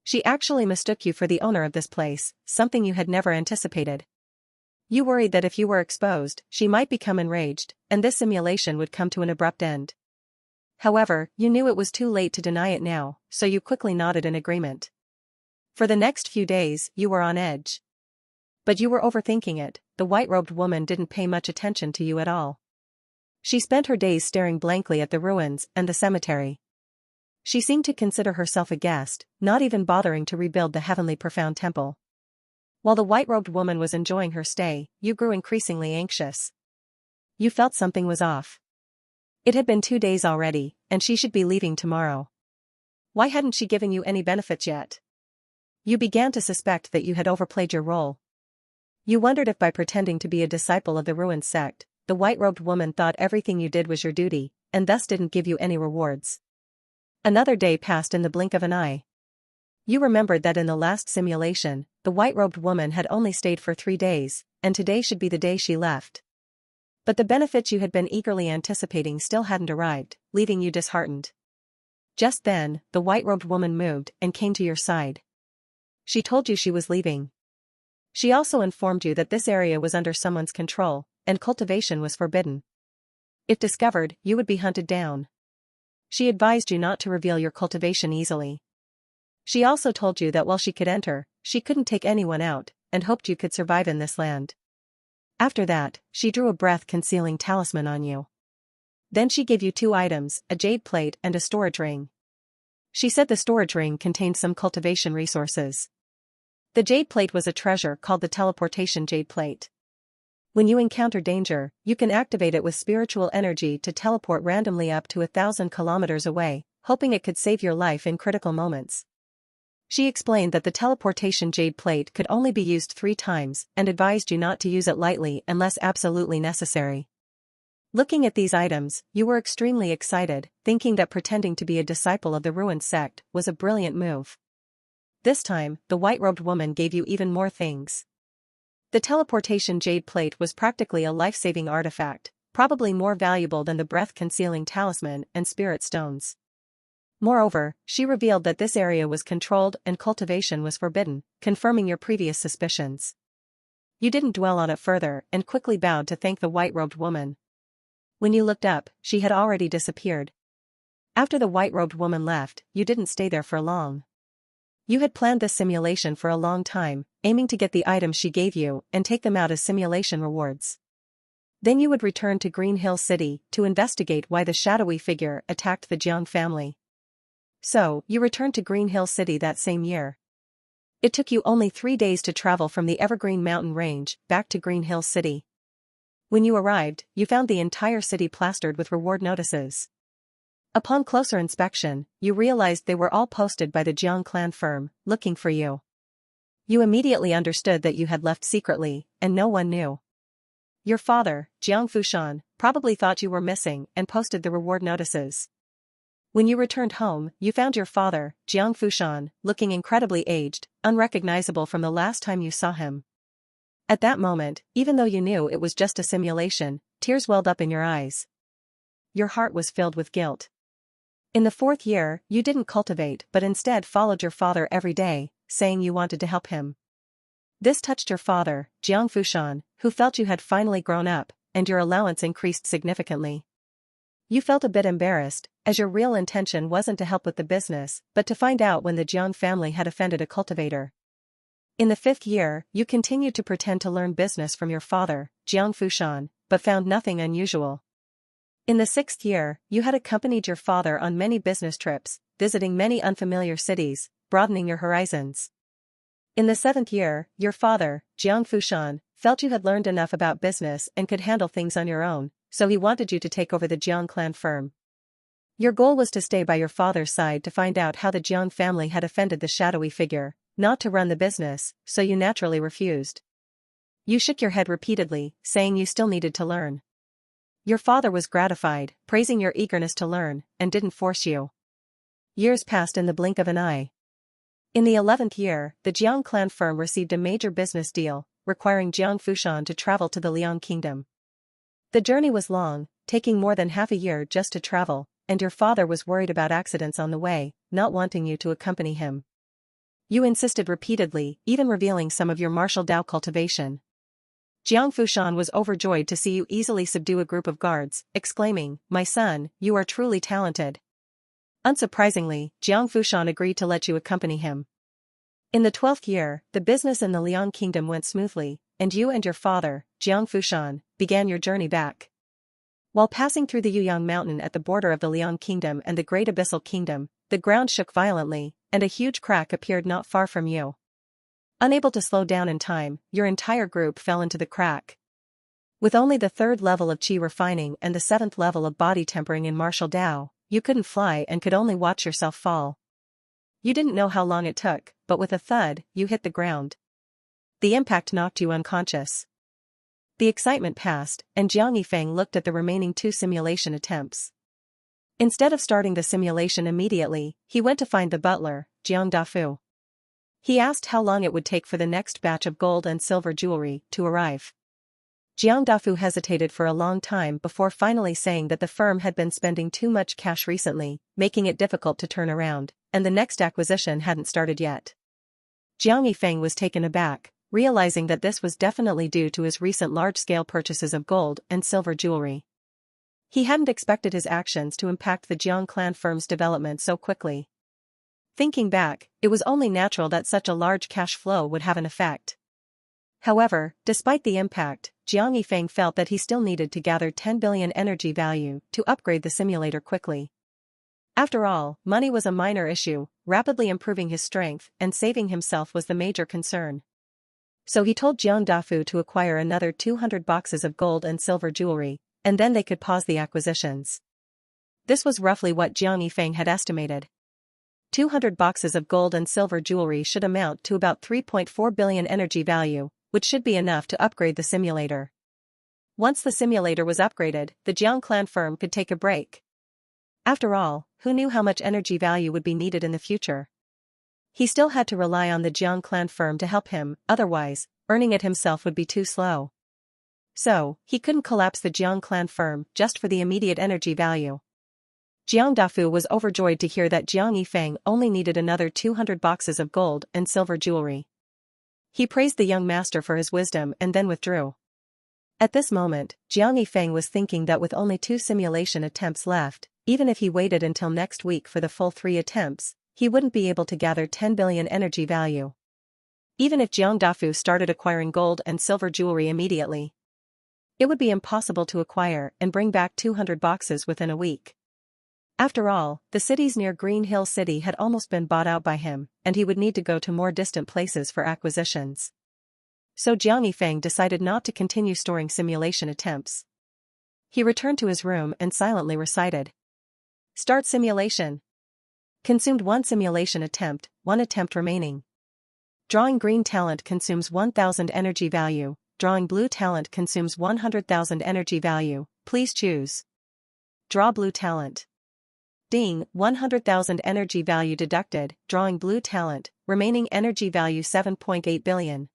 She actually mistook you for the owner of this place, something you had never anticipated. You worried that if you were exposed, she might become enraged, and this simulation would come to an abrupt end. However, you knew it was too late to deny it now, so you quickly nodded in agreement. For the next few days, you were on edge. But you were overthinking it. The white-robed woman didn't pay much attention to you at all. She spent her days staring blankly at the ruins and the cemetery. She seemed to consider herself a guest, not even bothering to rebuild the Heavenly Profound Temple. While the white-robed woman was enjoying her stay, you grew increasingly anxious. You felt something was off. It had been 2 days already, and she should be leaving tomorrow. Why hadn't she given you any benefits yet? You began to suspect that you had overplayed your role. You wondered if by pretending to be a disciple of the ruined sect, the white-robed woman thought everything you did was your duty, and thus didn't give you any rewards. Another day passed in the blink of an eye. You remembered that in the last simulation, the white-robed woman had only stayed for 3 days, and today should be the day she left. But the benefits you had been eagerly anticipating still hadn't arrived, leaving you disheartened. Just then, the white-robed woman moved and came to your side. She told you she was leaving. She also informed you that this area was under someone's control, and cultivation was forbidden. If discovered, you would be hunted down. She advised you not to reveal your cultivation easily. She also told you that while she could enter, she couldn't take anyone out, and hoped you could survive in this land. After that, she drew a breath-concealing talisman on you. Then she gave you 2 items, a jade plate and a storage ring. She said the storage ring contained some cultivation resources. The jade plate was a treasure called the teleportation jade plate. When you encounter danger, you can activate it with spiritual energy to teleport randomly up to 1,000 kilometers away, hoping it could save your life in critical moments. She explained that the teleportation jade plate could only be used 3 times and advised you not to use it lightly unless absolutely necessary. Looking at these items, you were extremely excited, thinking that pretending to be a disciple of the ruined sect was a brilliant move. This time, the white-robed woman gave you even more things. The teleportation jade plate was practically a life-saving artifact, probably more valuable than the breath-concealing talisman and spirit stones. Moreover, she revealed that this area was controlled and cultivation was forbidden, confirming your previous suspicions. You didn't dwell on it further and quickly bowed to thank the white-robed woman. When you looked up, she had already disappeared. After the white-robed woman left, you didn't stay there for long. You had planned this simulation for a long time, aiming to get the items she gave you and take them out as simulation rewards. Then you would return to Green Hill City to investigate why the shadowy figure attacked the Jiang family. So, you returned to Green Hill City that same year. It took you only 3 days to travel from the Evergreen Mountain Range back to Green Hill City. When you arrived, you found the entire city plastered with reward notices. Upon closer inspection, you realized they were all posted by the Jiang clan firm, looking for you. You immediately understood that you had left secretly, and no one knew. Your father, Jiang Fushan, probably thought you were missing and posted the reward notices. When you returned home, you found your father, Jiang Fushan, looking incredibly aged, unrecognizable from the last time you saw him. At that moment, even though you knew it was just a simulation, tears welled up in your eyes. Your heart was filled with guilt. In the 4th year, you didn't cultivate but instead followed your father every day, saying you wanted to help him. This touched your father, Jiang Fushan, who felt you had finally grown up, and your allowance increased significantly. You felt a bit embarrassed, as your real intention wasn't to help with the business, but to find out when the Jiang family had offended a cultivator. In the 5th year, you continued to pretend to learn business from your father, Jiang Fushan, but found nothing unusual. In the 6th year, you had accompanied your father on many business trips, visiting many unfamiliar cities, broadening your horizons. In the 7th year, your father, Jiang Fushan, felt you had learned enough about business and could handle things on your own, so he wanted you to take over the Jiang clan firm. Your goal was to stay by your father's side to find out how the Jiang family had offended the shadowy figure, not to run the business, so you naturally refused. You shook your head repeatedly, saying you still needed to learn. Your father was gratified, praising your eagerness to learn, and didn't force you. Years passed in the blink of an eye. In the 11th year, the Jiang clan firm received a major business deal, requiring Jiang Fushan to travel to the Liang kingdom. The journey was long, taking more than half a year just to travel, and your father was worried about accidents on the way, not wanting you to accompany him. You insisted repeatedly, even revealing some of your martial Dao cultivation. Jiang Fushan was overjoyed to see you easily subdue a group of guards, exclaiming, "My son, you are truly talented." Unsurprisingly, Jiang Fushan agreed to let you accompany him. In the 12th year, the business in the Liang kingdom went smoothly, and you and your father, Jiang Fushan, began your journey back. While passing through the Yuyang mountain at the border of the Liang kingdom and the Great Abyssal kingdom, the ground shook violently, and a huge crack appeared not far from you. Unable to slow down in time, your entire group fell into the crack. With only the 3rd level of qi refining and the 7th level of body tempering in martial Dao, you couldn't fly and could only watch yourself fall. You didn't know how long it took, but with a thud, you hit the ground. The impact knocked you unconscious. The excitement passed, and Jiang Yifeng looked at the remaining 2 simulation attempts. Instead of starting the simulation immediately, he went to find the butler, Jiang Dafu. He asked how long it would take for the next batch of gold and silver jewelry to arrive. Jiang Dafu hesitated for a long time before finally saying that the firm had been spending too much cash recently, making it difficult to turn around, and the next acquisition hadn't started yet. Jiang Yifeng was taken aback, realizing that this was definitely due to his recent large-scale purchases of gold and silver jewelry. He hadn't expected his actions to impact the Jiang clan firm's development so quickly. Thinking back, it was only natural that such a large cash flow would have an effect. However, despite the impact, Jiang Yifeng felt that he still needed to gather 10 billion energy value to upgrade the simulator quickly. After all, money was a minor issue, rapidly improving his strength and saving himself was the major concern. So he told Jiang Dafu to acquire another 200 boxes of gold and silver jewelry, and then they could pause the acquisitions. This was roughly what Jiang Yifeng had estimated. 200 boxes of gold and silver jewelry should amount to about 3.4 billion energy value, which should be enough to upgrade the simulator. Once the simulator was upgraded, the Jiang clan firm could take a break. After all, who knew how much energy value would be needed in the future? He still had to rely on the Jiang clan firm to help him, otherwise, earning it himself would be too slow. So, he couldn't collapse the Jiang clan firm just for the immediate energy value. Jiang Dafu was overjoyed to hear that Jiang Yifeng only needed another 200 boxes of gold and silver jewelry. He praised the young master for his wisdom and then withdrew. At this moment, Jiang Yifeng was thinking that with only 2 simulation attempts left, even if he waited until next week for the full 3 attempts, he wouldn't be able to gather 10 billion energy value. Even if Jiang Dafu started acquiring gold and silver jewelry immediately, it would be impossible to acquire and bring back 200 boxes within a week. After all, the cities near Green Hill City had almost been bought out by him, and he would need to go to more distant places for acquisitions. So Jiang Yifeng decided not to continue storing simulation attempts. He returned to his room and silently recited. Start simulation. Consumed 1 simulation attempt, 1 attempt remaining. Drawing green talent consumes 1,000 energy value, drawing blue talent consumes 100,000 energy value, please choose. Draw blue talent. Ding, 100,000 energy value deducted, drawing blue talent, remaining energy value 7.8 billion.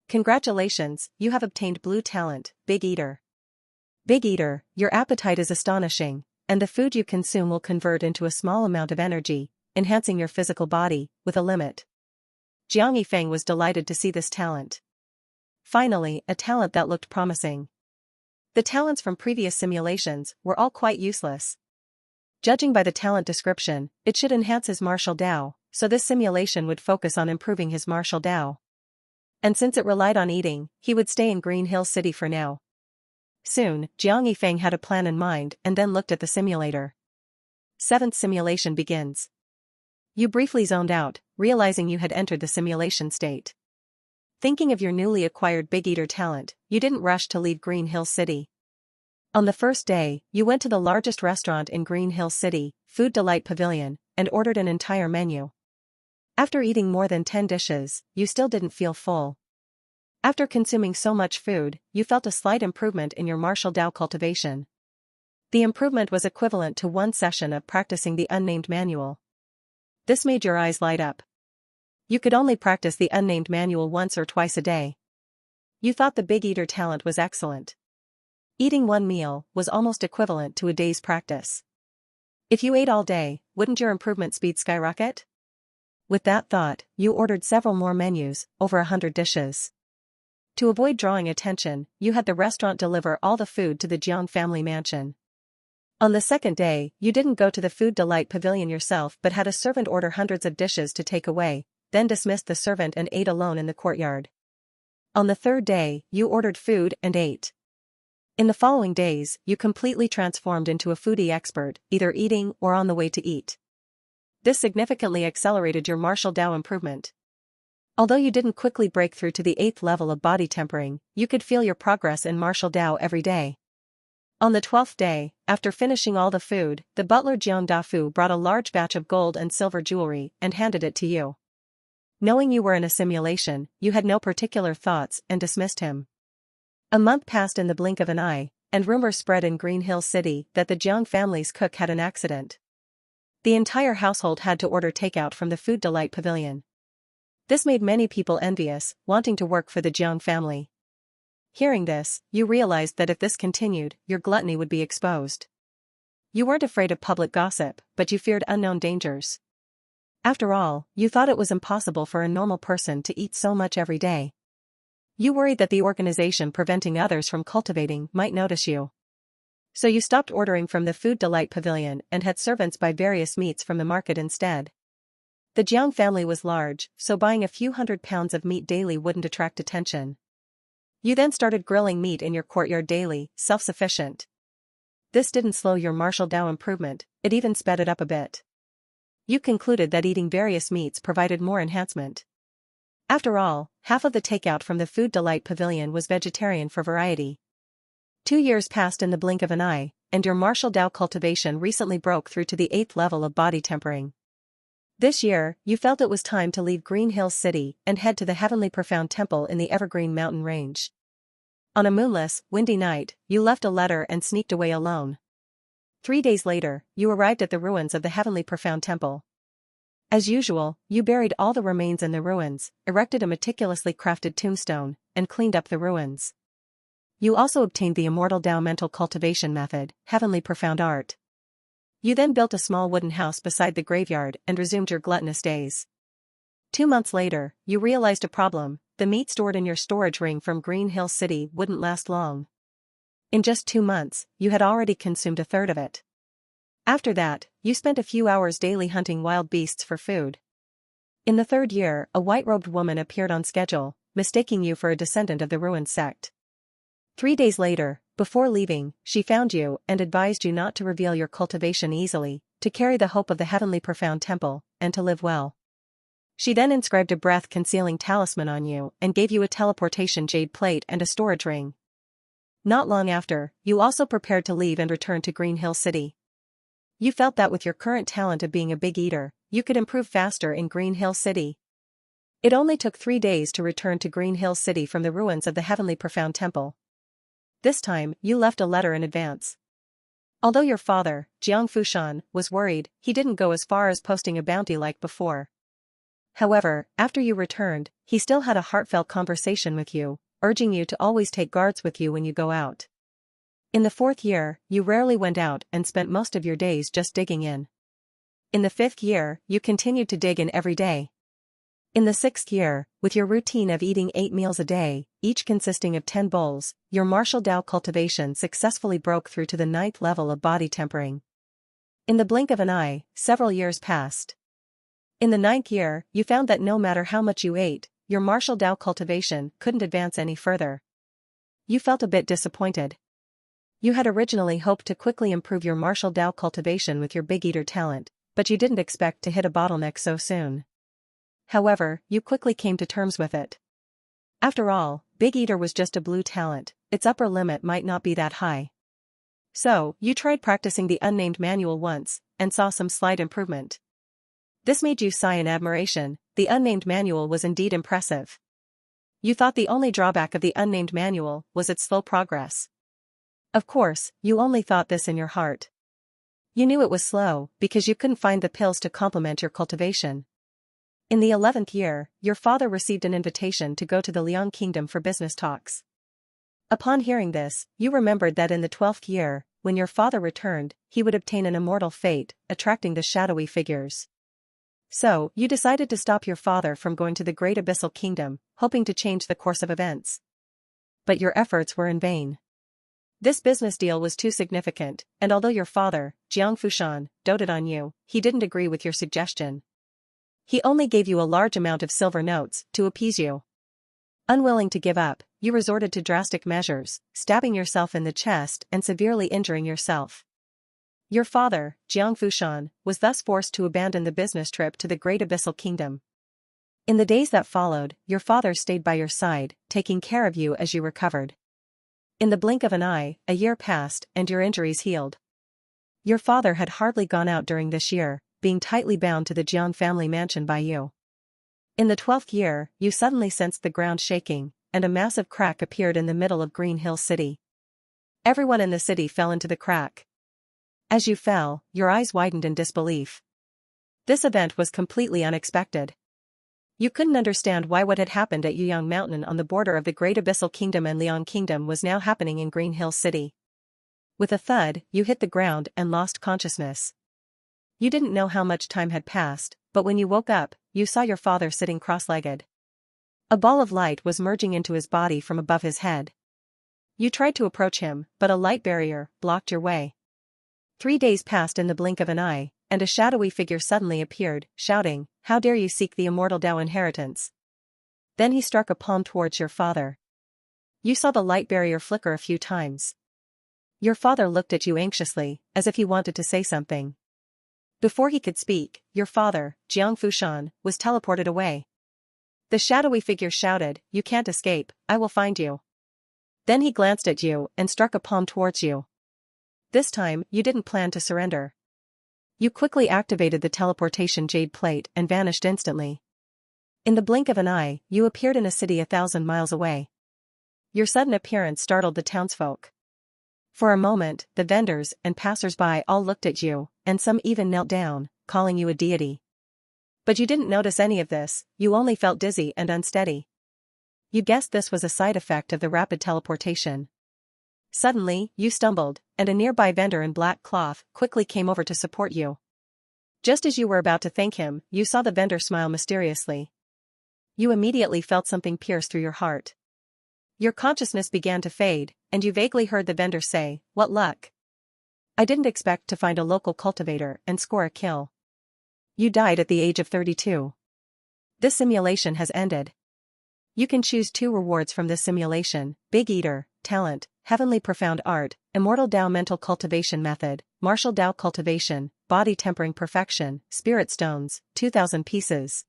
Congratulations, you have obtained blue talent, Big Eater. Big Eater, your appetite is astonishing, and the food you consume will convert into a small amount of energy, enhancing your physical body, with a limit. Jiang Yifeng was delighted to see this talent. Finally, a talent that looked promising. The talents from previous simulations were all quite useless. Judging by the talent description, it should enhance his martial Dao, so this simulation would focus on improving his martial Dao. And since it relied on eating, he would stay in Green Hill City for now. Soon, Jiang Yifeng had a plan in mind and then looked at the simulator. 7th simulation begins. You briefly zoned out, realizing you had entered the simulation state. Thinking of your newly acquired Big Eater talent, you didn't rush to leave Green Hill City. On the first day, you went to the largest restaurant in Green Hill City, Food Delight Pavilion, and ordered an entire menu. After eating more than 10 dishes, you still didn't feel full. After consuming so much food, you felt a slight improvement in your martial Dao cultivation. The improvement was equivalent to 1 session of practicing the unnamed manual. This made your eyes light up. You could only practice the unnamed manual once or twice a day. You thought the Big Eater talent was excellent. Eating 1 meal was almost equivalent to a day's practice. If you ate all day, wouldn't your improvement speed skyrocket? With that thought, you ordered several more menus, over 100 dishes. To avoid drawing attention, you had the restaurant deliver all the food to the Jiang family mansion. On the second day, you didn't go to the Food Delight Pavilion yourself but had a servant order hundreds of dishes to take away, then dismissed the servant and ate alone in the courtyard. On the third day, you ordered food and ate. In the following days, you completely transformed into a foodie expert, either eating or on the way to eat. This significantly accelerated your martial Dao improvement. Although you didn't quickly break through to the 8th level of body tempering, you could feel your progress in martial Dao every day. On the 12th day, after finishing all the food, the butler Jiang Dafu brought a large batch of gold and silver jewelry and handed it to you. Knowing you were in a simulation, you had no particular thoughts and dismissed him. A month passed in the blink of an eye, and rumors spread in Green Hill City that the Jiang family's cook had an accident. The entire household had to order takeout from the Food Delight Pavilion. This made many people envious, wanting to work for the Jiang family. Hearing this, you realized that if this continued, your gluttony would be exposed. You weren't afraid of public gossip, but you feared unknown dangers. After all, you thought it was impossible for a normal person to eat so much every day. You worried that the organization preventing others from cultivating might notice you. So you stopped ordering from the Food Delight Pavilion and had servants buy various meats from the market instead. The Jiang family was large, so buying a few hundred pounds of meat daily wouldn't attract attention. You then started grilling meat in your courtyard daily, self-sufficient. This didn't slow your martial Dao improvement, it even sped it up a bit. You concluded that eating various meats provided more enhancement. After all, half of the takeout from the Food Delight Pavilion was vegetarian for variety. 2 years passed in the blink of an eye, and your martial Dao cultivation recently broke through to the 8th level of body tempering. This year, you felt it was time to leave Green Hill City and head to the Heavenly Profound Temple in the Evergreen Mountain Range. On a moonless, windy night, you left a letter and sneaked away alone. 3 days later, you arrived at the ruins of the Heavenly Profound Temple. As usual, you buried all the remains in the ruins, erected a meticulously crafted tombstone, and cleaned up the ruins. You also obtained the Immortal Dao mental cultivation method, Heavenly Profound Art. You then built a small wooden house beside the graveyard and resumed your gluttonous days. 2 months later, you realized a problem: the meat stored in your storage ring from Green Hill City wouldn't last long. In just 2 months, you had already consumed a third of it. After that, you spent a few hours daily hunting wild beasts for food. In the 3rd year, a white-robed woman appeared on schedule, mistaking you for a descendant of the ruined sect. 3 days later, before leaving, she found you and advised you not to reveal your cultivation easily, to carry the hope of the Heavenly Profound Temple, and to live well. She then inscribed a breath-concealing talisman on you and gave you a teleportation jade plate and a storage ring. Not long after, you also prepared to leave and return to Green Hill City. You felt that with your current talent of being a big eater, you could improve faster in Green Hill City. It only took 3 days to return to Green Hill City from the ruins of the Heavenly Profound Temple. This time, you left a letter in advance. Although your father, Jiang Fushan, was worried, he didn't go as far as posting a bounty like before. However, after you returned, he still had a heartfelt conversation with you, urging you to always take guards with you when you go out. In the 4th year, you rarely went out and spent most of your days just digging in. In the 5th year, you continued to dig in every day. In the 6th year, with your routine of eating 8 meals a day, each consisting of 10 bowls, your martial Dao cultivation successfully broke through to the 9th level of body tempering. In the blink of an eye, several years passed. In the 9th year, you found that no matter how much you ate, your martial Dao cultivation couldn't advance any further. You felt a bit disappointed. You had originally hoped to quickly improve your martial Dao cultivation with your big eater talent, but you didn't expect to hit a bottleneck so soon. However, you quickly came to terms with it. After all, Big Eater was just a blue talent, its upper limit might not be that high. So, you tried practicing the unnamed manual once, and saw some slight improvement. This made you sigh in admiration. The unnamed manual was indeed impressive. You thought the only drawback of the unnamed manual was its slow progress. Of course, you only thought this in your heart. You knew it was slow, because you couldn't find the pills to complement your cultivation. In the 11th year, your father received an invitation to go to the Liang Kingdom for business talks. Upon hearing this, you remembered that in the 12th year, when your father returned, he would obtain an immortal fate, attracting the shadowy figures. So, you decided to stop your father from going to the Great Abyssal Kingdom, hoping to change the course of events. But your efforts were in vain. This business deal was too significant, and although your father, Jiang Fushan, doted on you, he didn't agree with your suggestion. He only gave you a large amount of silver notes to appease you. Unwilling to give up, you resorted to drastic measures, stabbing yourself in the chest and severely injuring yourself. Your father, Jiang Fushan, was thus forced to abandon the business trip to the Great Abyssal Kingdom. In the days that followed, your father stayed by your side, taking care of you as you recovered. In the blink of an eye, a year passed and your injuries healed. Your father had hardly gone out during this year, being tightly bound to the Jiang family mansion by you. In the 12th year, you suddenly sensed the ground shaking, and a massive crack appeared in the middle of Green Hill City. Everyone in the city fell into the crack. As you fell, your eyes widened in disbelief. This event was completely unexpected. You couldn't understand why what had happened at Yuyang Mountain on the border of the Great Abyssal Kingdom and Liang Kingdom was now happening in Green Hill City. With a thud, you hit the ground and lost consciousness. You didn't know how much time had passed, but when you woke up, you saw your father sitting cross-legged. A ball of light was merging into his body from above his head. You tried to approach him, but a light barrier blocked your way. 3 days passed in the blink of an eye, and a shadowy figure suddenly appeared, shouting, "How dare you seek the immortal Tao inheritance?" Then he struck a palm towards your father. You saw the light barrier flicker a few times. Your father looked at you anxiously, as if he wanted to say something. Before he could speak, your father, Jiang Fushan, was teleported away. The shadowy figure shouted, "You can't escape, I will find you." Then he glanced at you and struck a palm towards you. This time, you didn't plan to surrender. You quickly activated the teleportation jade plate and vanished instantly. In the blink of an eye, you appeared in a city 1,000 miles away. Your sudden appearance startled the townsfolk. For a moment, the vendors and passers-by all looked at you, and some even knelt down, calling you a deity. But you didn't notice any of this, you only felt dizzy and unsteady. You guessed this was a side effect of the rapid teleportation. Suddenly, you stumbled, and a nearby vendor in black cloth quickly came over to support you. Just as you were about to thank him, you saw the vendor smile mysteriously. You immediately felt something pierce through your heart. Your consciousness began to fade, and you vaguely heard the vendor say, "What luck. I didn't expect to find a local cultivator and score a kill." You died at the age of 32. This simulation has ended. You can choose 2 rewards from this simulation: Big Eater, Talent, Heavenly Profound Art, Immortal Tao Mental Cultivation Method, Martial Tao Cultivation, Body Tempering Perfection, Spirit Stones, 2,000 pieces.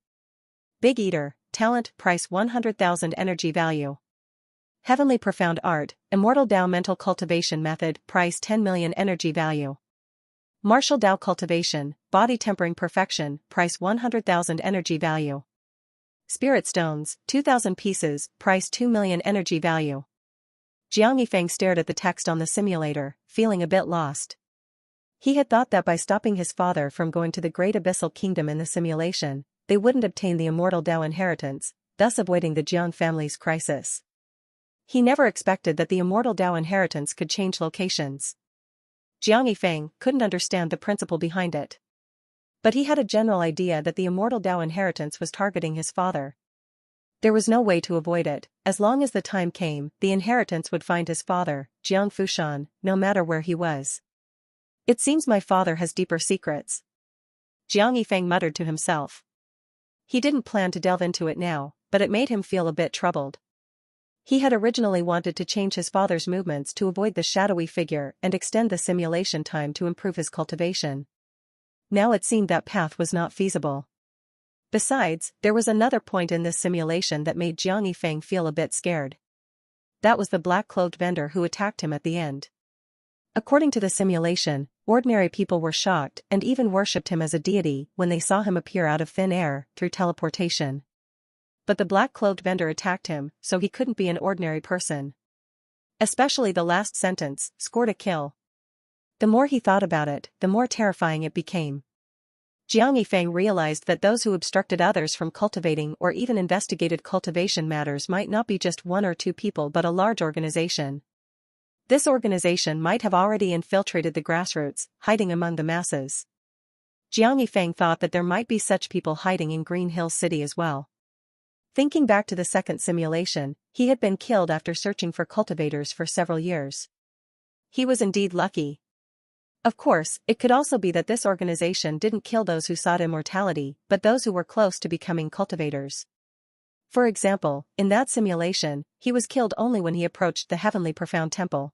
Big Eater, Talent, Price 100,000 Energy Value. Heavenly Profound Art, Immortal Tao Mental Cultivation Method, Price 10 million Energy Value. Martial Tao Cultivation, Body Tempering Perfection, Price 100,000 Energy Value. Spirit Stones, 2,000 pieces, Price 2 million Energy Value. Jiang Yifeng stared at the text on the simulator, feeling a bit lost. He had thought that by stopping his father from going to the Great Abyssal Kingdom in the simulation, they wouldn't obtain the immortal Tao inheritance, thus avoiding the Jiang family's crisis. He never expected that the immortal Tao inheritance could change locations. Jiang Yifeng couldn't understand the principle behind it. But he had a general idea that the immortal Tao inheritance was targeting his father. There was no way to avoid it. As long as the time came, the inheritance would find his father, Jiang Fushan, no matter where he was. "It seems my father has deeper secrets," Jiang Yifeng muttered to himself. He didn't plan to delve into it now, but it made him feel a bit troubled. He had originally wanted to change his father's movements to avoid the shadowy figure and extend the simulation time to improve his cultivation. Now it seemed that path was not feasible. Besides, there was another point in this simulation that made Jiang Yifeng feel a bit scared. That was the black-clothed vendor who attacked him at the end. According to the simulation, ordinary people were shocked and even worshipped him as a deity when they saw him appear out of thin air through teleportation. But the black-clothed vendor attacked him, so he couldn't be an ordinary person. Especially the last sentence, "scored a kill." The more he thought about it, the more terrifying it became. Jiang Yifeng realized that those who obstructed others from cultivating or even investigated cultivation matters might not be just 1 or 2 people but a large organization. This organization might have already infiltrated the grassroots, hiding among the masses. Jiang Yifeng thought that there might be such people hiding in Green Hill City as well. Thinking back to the second simulation, he had been killed after searching for cultivators for several years. He was indeed lucky. Of course, it could also be that this organization didn't kill those who sought immortality, but those who were close to becoming cultivators. For example, in that simulation, he was killed only when he approached the Heavenly Profound Temple.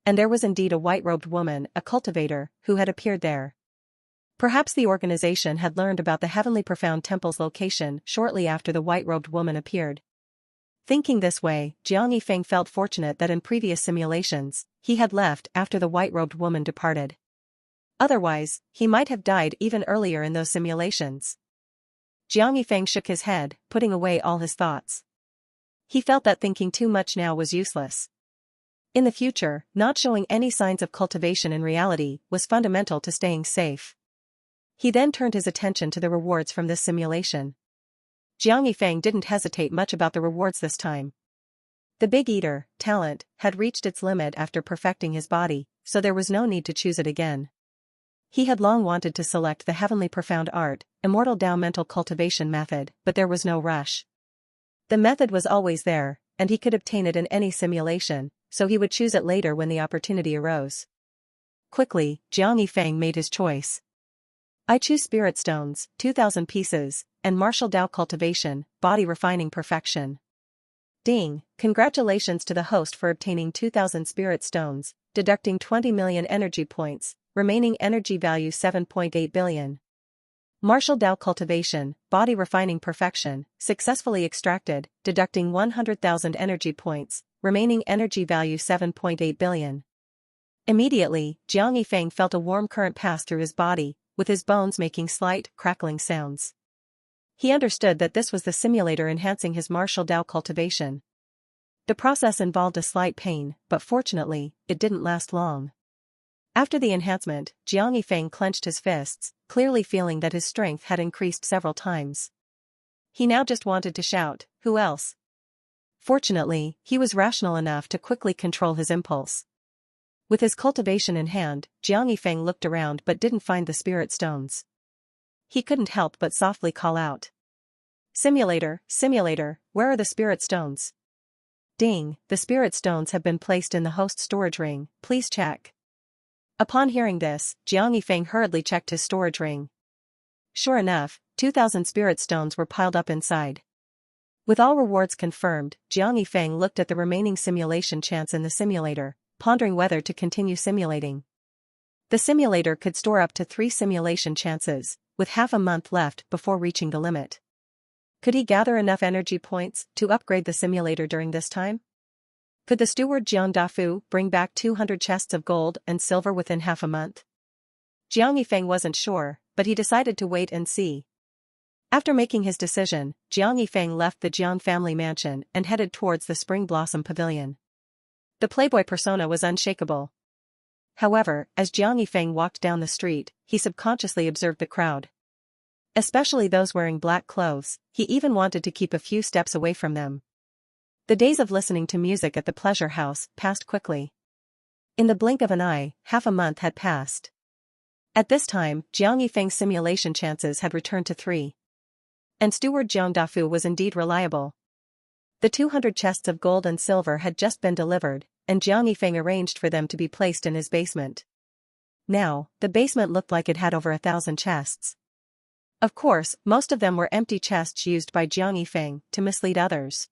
And there was indeed a white-robed woman, a cultivator, who had appeared there. Perhaps the organization had learned about the Heavenly Profound Temple's location shortly after the white-robed woman appeared. Thinking this way, Jiang Yifeng felt fortunate that in previous simulations, he had left after the white-robed woman departed. Otherwise, he might have died even earlier in those simulations. Jiang Yifeng shook his head, putting away all his thoughts. He felt that thinking too much now was useless. In the future, not showing any signs of cultivation in reality was fundamental to staying safe. He then turned his attention to the rewards from this simulation. Jiang Yifeng didn't hesitate much about the rewards this time. The Big Eater, talent, had reached its limit after perfecting his body, so there was no need to choose it again. He had long wanted to select the Heavenly Profound Art, Immortal Tao mental cultivation method, but there was no rush. The method was always there, and he could obtain it in any simulation, so he would choose it later when the opportunity arose. Quickly, Jiang Yifeng made his choice. I choose Spirit Stones, 2,000 pieces, and Martial Tao Cultivation, Body Refining Perfection. Ding, congratulations to the host for obtaining 2,000 Spirit Stones, deducting 20 million energy points, remaining energy value 7.8 billion. Martial Tao Cultivation, Body Refining Perfection, successfully extracted, deducting 100,000 energy points, remaining energy value 7.8 billion. Immediately, Jiang Yifeng felt a warm current pass through his body, with his bones making slight, crackling sounds. He understood that this was the simulator enhancing his martial Tao cultivation. The process involved a slight pain, but fortunately, it didn't last long. After the enhancement, Jiang Yifeng clenched his fists, clearly feeling that his strength had increased several times. He now just wanted to shout, "Who else?" Fortunately, he was rational enough to quickly control his impulse. With his cultivation in hand, Jiang Yifeng looked around but didn't find the spirit stones. He couldn't help but softly call out. Simulator, simulator, where are the spirit stones? Ding, the spirit stones have been placed in the host storage ring, please check. Upon hearing this, Jiang Yifeng hurriedly checked his storage ring. Sure enough, 2,000 spirit stones were piled up inside. With all rewards confirmed, Jiang Yifeng looked at the remaining simulation chance in the simulator, pondering whether to continue simulating. The simulator could store up to 3 simulation chances, with half a month left before reaching the limit. Could he gather enough energy points to upgrade the simulator during this time? Could the steward Jiang Dafu bring back 200 chests of gold and silver within half a month? Jiang Yifeng wasn't sure, but he decided to wait and see. After making his decision, Jiang Yifeng left the Jiang family mansion and headed towards the Spring Blossom Pavilion. The playboy persona was unshakable. However, as Jiang Yifeng walked down the street, he subconsciously observed the crowd. Especially those wearing black clothes, he even wanted to keep a few steps away from them. The days of listening to music at the pleasure house passed quickly. In the blink of an eye, half a month had passed. At this time, Jiang Yifeng's simulation chances had returned to 3. And steward Jiang Dafu was indeed reliable. The 200 chests of gold and silver had just been delivered, and Jiang Yifeng arranged for them to be placed in his basement. Now, the basement looked like it had over 1,000 chests. Of course, most of them were empty chests used by Jiang Yifeng to mislead others.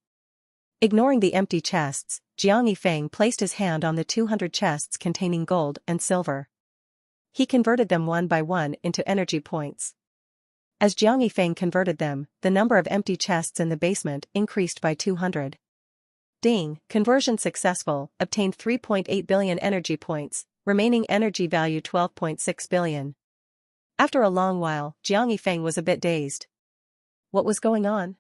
Ignoring the empty chests, Jiang Yifeng placed his hand on the 200 chests containing gold and silver. He converted them one by one into energy points. As Jiang Yifeng converted them, the number of empty chests in the basement increased by 200. Ding, conversion successful, obtained 3.8 billion energy points, remaining energy value 12.6 billion. After a long while, Jiang Yifeng was a bit dazed. What was going on?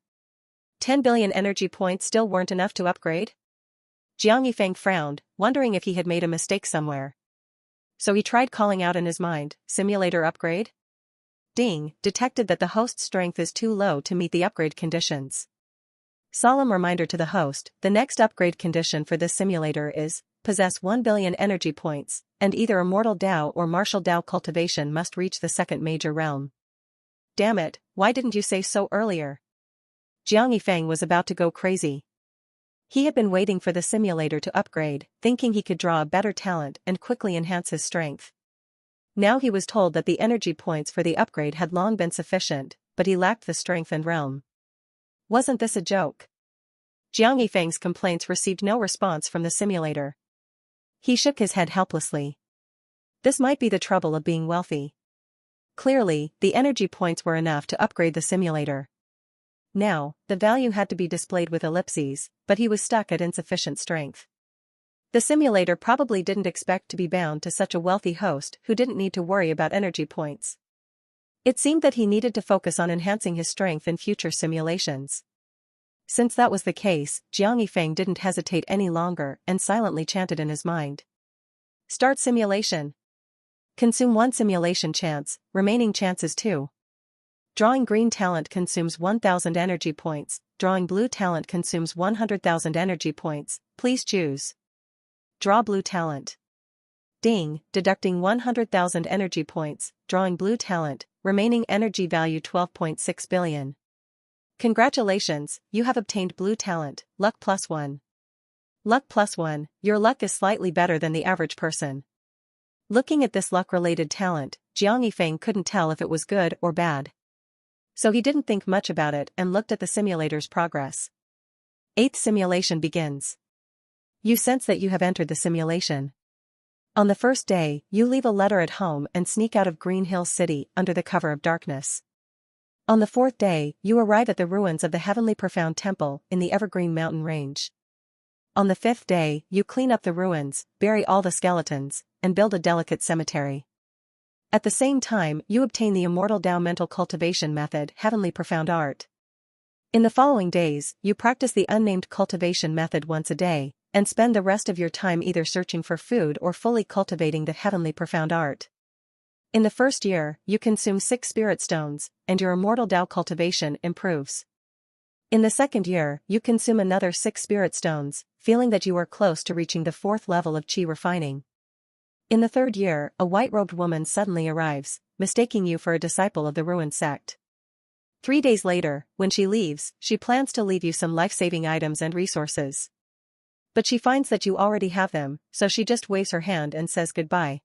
10 billion energy points still weren't enough to upgrade? Jiang Yifeng frowned, wondering if he had made a mistake somewhere. So he tried calling out in his mind, "Simulator upgrade?" Ding, detected that the host's strength is too low to meet the upgrade conditions. Solemn reminder to the host, the next upgrade condition for this simulator is, possess 1 billion energy points, and either Immortal Tao or Martial Tao cultivation must reach the second major realm. Damn it, why didn't you say so earlier? Jiang Yifeng was about to go crazy. He had been waiting for the simulator to upgrade, thinking he could draw a better talent and quickly enhance his strength. Now he was told that the energy points for the upgrade had long been sufficient, but he lacked the strength and realm. Wasn't this a joke? Jiang Yifeng's complaints received no response from the simulator. He shook his head helplessly. This might be the trouble of being wealthy. Clearly, the energy points were enough to upgrade the simulator. Now, the value had to be displayed with ellipses, but he was stuck at insufficient strength. The simulator probably didn't expect to be bound to such a wealthy host who didn't need to worry about energy points. It seemed that he needed to focus on enhancing his strength in future simulations. Since that was the case, Jiang Yifeng didn't hesitate any longer and silently chanted in his mind. Start simulation. Consume 1 simulation chance, remaining chances 2. Drawing green talent consumes 1,000 energy points, drawing blue talent consumes 100,000 energy points, please choose. Draw blue talent. Ding, deducting 100,000 energy points, drawing blue talent, remaining energy value 12.6 billion. Congratulations, you have obtained blue talent, luck +1. Luck +1, your luck is slightly better than the average person. Looking at this luck-related talent, Jiang Yifeng couldn't tell if it was good or bad. So he didn't think much about it and looked at the simulator's progress. 8th simulation begins. You sense that you have entered the simulation. On the first day, you leave a letter at home and sneak out of Green Hill City under the cover of darkness. On the 4th day, you arrive at the ruins of the Heavenly Profound Temple in the Evergreen Mountain Range. On the 5th day, you clean up the ruins, bury all the skeletons, and build a delicate cemetery. At the same time, you obtain the Immortal Tao mental cultivation method, Heavenly Profound Art. In the following days, you practice the unnamed cultivation method once a day, and spend the rest of your time either searching for food or fully cultivating the Heavenly Profound Art. In the first year, you consume 6 spirit stones, and your Immortal Tao cultivation improves. In the 2nd year, you consume another 6 spirit stones, feeling that you are close to reaching the 4th level of Qi refining. In the 3rd year, a white-robed woman suddenly arrives, mistaking you for a disciple of the ruined sect. 3 days later, when she leaves, she plans to leave you some life-saving items and resources. But she finds that you already have them, so she just waves her hand and says goodbye.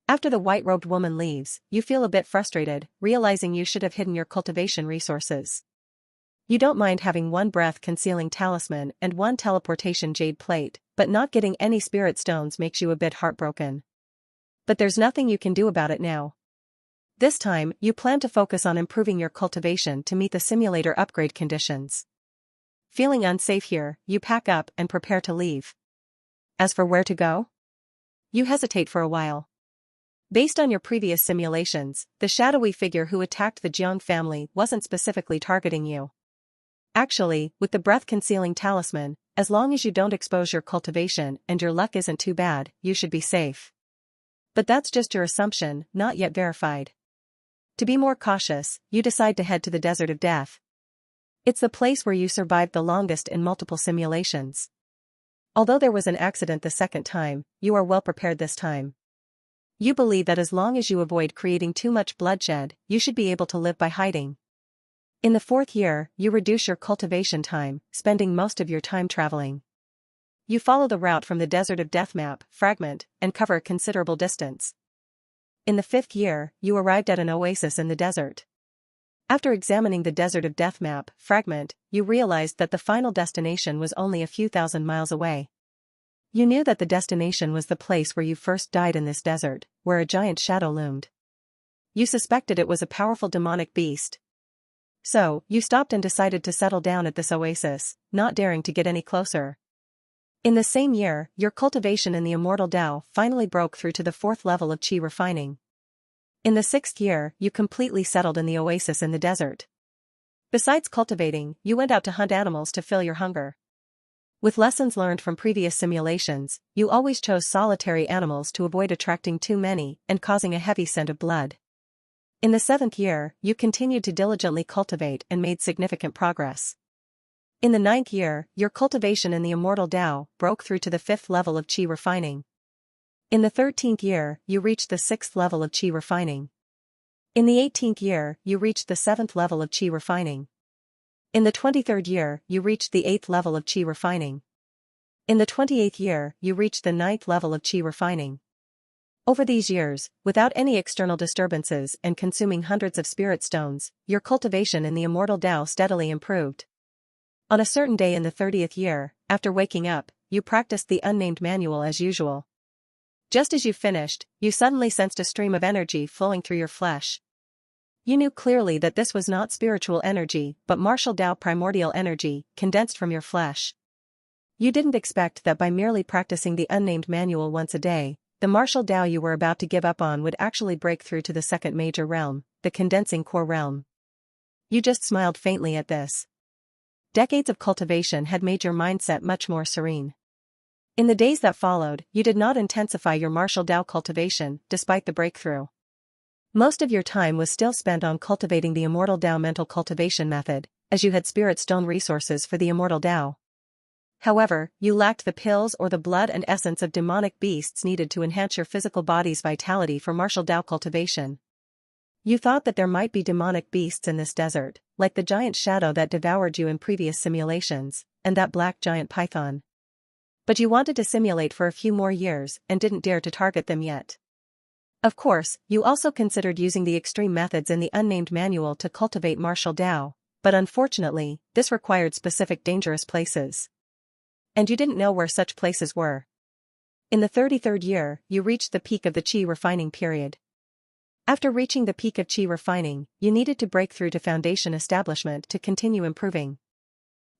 After the white-robed woman leaves, you feel a bit frustrated, realizing you should have hidden your cultivation resources. You don't mind having 1 breath-concealing talisman and 1 teleportation jade plate, but not getting any spirit stones makes you a bit heartbroken. But there's nothing you can do about it now. This time, you plan to focus on improving your cultivation to meet the simulator upgrade conditions. Feeling unsafe here, you pack up and prepare to leave. As for where to go? You hesitate for a while. Based on your previous simulations, the shadowy figure who attacked the Jiang family wasn't specifically targeting you. Actually, with the breath-concealing talisman, as long as you don't expose your cultivation and your luck isn't too bad, you should be safe. But that's just your assumption, not yet verified. To be more cautious, you decide to head to the Desert of Death. It's the place where you survived the longest in multiple simulations. Although there was an accident the 2nd time, you are well prepared this time. You believe that as long as you avoid creating too much bloodshed, you should be able to live by hiding. In the 4th year, you reduce your cultivation time, spending most of your time traveling. You follow the route from the Desert of Death map, fragment, and cover a considerable distance. In the 5th year, you arrived at an oasis in the desert. After examining the Desert of Death map, fragment, you realized that the final destination was only a few thousand miles away. You knew that the destination was the place where you first died in this desert, where a giant shadow loomed. You suspected it was a powerful demonic beast. So, you stopped and decided to settle down at this oasis, not daring to get any closer. In the same year, your cultivation in the Immortal Tao finally broke through to the 4th level of Qi refining. In the 6th year, you completely settled in the oasis in the desert. Besides cultivating, you went out to hunt animals to fill your hunger. With lessons learned from previous simulations, you always chose solitary animals to avoid attracting too many and causing a heavy scent of blood. In the 7th year, you continued to diligently cultivate and made significant progress. In the 9th year, your cultivation in the Immortal Tao broke through to the 5th level of Qi refining. In the 13th year, you reached the 6th level of Qi refining. In the 18th year, you reached the 7th level of Qi refining. In the 23rd year, you reached the 8th level of Qi refining. In the 28th year, you reached the 9th level of Qi refining. Over these years, without any external disturbances and consuming hundreds of spirit stones, your cultivation in the Immortal Tao steadily improved. On a certain day in the 30th year, after waking up, you practiced the unnamed manual as usual. Just as you finished, you suddenly sensed a stream of energy flowing through your flesh. You knew clearly that this was not spiritual energy but martial Tao primordial energy, condensed from your flesh. You didn't expect that by merely practicing the unnamed manual once a day, the martial Tao you were about to give up on would actually break through to the second major realm, the condensing core realm. You just smiled faintly at this. Decades of cultivation had made your mindset much more serene. In the days that followed, you did not intensify your martial Tao cultivation, despite the breakthrough. Most of your time was still spent on cultivating the immortal Tao mental cultivation method, as you had spirit stone resources for the immortal Tao. However, you lacked the pills or the blood and essence of demonic beasts needed to enhance your physical body's vitality for martial Tao cultivation. You thought that there might be demonic beasts in this desert, like the giant shadow that devoured you in previous simulations, and that black giant python. But you wanted to simulate for a few more years and didn't dare to target them yet. Of course, you also considered using the extreme methods in the unnamed manual to cultivate martial Tao, but unfortunately, this required specific dangerous places. And you didn't know where such places were. In the 33rd year, you reached the peak of the Qi refining period. After reaching the peak of Qi refining, you needed to break through to foundation establishment to continue improving.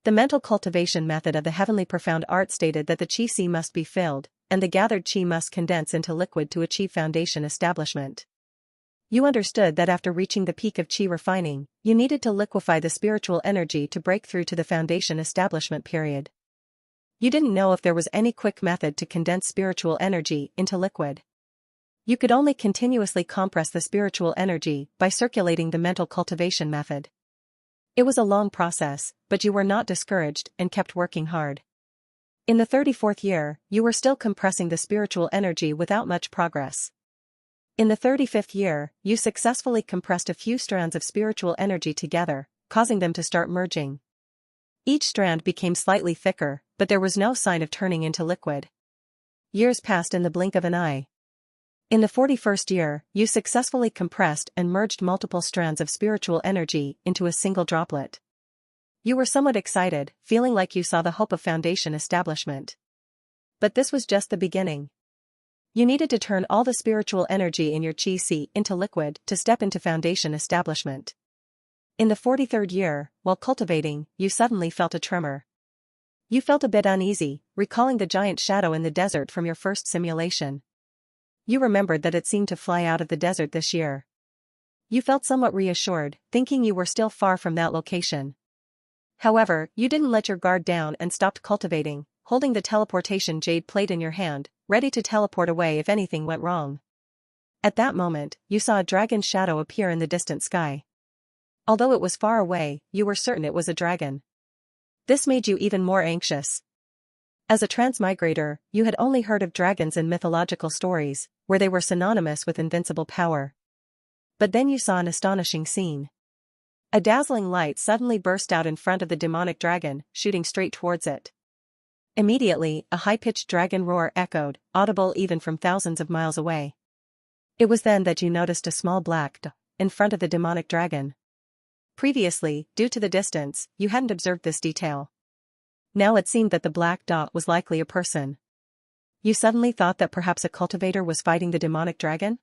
The mental cultivation method of the heavenly profound art stated that the Qi sea must be filled, and the gathered Qi must condense into liquid to achieve foundation establishment. You understood that after reaching the peak of Qi refining, you needed to liquefy the spiritual energy to break through to the foundation establishment period. You didn't know if there was any quick method to condense spiritual energy into liquid. You could only continuously compress the spiritual energy by circulating the mental cultivation method. It was a long process, but you were not discouraged and kept working hard. In the 34th year, you were still compressing the spiritual energy without much progress. In the 35th year, you successfully compressed a few strands of spiritual energy together, causing them to start merging. Each strand became slightly thicker, but there was no sign of turning into liquid. Years passed in the blink of an eye. In the 41st year, you successfully compressed and merged multiple strands of spiritual energy into a single droplet. You were somewhat excited, feeling like you saw the hope of foundation establishment. But this was just the beginning. You needed to turn all the spiritual energy in your Qi sea into liquid to step into foundation establishment. In the 43rd year, while cultivating, you suddenly felt a tremor. You felt a bit uneasy, recalling the giant shadow in the desert from your first simulation. You remembered that it seemed to fly out of the desert this year. You felt somewhat reassured, thinking you were still far from that location. However, you didn't let your guard down and stopped cultivating, holding the teleportation jade plate in your hand, ready to teleport away if anything went wrong. At that moment, you saw a dragon's shadow appear in the distant sky. Although it was far away, you were certain it was a dragon. This made you even more anxious. As a transmigrator, you had only heard of dragons in mythological stories, where they were synonymous with invincible power. But then you saw an astonishing scene. A dazzling light suddenly burst out in front of the demonic dragon, shooting straight towards it. Immediately, a high-pitched dragon roar echoed, audible even from thousands of miles away. It was then that you noticed a small black dot in front of the demonic dragon. Previously, due to the distance, you hadn't observed this detail. Now it seemed that the black dot was likely a person. You suddenly thought that perhaps a cultivator was fighting the demonic dragon?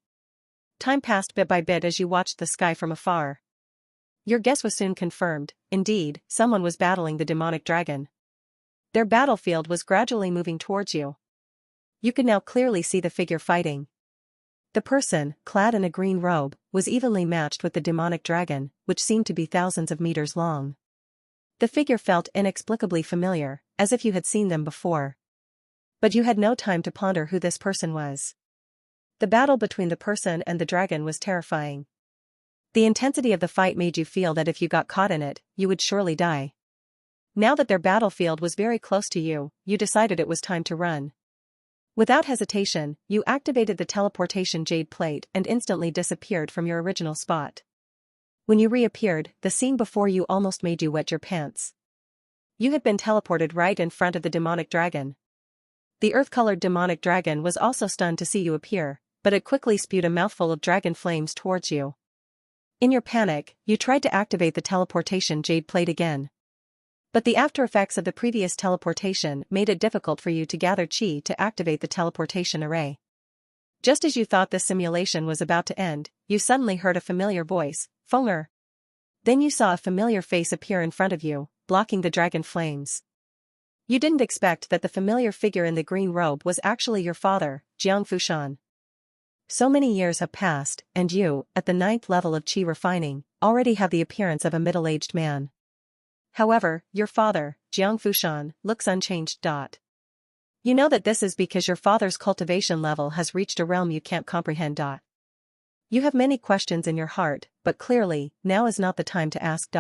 Time passed bit by bit as you watched the sky from afar. Your guess was soon confirmed. Indeed, someone was battling the demonic dragon. Their battlefield was gradually moving towards you. You could now clearly see the figure fighting. The person, clad in a green robe, was evenly matched with the demonic dragon, which seemed to be thousands of meters long. The figure felt inexplicably familiar, as if you had seen them before. But you had no time to ponder who this person was. The battle between the person and the dragon was terrifying. The intensity of the fight made you feel that if you got caught in it, you would surely die. Now that their battlefield was very close to you, you decided it was time to run. Without hesitation, you activated the teleportation jade plate and instantly disappeared from your original spot. When you reappeared, the scene before you almost made you wet your pants. You had been teleported right in front of the demonic dragon. The earth-colored demonic dragon was also stunned to see you appear, but it quickly spewed a mouthful of dragon flames towards you. In your panic, you tried to activate the teleportation jade plate again. But the after-effects of the previous teleportation made it difficult for you to gather chi to activate the teleportation array. Just as you thought this simulation was about to end, you suddenly heard a familiar voice, Fonger. Then you saw a familiar face appear in front of you, blocking the dragon flames. You didn't expect that the familiar figure in the green robe was actually your father, Jiang Fushan. So many years have passed, and you, at the 9th level of Qi refining, already have the appearance of a middle-aged man. However, your father, Jiang Fushan, looks unchanged. You know that this is because your father's cultivation level has reached a realm you can't comprehend. You have many questions in your heart, but clearly, now is not the time to ask.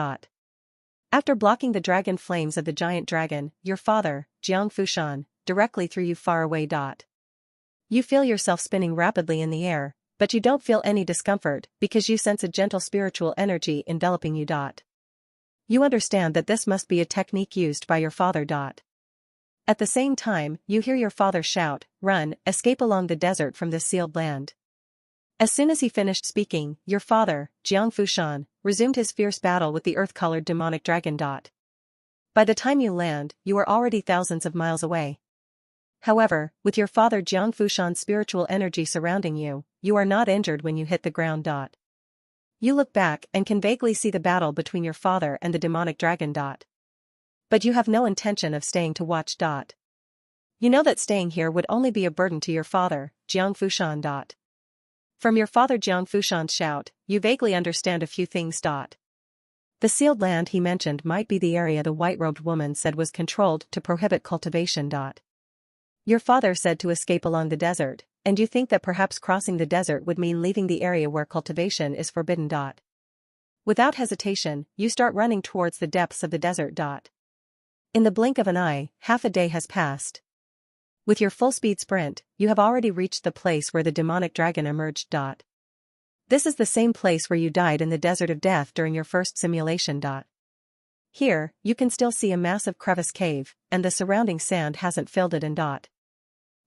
After blocking the dragon flames of the giant dragon, your father, Jiang Fushan, directly threw you far away. You feel yourself spinning rapidly in the air, but you don't feel any discomfort because you sense a gentle spiritual energy enveloping you. You understand that this must be a technique used by your father. At the same time, you hear your father shout, "Run, escape along the desert from this sealed land." As soon as he finished speaking, your father, Jiang Fushan, resumed his fierce battle with the earth-colored demonic dragon. By the time you land, you are already thousands of miles away. However, with your father Jiang Fushan's spiritual energy surrounding you, you are not injured when you hit the ground. You look back and can vaguely see the battle between your father and the demonic dragon. But you have no intention of staying to watch. You know that staying here would only be a burden to your father, Jiang Fushan. From your father Jiang Fushan's shout, you vaguely understand a few things. The sealed land he mentioned might be the area the white-robed woman said was controlled to prohibit cultivation. Your father said to escape along the desert, and you think that perhaps crossing the desert would mean leaving the area where cultivation is forbidden. Without hesitation, you start running towards the depths of the desert. In the blink of an eye, half a day has passed. With your full-speed sprint, you have already reached the place where the demonic dragon emerged. This is the same place where you died in the desert of death during your first simulation. Here, you can still see a massive crevice cave, and the surrounding sand hasn't filled it in.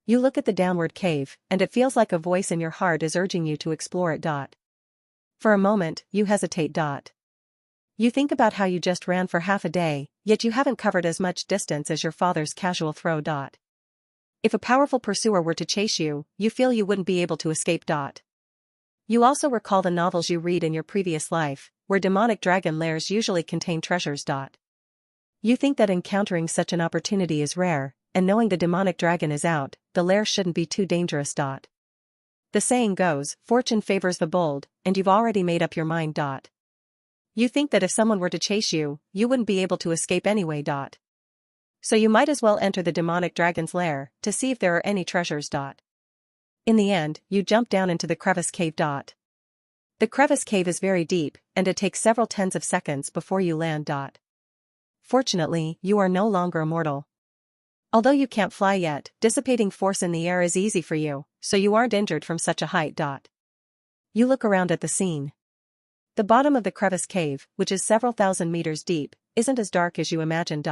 You look at the downward cave, and it feels like a voice in your heart is urging you to explore it. For a moment, you hesitate. You think about how you just ran for half a day, yet you haven't covered as much distance as your father's casual throw. If a powerful pursuer were to chase you, you feel you wouldn't be able to escape. You also recall the novels you read in your previous life, where demonic dragon lairs usually contain treasures. You think that encountering such an opportunity is rare, and knowing the demonic dragon is out, the lair shouldn't be too dangerous. The saying goes, fortune favors the bold, and you've already made up your mind. You think that if someone were to chase you, you wouldn't be able to escape anyway. So you might as well enter the demonic dragon's lair, to see if there are any treasures. In the end, you jump down into the crevice cave. The crevice cave is very deep, and it takes several tens of seconds before you land. Fortunately, you are no longer immortal. Although you can't fly yet, dissipating force in the air is easy for you, so you aren't injured from such a height. You look around at the scene. The bottom of the crevice cave, which is several thousand meters deep, isn't as dark as you imagined.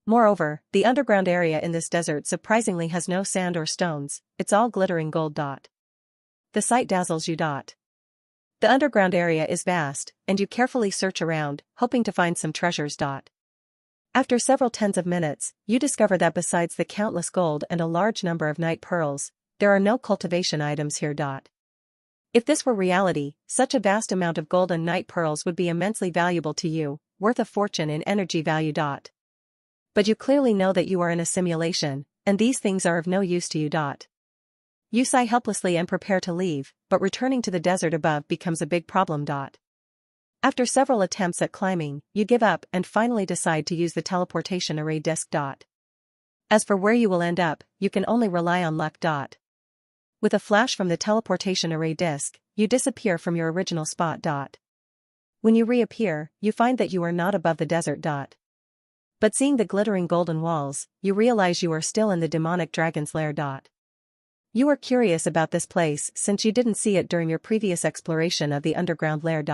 Moreover, the underground area in this desert surprisingly has no sand or stones, it's all glittering gold. The sight dazzles you. The underground area is vast, and you carefully search around, hoping to find some treasures. After several tens of minutes, you discover that besides the countless gold and a large number of night pearls, there are no cultivation items here. If this were reality, such a vast amount of gold and night pearls would be immensely valuable to you, worth a fortune in energy value. But you clearly know that you are in a simulation, and these things are of no use to you. You sigh helplessly and prepare to leave, but returning to the desert above becomes a big problem. After several attempts at climbing, you give up and finally decide to use the teleportation array disc. As for where you will end up, you can only rely on luck. With a flash from the teleportation array disc, you disappear from your original spot. When you reappear, you find that you are not above the desert. But seeing the glittering golden walls, you realize you are still in the demonic dragon's lair. You are curious about this place since you didn't see it during your previous exploration of the underground lair.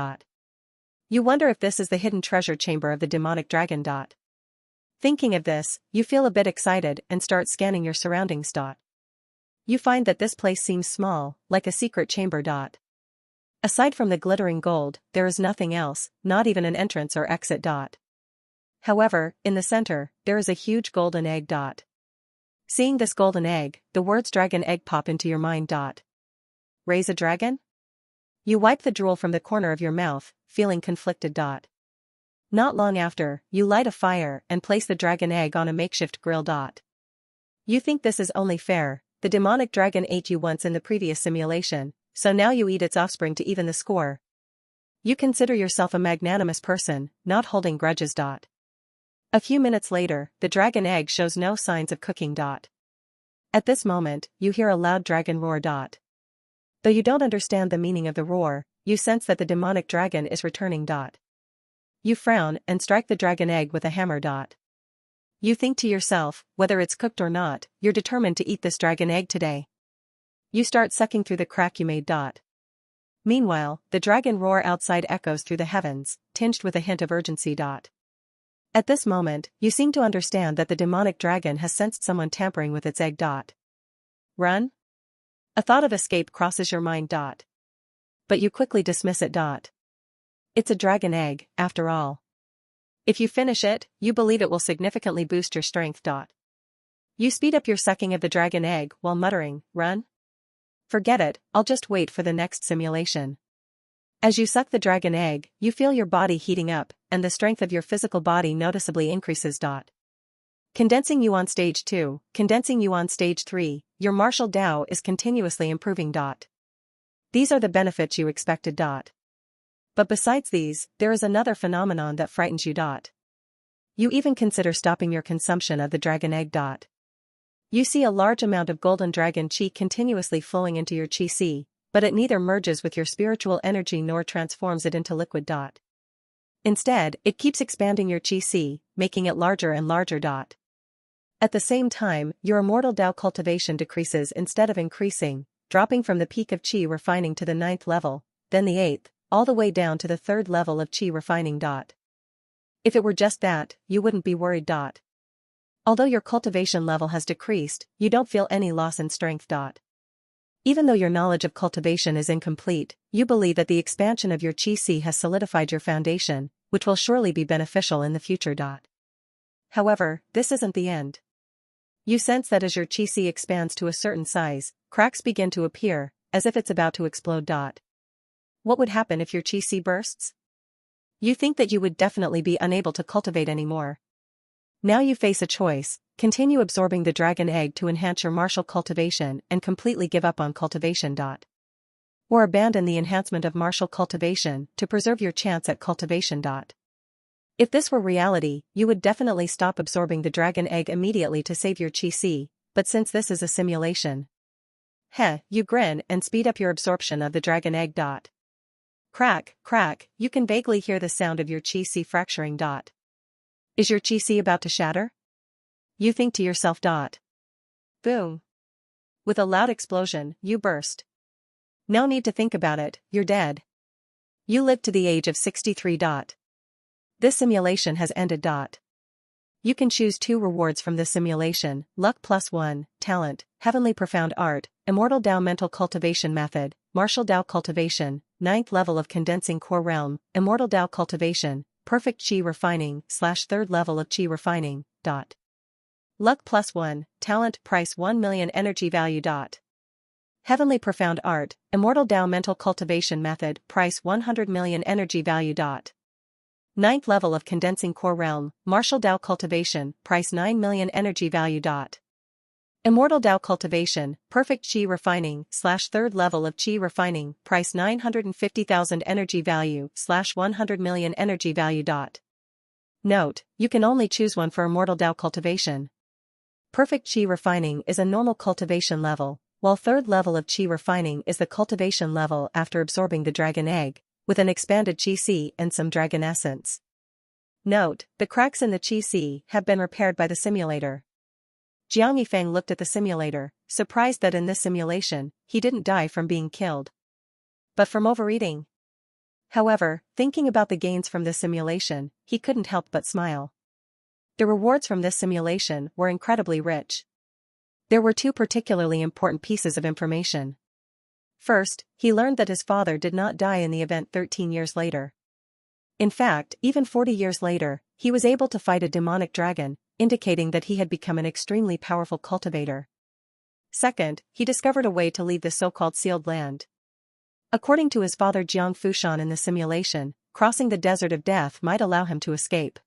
You wonder if this is the hidden treasure chamber of the demonic dragon. Thinking of this, you feel a bit excited and start scanning your surroundings. You find that this place seems small, like a secret chamber. Aside from the glittering gold, there is nothing else, not even an entrance or exit. However, in the center, there is a huge golden egg. Seeing this golden egg, the words dragon egg pop into your mind. Raise a dragon? You wipe the drool from the corner of your mouth, feeling conflicted. Not long after, you light a fire and place the dragon egg on a makeshift grill. You think this is only fair, the demonic dragon ate you once in the previous simulation, so now you eat its offspring to even the score. You consider yourself a magnanimous person, not holding grudges. A few minutes later, the dragon egg shows no signs of cooking. At this moment, you hear a loud dragon roar. Though you don't understand the meaning of the roar, you sense that the demonic dragon is returning. You frown and strike the dragon egg with a hammer. You think to yourself, whether it's cooked or not, you're determined to eat this dragon egg today. You start sucking through the crack you made. Meanwhile, the dragon roar outside echoes through the heavens, tinged with a hint of urgency. At this moment, you seem to understand that the demonic dragon has sensed someone tampering with its egg. Run? A thought of escape crosses your mind. But you quickly dismiss it. It's a dragon egg, after all. If you finish it, you believe it will significantly boost your strength. You speed up your sucking of the dragon egg while muttering, "Run? Forget it, I'll just wait for the next simulation." As you suck the dragon egg, you feel your body heating up, and the strength of your physical body noticeably increases. Condensing you on stage 2, condensing you on stage 3, your martial Tao is continuously improving. These are the benefits you expected. But besides these, there is another phenomenon that frightens you. You even consider stopping your consumption of the dragon egg. You see a large amount of golden dragon chi continuously flowing into your chi, but it neither merges with your spiritual energy nor transforms it into liquid. Instead, it keeps expanding your chi, making it larger and larger. At the same time, your immortal Tao cultivation decreases instead of increasing, dropping from the peak of chi refining to the 9th level, then the 8th, all the way down to the 3rd level of chi refining. If it were just that, you wouldn't be worried. Although your cultivation level has decreased, you don't feel any loss in strength. Even though your knowledge of cultivation is incomplete, you believe that the expansion of your chi has solidified your foundation, which will surely be beneficial in the future. However, this isn't the end. You sense that as your chi expands to a certain size, cracks begin to appear, as if it's about to explode. What would happen if your chi bursts? You think that you would definitely be unable to cultivate anymore. Now you face a choice: continue absorbing the dragon egg to enhance your martial cultivation and completely give up on cultivation. Or abandon the enhancement of martial cultivation to preserve your chance at cultivation. If this were reality, you would definitely stop absorbing the dragon egg immediately to save your chi, but since this is a simulation. You grin and speed up your absorption of the dragon egg. Crack, crack, you can vaguely hear the sound of your chi fracturing. Is your chi about to shatter? You think to yourself. Boom. With a loud explosion, you burst. No need to think about it, you're dead. You lived to the age of 63. This simulation has ended. You can choose 2 rewards from this simulation: luck +1, talent, heavenly profound art, immortal Tao mental cultivation method, martial Tao cultivation, 9th level of condensing core realm, immortal Tao cultivation, perfect chi refining / 3rd level of chi refining. Luck +1, talent, price 1 million, energy value. Heavenly profound art, immortal Tao mental cultivation method, price 100 million, energy value. 9th level of condensing core realm, martial Tao cultivation, price 9 million, energy value. Immortal Tao cultivation, perfect chi refining / 3rd level of chi refining, price 950,000, energy value / 100 million, energy value. Note: you can only choose one for immortal Tao cultivation. Perfect chi refining is a normal cultivation level, while 3rd level of chi refining is the cultivation level after absorbing the dragon egg, with an expanded chi and some dragon essence. Note: the cracks in the chi have been repaired by the simulator. Jiang Yifeng looked at the simulator, surprised that in this simulation, he didn't die from being killed, but from overeating. However, thinking about the gains from this simulation, he couldn't help but smile. The rewards from this simulation were incredibly rich. There were 2 particularly important pieces of information. First, he learned that his father did not die in the event 13 years later. In fact, even 40 years later, he was able to fight a demonic dragon, indicating that he had become an extremely powerful cultivator. Second, he discovered a way to leave the so-called sealed land. According to his father Jiang Fushan in the simulation, crossing the desert of death might allow him to escape.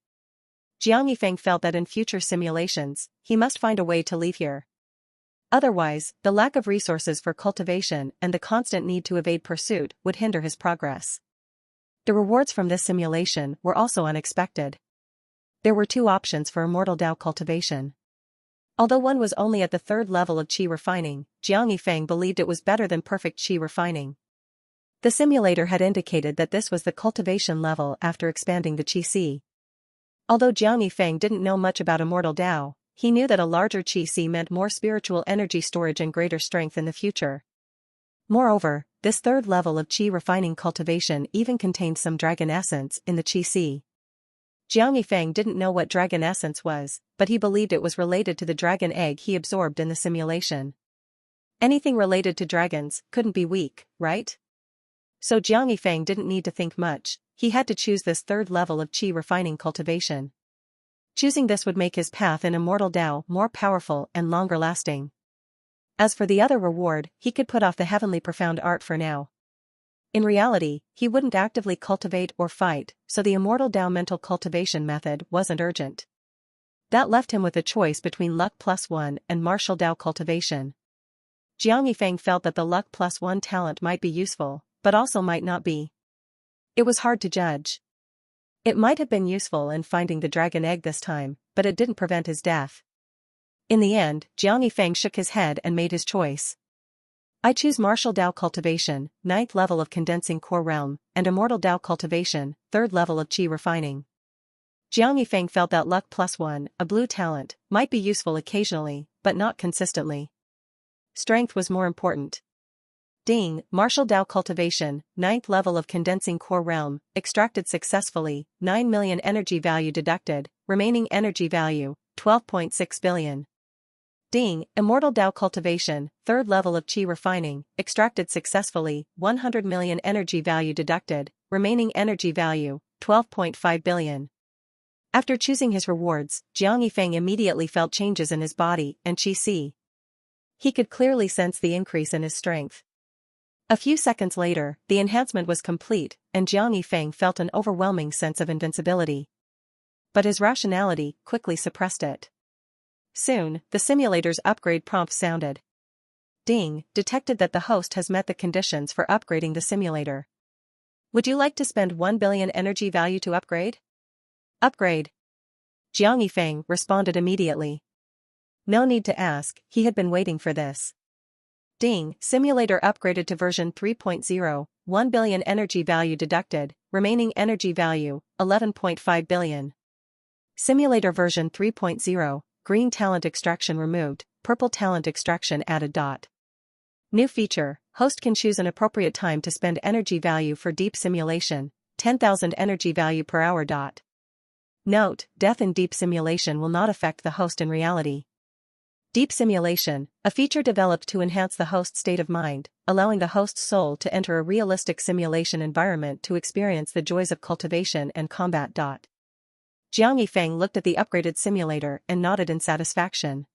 Jiang Yifeng felt that in future simulations, he must find a way to leave here. Otherwise, the lack of resources for cultivation and the constant need to evade pursuit would hinder his progress. The rewards from this simulation were also unexpected. There were two options for immortal Dao cultivation. Although one was only at the third level of qi refining, Jiang Yifeng believed it was better than perfect qi refining. The simulator had indicated that this was the cultivation level after expanding the qi. Although Jiang Yifeng didn't know much about immortal Dao, he knew that a larger qi meant more spiritual energy storage and greater strength in the future. Moreover, this third level of qi refining cultivation even contained some dragon essence in the qi. Jiang Yifeng didn't know what dragon essence was, but he believed it was related to the dragon egg he absorbed in the simulation. Anything related to dragons couldn't be weak, right? So Jiang Yifeng didn't need to think much, he had to choose this third level of qi refining cultivation. Choosing this would make his path in immortal Dao more powerful and longer lasting. As for the other reward, he could put off the heavenly profound art for now. In reality, he wouldn't actively cultivate or fight, so the immortal Dao mental cultivation method wasn't urgent. That left him with a choice between luck +1 and martial Dao cultivation. Jiang Yifeng felt that the luck +1 talent might be useful, but also might not be. It was hard to judge. It might have been useful in finding the dragon egg this time, but it didn't prevent his death. In the end, Jiang Yifeng shook his head and made his choice. I choose martial Dao cultivation, 9th level of condensing core realm, and immortal Dao cultivation, 3rd level of qi refining. Jiang Yifeng felt that luck +1, a blue talent, might be useful occasionally, but not consistently. Strength was more important. Ding, martial Dao cultivation, 9th level of condensing core realm, extracted successfully, 9 million energy value deducted, remaining energy value, 12.6 billion. Ding, immortal Dao cultivation, 3rd level of qi refining, extracted successfully, 100 million energy value deducted, remaining energy value, 12.5 billion. After choosing his rewards, Jiang Yifeng immediately felt changes in his body and qi. He could clearly sense the increase in his strength. A few seconds later, the enhancement was complete, and Jiang Yifeng felt an overwhelming sense of invincibility. But his rationality quickly suppressed it. Soon, the simulator's upgrade prompt sounded. Ding, detected that the host has met the conditions for upgrading the simulator. Would you like to spend 1 billion energy value to upgrade? Upgrade. Jiang Yifeng responded immediately. No need to ask, he had been waiting for this. Ding, simulator upgraded to version 3.0, 1 billion energy value deducted, remaining energy value, 11.5 billion. Simulator version 3.0, green talent extraction removed, purple talent extraction added. New feature, host can choose an appropriate time to spend energy value for deep simulation, 10,000 energy value per hour. Note, death in deep simulation will not affect the host in reality. Deep simulation, a feature developed to enhance the host's state of mind, allowing the host's soul to enter a realistic simulation environment to experience the joys of cultivation and combat. Jiang Yifeng looked at the upgraded simulator and nodded in satisfaction.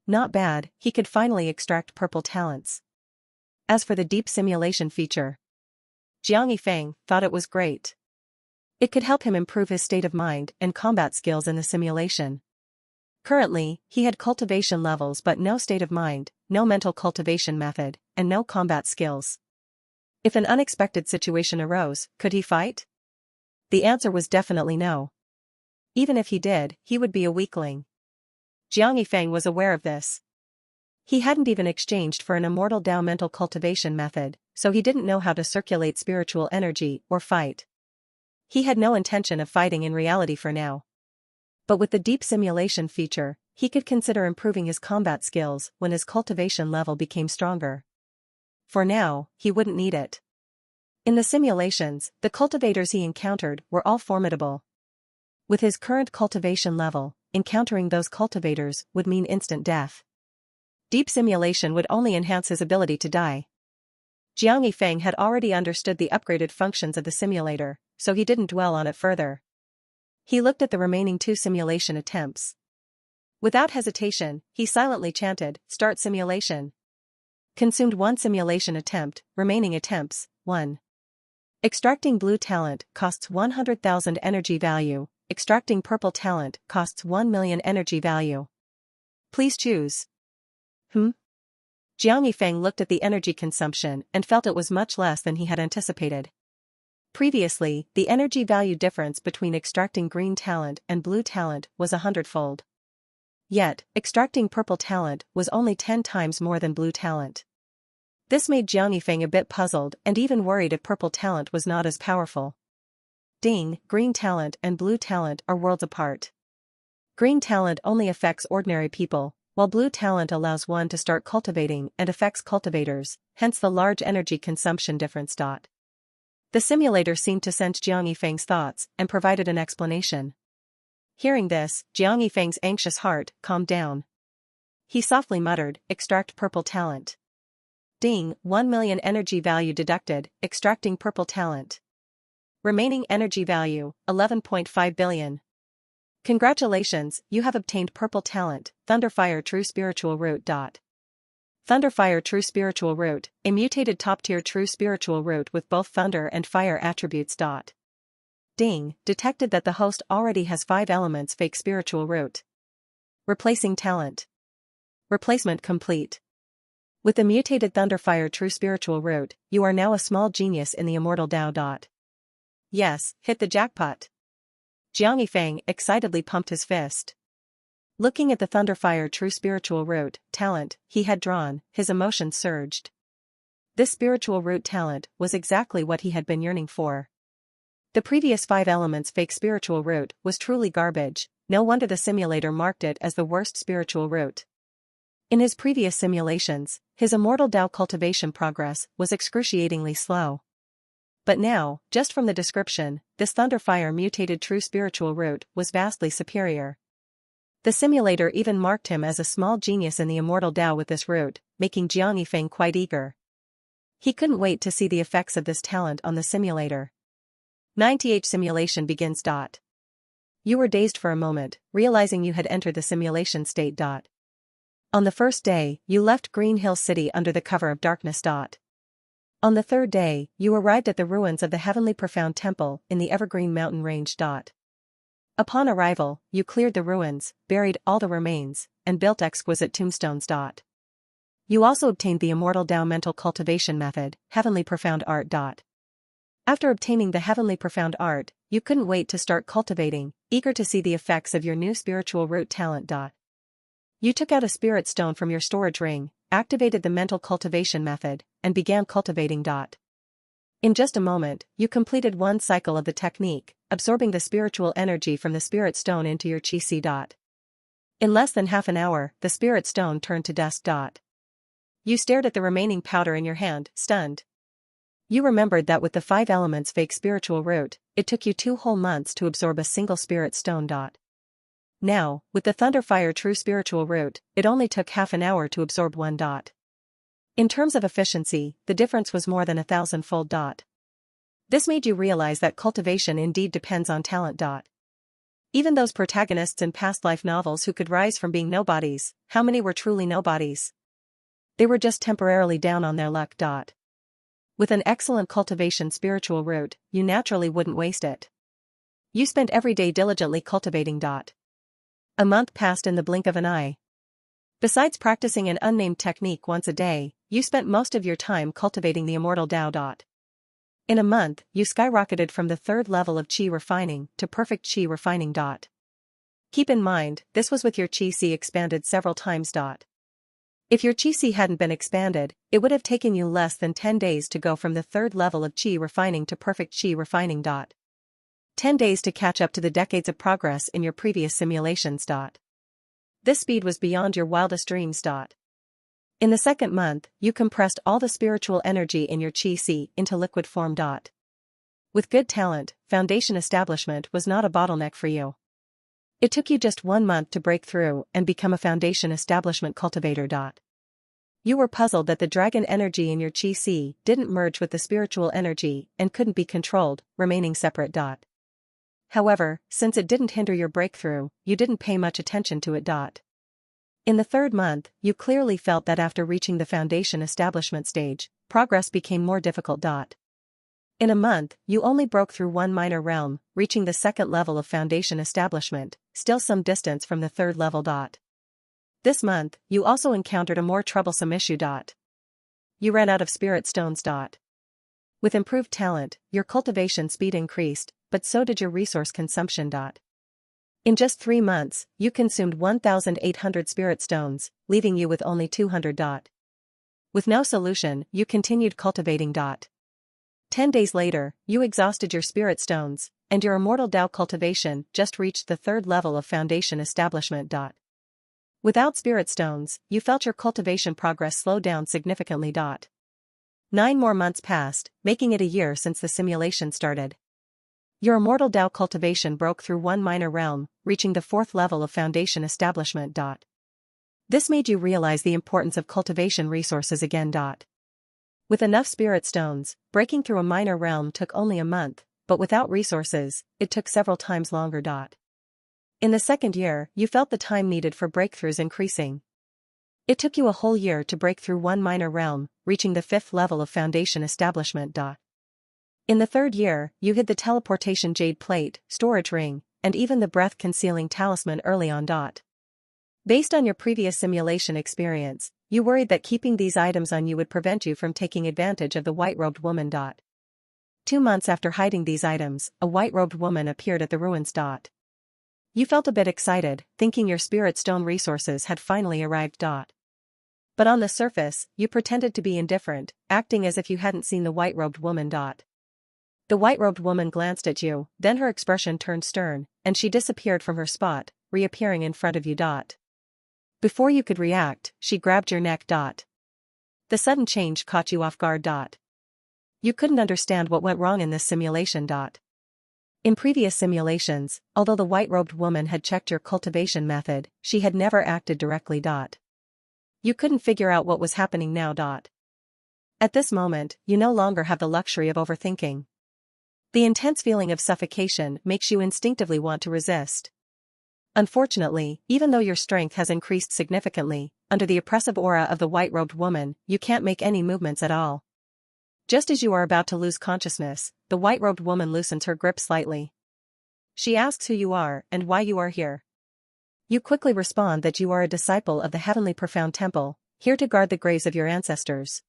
Not bad, he could finally extract purple talents. As for the deep simulation feature, Jiang Yifeng thought it was great. It could help him improve his state of mind and combat skills in the simulation. Currently, he had cultivation levels but no state of mind, no mental cultivation method, and no combat skills. If an unexpected situation arose, could he fight? The answer was definitely no. Even if he did, he would be a weakling. Jiang Yifeng was aware of this. He hadn't even exchanged for an immortal Dao mental cultivation method, so he didn't know how to circulate spiritual energy or fight. He had no intention of fighting in reality for now. But with the deep simulation feature, he could consider improving his combat skills when his cultivation level became stronger. For now, he wouldn't need it. In the simulations, the cultivators he encountered were all formidable. With his current cultivation level, encountering those cultivators would mean instant death. Deep simulation would only enhance his ability to die. Jiang Yifeng had already understood the upgraded functions of the simulator, so he didn't dwell on it further. He looked at the remaining 2 simulation attempts. Without hesitation, he silently chanted, "Start simulation." Consumed 1 simulation attempt, remaining attempts, 1. Extracting blue talent costs 100,000 energy value, extracting purple talent costs 1 million energy value. Please choose. Jiang Yifeng looked at the energy consumption and felt it was much less than he had anticipated. Previously, the energy value difference between extracting green talent and blue talent was 100-fold. Yet, extracting purple talent was only 10 times more than blue talent. This made Jiang Yifeng a bit puzzled and even worried if purple talent was not as powerful. Ding, green talent and blue talent are worlds apart. Green talent only affects ordinary people, while blue talent allows one to start cultivating and affects cultivators, hence the large energy consumption difference. The simulator seemed to sense Jiang Yifeng's thoughts and provided an explanation. Hearing this, Jiang Yifeng's anxious heart calmed down. He softly muttered, "Extract purple talent." Ding, 1 million energy value deducted, extracting purple talent. Remaining energy value, 11.5 billion. Congratulations, you have obtained purple talent, Thunderfire True Spiritual Root. Thunderfire True Spiritual Root, a mutated top-tier true spiritual root with both thunder and fire attributes. Ding, detected that the host already has 5 elements fake spiritual root. Replacing talent. Replacement complete. With the mutated Thunderfire True Spiritual Root, you are now a small genius in the immortal Tao. Yes, hit the jackpot. Jiang Yifeng excitedly pumped his fist. Looking at the Thunderfire True Spiritual Root talent he had drawn, his emotions surged. This spiritual root talent was exactly what he had been yearning for. The previous 5 elements fake spiritual root was truly garbage, no wonder the simulator marked it as the worst spiritual root. In his previous simulations, his immortal Tao cultivation progress was excruciatingly slow. But now, just from the description, this Thunderfire mutated true spiritual root was vastly superior. The simulator even marked him as a small genius in the immortal Tao with this root, making Jiang Yifeng quite eager. He couldn't wait to see the effects of this talent on the simulator. 90H simulation begins. You were dazed for a moment, realizing you had entered the simulation state. On the first day, you left Green Hill City under the cover of darkness. On the 3rd day, you arrived at the ruins of the Heavenly Profound Temple in the Evergreen Mountain Range. Upon arrival, you cleared the ruins, buried all the remains, and built exquisite tombstones. You also obtained the immortal Tao mental cultivation method, Heavenly Profound Art. After obtaining the Heavenly Profound Art, you couldn't wait to start cultivating, eager to see the effects of your new spiritual root talent. You took out a spirit stone from your storage ring, activated the mental cultivation method, and began cultivating. In just a moment, you completed 1 cycle of the technique, absorbing the spiritual energy from the spirit stone into your chi. In less than half an hour, the spirit stone turned to dust. You stared at the remaining powder in your hand, stunned. You remembered that with the 5 elements fake spiritual root, it took you 2 whole months to absorb a single spirit stone. Now, with the Thunderfire True Spiritual Root, it only took half an hour to absorb 1. In terms of efficiency, the difference was more than 1,000-fold. This made you realize that cultivation indeed depends on talent. Even those protagonists in past life novels who could rise from being nobodies, how many were truly nobodies? They were just temporarily down on their luck. With an excellent cultivation spiritual root, you naturally wouldn't waste it. You spent every day diligently cultivating. A month passed in the blink of an eye. Besides practicing an unnamed technique once a day, you spent most of your time cultivating the immortal Tao. In a month, you skyrocketed from the 3rd level of Qi refining to perfect Qi refining. Keep in mind, this was with your Qi expanded several times. If your Qi hadn't been expanded, it would have taken you less than 10 days to go from the 3rd level of Qi refining to perfect Qi refining. 10 days to catch up to the decades of progress in your previous simulations. This speed was beyond your wildest dreams. In the 2nd month, you compressed all the spiritual energy in your Qi into liquid form. With good talent, foundation establishment was not a bottleneck for you. It took you just 1 month to break through and become a foundation establishment cultivator. You were puzzled that the dragon energy in your Qi didn't merge with the spiritual energy and couldn't be controlled, remaining separate. However, since it didn't hinder your breakthrough, you didn't pay much attention to it. In the third month, you clearly felt that after reaching the foundation establishment stage, progress became more difficult. In a month, you only broke through one minor realm, reaching the second level of foundation establishment, still some distance from the third level. This month, you also encountered a more troublesome issue. You ran out of spirit stones. With improved talent, your cultivation speed increased, but so did your resource consumption. In just 3 months, you consumed 1,800 spirit stones, leaving you with only 200. With no solution, you continued cultivating. 10 days later, you exhausted your spirit stones, and your immortal Tao cultivation just reached the third level of foundation establishment. Without spirit stones, you felt your cultivation progress slow down significantly. 9 more months passed, making it a year since the simulation started. Your immortal Tao cultivation broke through one minor realm, reaching the fourth level of foundation establishment. This made you realize the importance of cultivation resources again. With enough spirit stones, breaking through a minor realm took only a month, but without resources, it took several times longer. In the second year, you felt the time needed for breakthroughs increasing. It took you a whole year to break through one minor realm, reaching the fifth level of foundation establishment. In the third year, you hid the teleportation jade plate, storage ring, and even the breath-concealing talisman early on. Based on your previous simulation experience, you worried that keeping these items on you would prevent you from taking advantage of the white-robed woman. 2 months after hiding these items, a white-robed woman appeared at the ruins. You felt a bit excited, thinking your spirit stone resources had finally arrived. But on the surface, you pretended to be indifferent, acting as if you hadn't seen the white-robed woman. The white-robed woman glanced at you, then her expression turned stern, and she disappeared from her spot, reappearing in front of you. Before you could react, she grabbed your neck. The sudden change caught you off guard. You couldn't understand what went wrong in this simulation. In previous simulations, although the white-robed woman had checked your cultivation method, she had never acted directly. You couldn't figure out what was happening now. At this moment, you no longer have the luxury of overthinking. The intense feeling of suffocation makes you instinctively want to resist. Unfortunately, even though your strength has increased significantly, under the oppressive aura of the white-robed woman, you can't make any movements at all. Just as you are about to lose consciousness, the white-robed woman loosens her grip slightly. She asks who you are and why you are here. You quickly respond that you are a disciple of the Heavenly Profound Temple, here to guard the graves of your ancestors.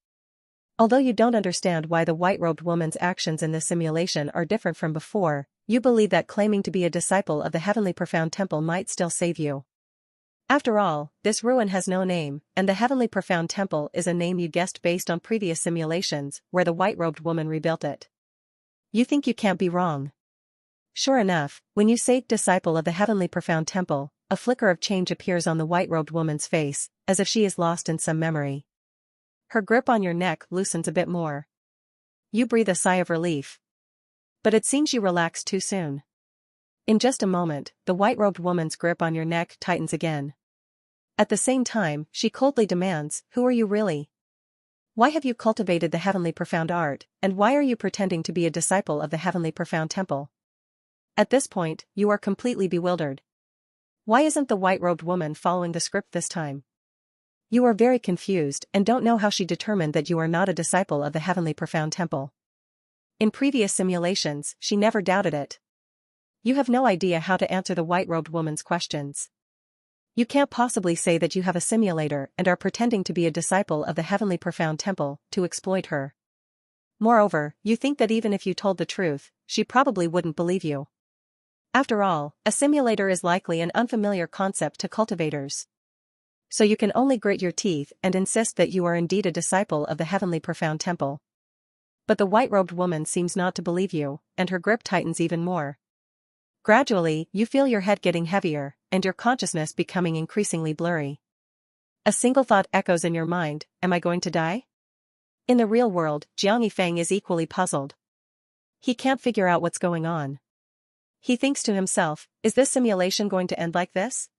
Although you don't understand why the white-robed woman's actions in this simulation are different from before, you believe that claiming to be a disciple of the Heavenly Profound Temple might still save you. After all, this ruin has no name, and the Heavenly Profound Temple is a name you guessed based on previous simulations where the white-robed woman rebuilt it. You think you can't be wrong. Sure enough, when you say disciple of the Heavenly Profound Temple, a flicker of change appears on the white-robed woman's face, as if she is lost in some memory. Her grip on your neck loosens a bit more. You breathe a sigh of relief. But it seems you relaxed too soon. In just a moment, the white-robed woman's grip on your neck tightens again. At the same time, she coldly demands, "Who are you really? Why have you cultivated the Heavenly Profound Art, and why are you pretending to be a disciple of the Heavenly Profound Temple?" At this point, you are completely bewildered. Why isn't the white-robed woman following the script this time? You are very confused and don't know how she determined that you are not a disciple of the Heavenly Profound Temple. In previous simulations, she never doubted it. You have no idea how to answer the white-robed woman's questions. You can't possibly say that you have a simulator and are pretending to be a disciple of the Heavenly Profound Temple to exploit her. Moreover, you think that even if you told the truth, she probably wouldn't believe you. After all, a simulator is likely an unfamiliar concept to cultivators. So you can only grit your teeth and insist that you are indeed a disciple of the Heavenly Profound Temple. But the white-robed woman seems not to believe you, and her grip tightens even more. Gradually, you feel your head getting heavier, and your consciousness becoming increasingly blurry. A single thought echoes in your mind: am I going to die? In the real world, Jiang Yifeng is equally puzzled. He can't figure out what's going on. He thinks to himself, is this simulation going to end like this?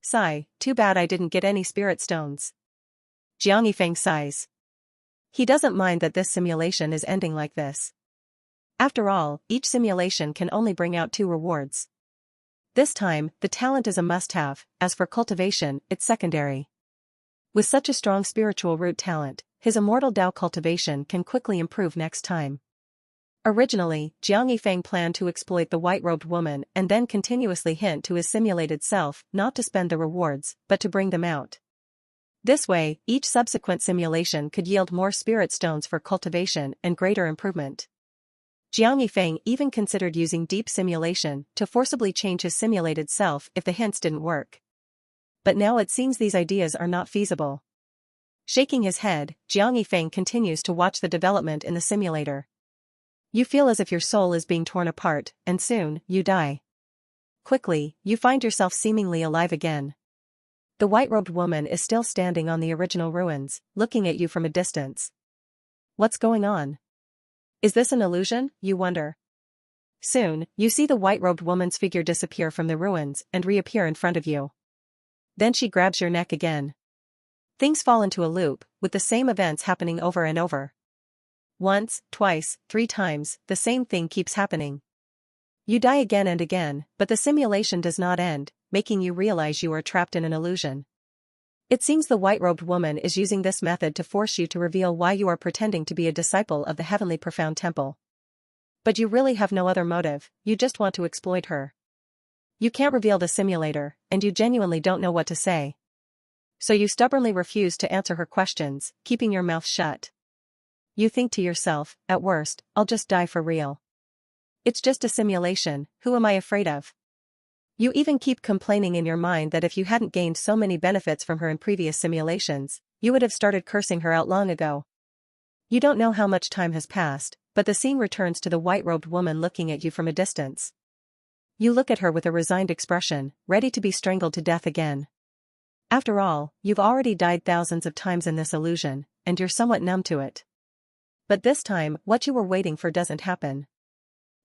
Sigh, too bad I didn't get any spirit stones. Jiang Yifeng sighs. He doesn't mind that this simulation is ending like this. After all, each simulation can only bring out 2 rewards. This time, the talent is a must-have, as for cultivation, it's secondary. With such a strong spiritual root talent, his immortal Tao cultivation can quickly improve next time. Originally, Jiang Yifeng planned to exploit the white-robed woman and then continuously hint to his simulated self not to spend the rewards, but to bring them out. This way, each subsequent simulation could yield more spirit stones for cultivation and greater improvement. Jiang Yifeng even considered using deep simulation to forcibly change his simulated self if the hints didn't work. But now it seems these ideas are not feasible. Shaking his head, Jiang Yifeng continues to watch the development in the simulator. You feel as if your soul is being torn apart, and soon, you die. Quickly, you find yourself seemingly alive again. The white-robed woman is still standing on the original ruins, looking at you from a distance. What's going on? Is this an illusion, you wonder? Soon, you see the white-robed woman's figure disappear from the ruins and reappear in front of you. Then she grabs your neck again. Things fall into a loop, with the same events happening over and over. Once, twice, 3 times, the same thing keeps happening. You die again and again, but the simulation does not end, making you realize you are trapped in an illusion. It seems the white-robed woman is using this method to force you to reveal why you are pretending to be a disciple of the Heavenly Profound Temple. But you really have no other motive, you just want to exploit her. You can't reveal the simulator, and you genuinely don't know what to say. So you stubbornly refuse to answer her questions, keeping your mouth shut. You think to yourself, at worst, I'll just die for real. It's just a simulation, who am I afraid of? You even keep complaining in your mind that if you hadn't gained so many benefits from her in previous simulations, you would have started cursing her out long ago. You don't know how much time has passed, but the scene returns to the white-robed woman looking at you from a distance. You look at her with a resigned expression, ready to be strangled to death again. After all, you've already died thousands of times in this illusion, and you're somewhat numb to it. But this time, what you were waiting for doesn't happen.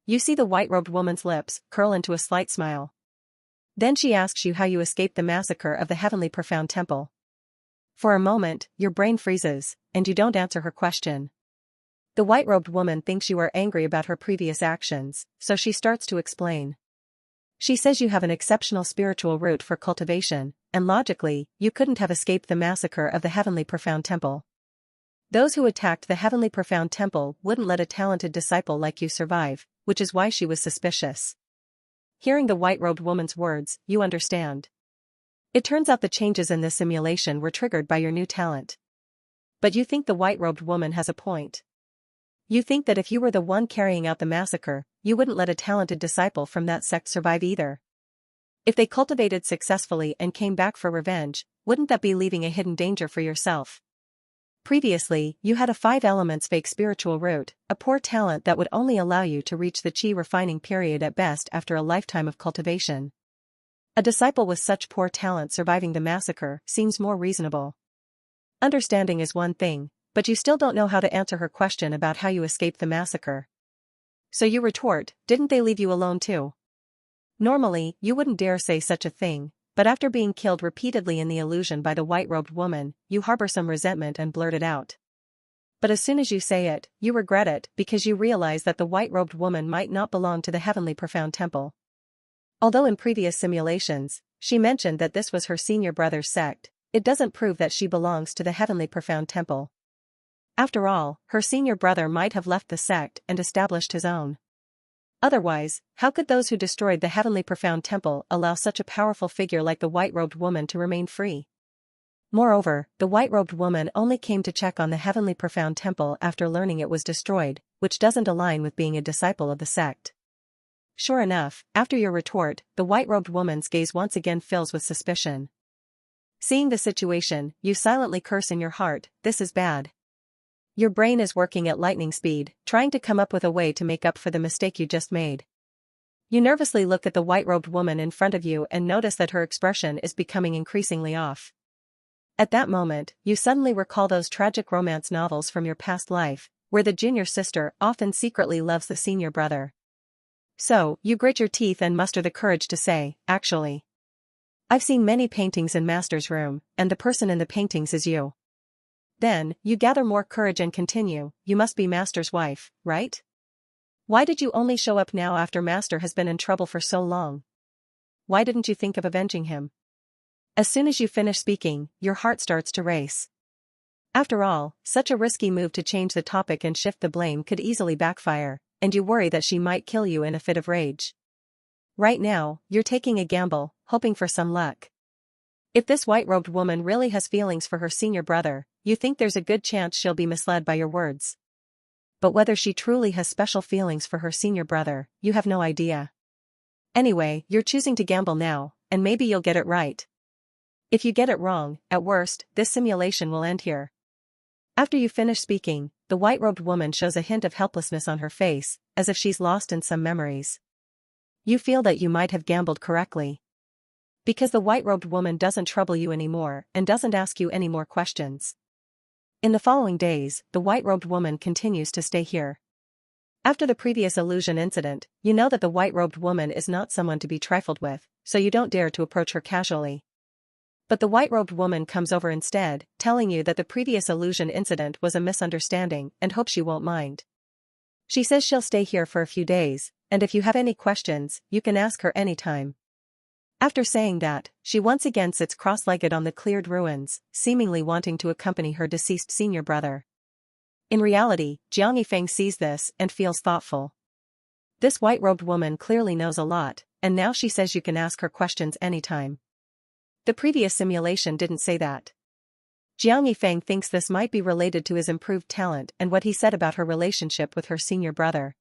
You see the white-robed woman's lips curl into a slight smile. Then she asks you how you escaped the massacre of the Heavenly Profound Temple. For a moment, your brain freezes, and you don't answer her question. The white-robed woman thinks you are angry about her previous actions, so she starts to explain. She says you have an exceptional spiritual root for cultivation, and logically, you couldn't have escaped the massacre of the Heavenly Profound Temple. Those who attacked the Heavenly Profound Temple wouldn't let a talented disciple like you survive, which is why she was suspicious. Hearing the white-robed woman's words, you understand. It turns out the changes in this simulation were triggered by your new talent. But you think the white-robed woman has a point. You think that if you were the one carrying out the massacre, you wouldn't let a talented disciple from that sect survive either. If they cultivated successfully and came back for revenge, wouldn't that be leaving a hidden danger for yourself? Previously, you had a 5 elements fake spiritual root, a poor talent that would only allow you to reach the chi refining period at best after a lifetime of cultivation. A disciple with such poor talent surviving the massacre seems more reasonable. Understanding is one thing, but you still don't know how to answer her question about how you escaped the massacre. So you retort, didn't they leave you alone too? Normally, you wouldn't dare say such a thing. But after being killed repeatedly in the illusion by the white-robed woman, you harbor some resentment and blurt it out. But as soon as you say it, you regret it because you realize that the white-robed woman might not belong to the Heavenly Profound Temple. Although in previous simulations, she mentioned that this was her senior brother's sect, it doesn't prove that she belongs to the Heavenly Profound Temple. After all, her senior brother might have left the sect and established his own. Otherwise, how could those who destroyed the Heavenly Profound Temple allow such a powerful figure like the white-robed woman to remain free? Moreover, the white-robed woman only came to check on the Heavenly Profound Temple after learning it was destroyed, which doesn't align with being a disciple of the sect. Sure enough, after your retort, the white-robed woman's gaze once again fills with suspicion. Seeing the situation, you silently curse in your heart, this is bad. Your brain is working at lightning speed, trying to come up with a way to make up for the mistake you just made. You nervously look at the white-robed woman in front of you and notice that her expression is becoming increasingly off. At that moment, you suddenly recall those tragic romance novels from your past life, where the junior sister often secretly loves the senior brother. So, you grit your teeth and muster the courage to say, actually, I've seen many paintings in Master's room, and the person in the paintings is you. Then, you gather more courage and continue, you must be Master's wife, right? Why did you only show up now after Master has been in trouble for so long? why didn't you think of avenging him? As soon as you finish speaking, your heart starts to race. After all, such a risky move to change the topic and shift the blame could easily backfire, and you worry that she might kill you in a fit of rage. Right now, you're taking a gamble, hoping for some luck. If this white-robed woman really has feelings for her senior brother, you think there's a good chance she'll be misled by your words. But whether she truly has special feelings for her senior brother, you have no idea. Anyway, you're choosing to gamble now, and maybe you'll get it right. If you get it wrong, at worst, this simulation will end here. After you finish speaking, the white-robed woman shows a hint of helplessness on her face, as if she's lost in some memories. You feel that you might have gambled correctly. Because the white-robed woman doesn't trouble you anymore and doesn't ask you any more questions. In the following days, the white-robed woman continues to stay here. After the previous illusion incident, you know that the white-robed woman is not someone to be trifled with, so you don't dare to approach her casually. But the white-robed woman comes over instead, telling you that the previous illusion incident was a misunderstanding and hopes you won't mind. She says she'll stay here for a few days, and if you have any questions, you can ask her anytime. After saying that, she once again sits cross-legged on the cleared ruins, seemingly wanting to accompany her deceased senior brother. In reality, Jiang Yifeng sees this and feels thoughtful. This white-robed woman clearly knows a lot, and now she says you can ask her questions anytime. The previous simulation didn't say that. Jiang Yifeng thinks this might be related to his improved talent and what he said about her relationship with her senior brother.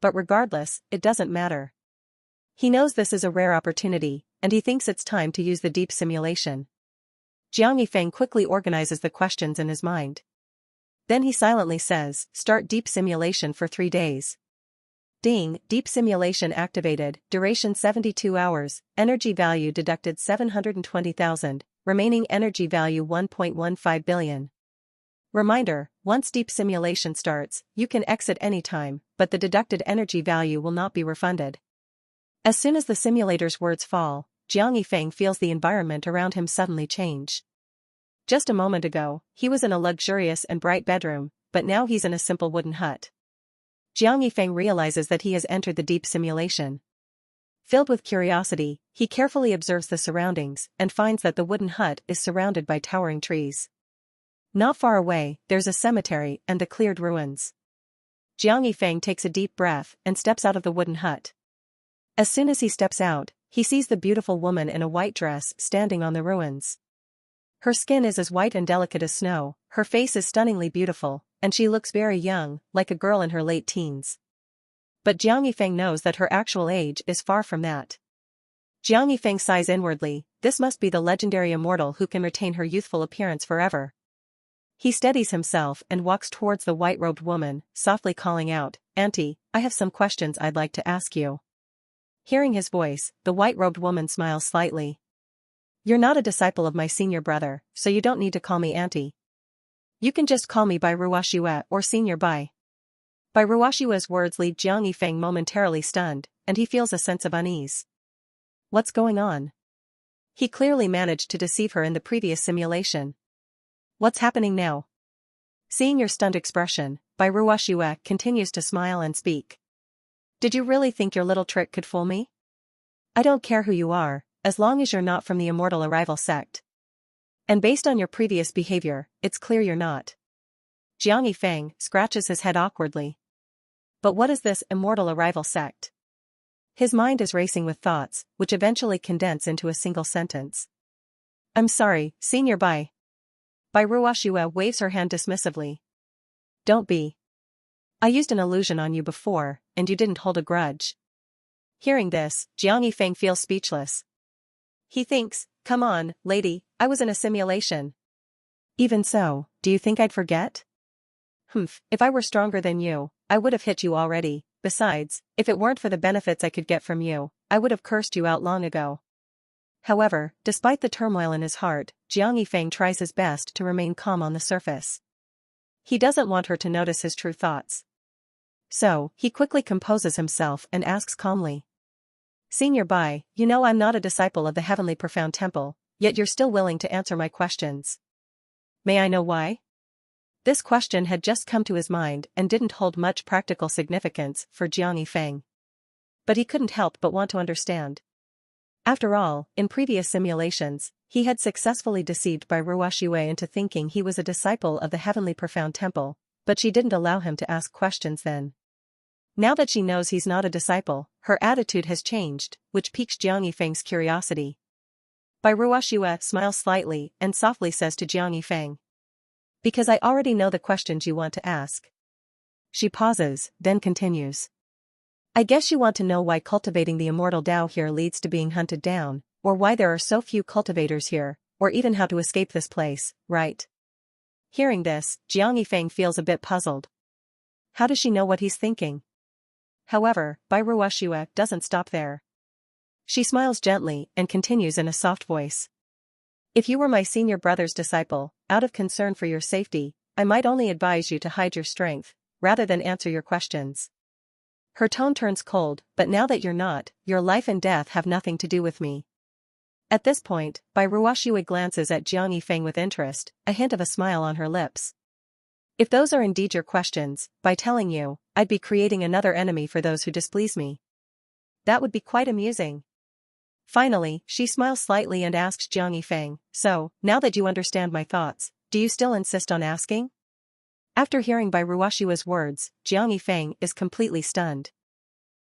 But regardless, it doesn't matter. He knows this is a rare opportunity, and he thinks it's time to use the deep simulation. Jiang Yifeng quickly organizes the questions in his mind. Then he silently says, "Start deep simulation for 3 days." Ding, deep simulation activated, duration 72 hours, energy value deducted 720,000, remaining energy value 1.15 billion. Reminder, once deep simulation starts, you can exit anytime, but the deducted energy value will not be refunded. As soon as the simulator's words fall, Jiang Yifeng feels the environment around him suddenly change. Just a moment ago, he was in a luxurious and bright bedroom, but now he's in a simple wooden hut. Jiang Yifeng realizes that he has entered the deep simulation. Filled with curiosity, he carefully observes the surroundings and finds that the wooden hut is surrounded by towering trees. Not far away, there's a cemetery and the cleared ruins. Jiang Yifeng takes a deep breath and steps out of the wooden hut. As soon as he steps out, he sees the beautiful woman in a white dress standing on the ruins. Her skin is as white and delicate as snow, her face is stunningly beautiful, and she looks very young, like a girl in her late teens. But Jiang Yifeng knows that her actual age is far from that. Jiang Yifeng sighs inwardly, this must be the legendary immortal who can retain her youthful appearance forever. He steadies himself and walks towards the white-robed woman, softly calling out, "Auntie, I have some questions I'd like to ask you." Hearing his voice, the white-robed woman smiles slightly. "You're not a disciple of my senior brother, so you don't need to call me auntie. You can just call me by Ruoxue or senior Bai." By Ruoxue's words leave Jiang Yifeng momentarily stunned, and he feels a sense of unease. What's going on? He clearly managed to deceive her in the previous simulation. What's happening now? Seeing your stunned expression, Bai Ruoxue continues to smile and speak. Did you really think your little trick could fool me? I don't care who you are, as long as you're not from the Immortal Arrival sect. And based on your previous behavior, it's clear you're not. Jiang Yifeng scratches his head awkwardly. But what is this Immortal Arrival sect? His mind is racing with thoughts, which eventually condense into a single sentence. I'm sorry, Senior Bai. Bai Ruoxue waves her hand dismissively. Don't be. I used an illusion on you before, and you didn't hold a grudge. Hearing this, Jiang Yifeng feels speechless. He thinks, come on, lady, I was in a simulation. Even so, do you think I'd forget? Humph, if I were stronger than you, I would have hit you already. Besides, if it weren't for the benefits I could get from you, I would have cursed you out long ago. However, despite the turmoil in his heart, Jiang Yifeng tries his best to remain calm on the surface. He doesn't want her to notice his true thoughts. So, he quickly composes himself and asks calmly. Senior Bai, you know I'm not a disciple of the Heavenly Profound Temple, yet you're still willing to answer my questions. May I know why? This question had just come to his mind and didn't hold much practical significance for Jiang Yifeng. But he couldn't help but want to understand. After all, in previous simulations, he had successfully deceived Bai Ruoxue into thinking he was a disciple of the Heavenly Profound Temple, but she didn't allow him to ask questions then. Now that she knows he's not a disciple, her attitude has changed, which piques Jiang Yifeng's curiosity. Bai Ruoxue smiles slightly and softly says to Jiang Yifeng, "Because I already know the questions you want to ask." She pauses, then continues. "I guess you want to know why cultivating the immortal Tao here leads to being hunted down, or why there are so few cultivators here, or even how to escape this place, right?" Hearing this, Jiang Yifeng feels a bit puzzled. How does she know what he's thinking? However, Bai Ruoxue doesn't stop there. She smiles gently and continues in a soft voice. "If you were my senior brother's disciple, out of concern for your safety, I might only advise you to hide your strength, rather than answer your questions." Her tone turns cold, "But now that you're not, your life and death have nothing to do with me." At this point, Bai Ruoxue glances at Jiang Yifeng with interest, a hint of a smile on her lips. "If those are indeed your questions, by telling you, I'd be creating another enemy for those who displease me. That would be quite amusing." Finally, she smiles slightly and asks Jiang Yifeng, "So, now that you understand my thoughts, do you still insist on asking?" After hearing Bai Ruoxue's words, Jiang Yifeng is completely stunned.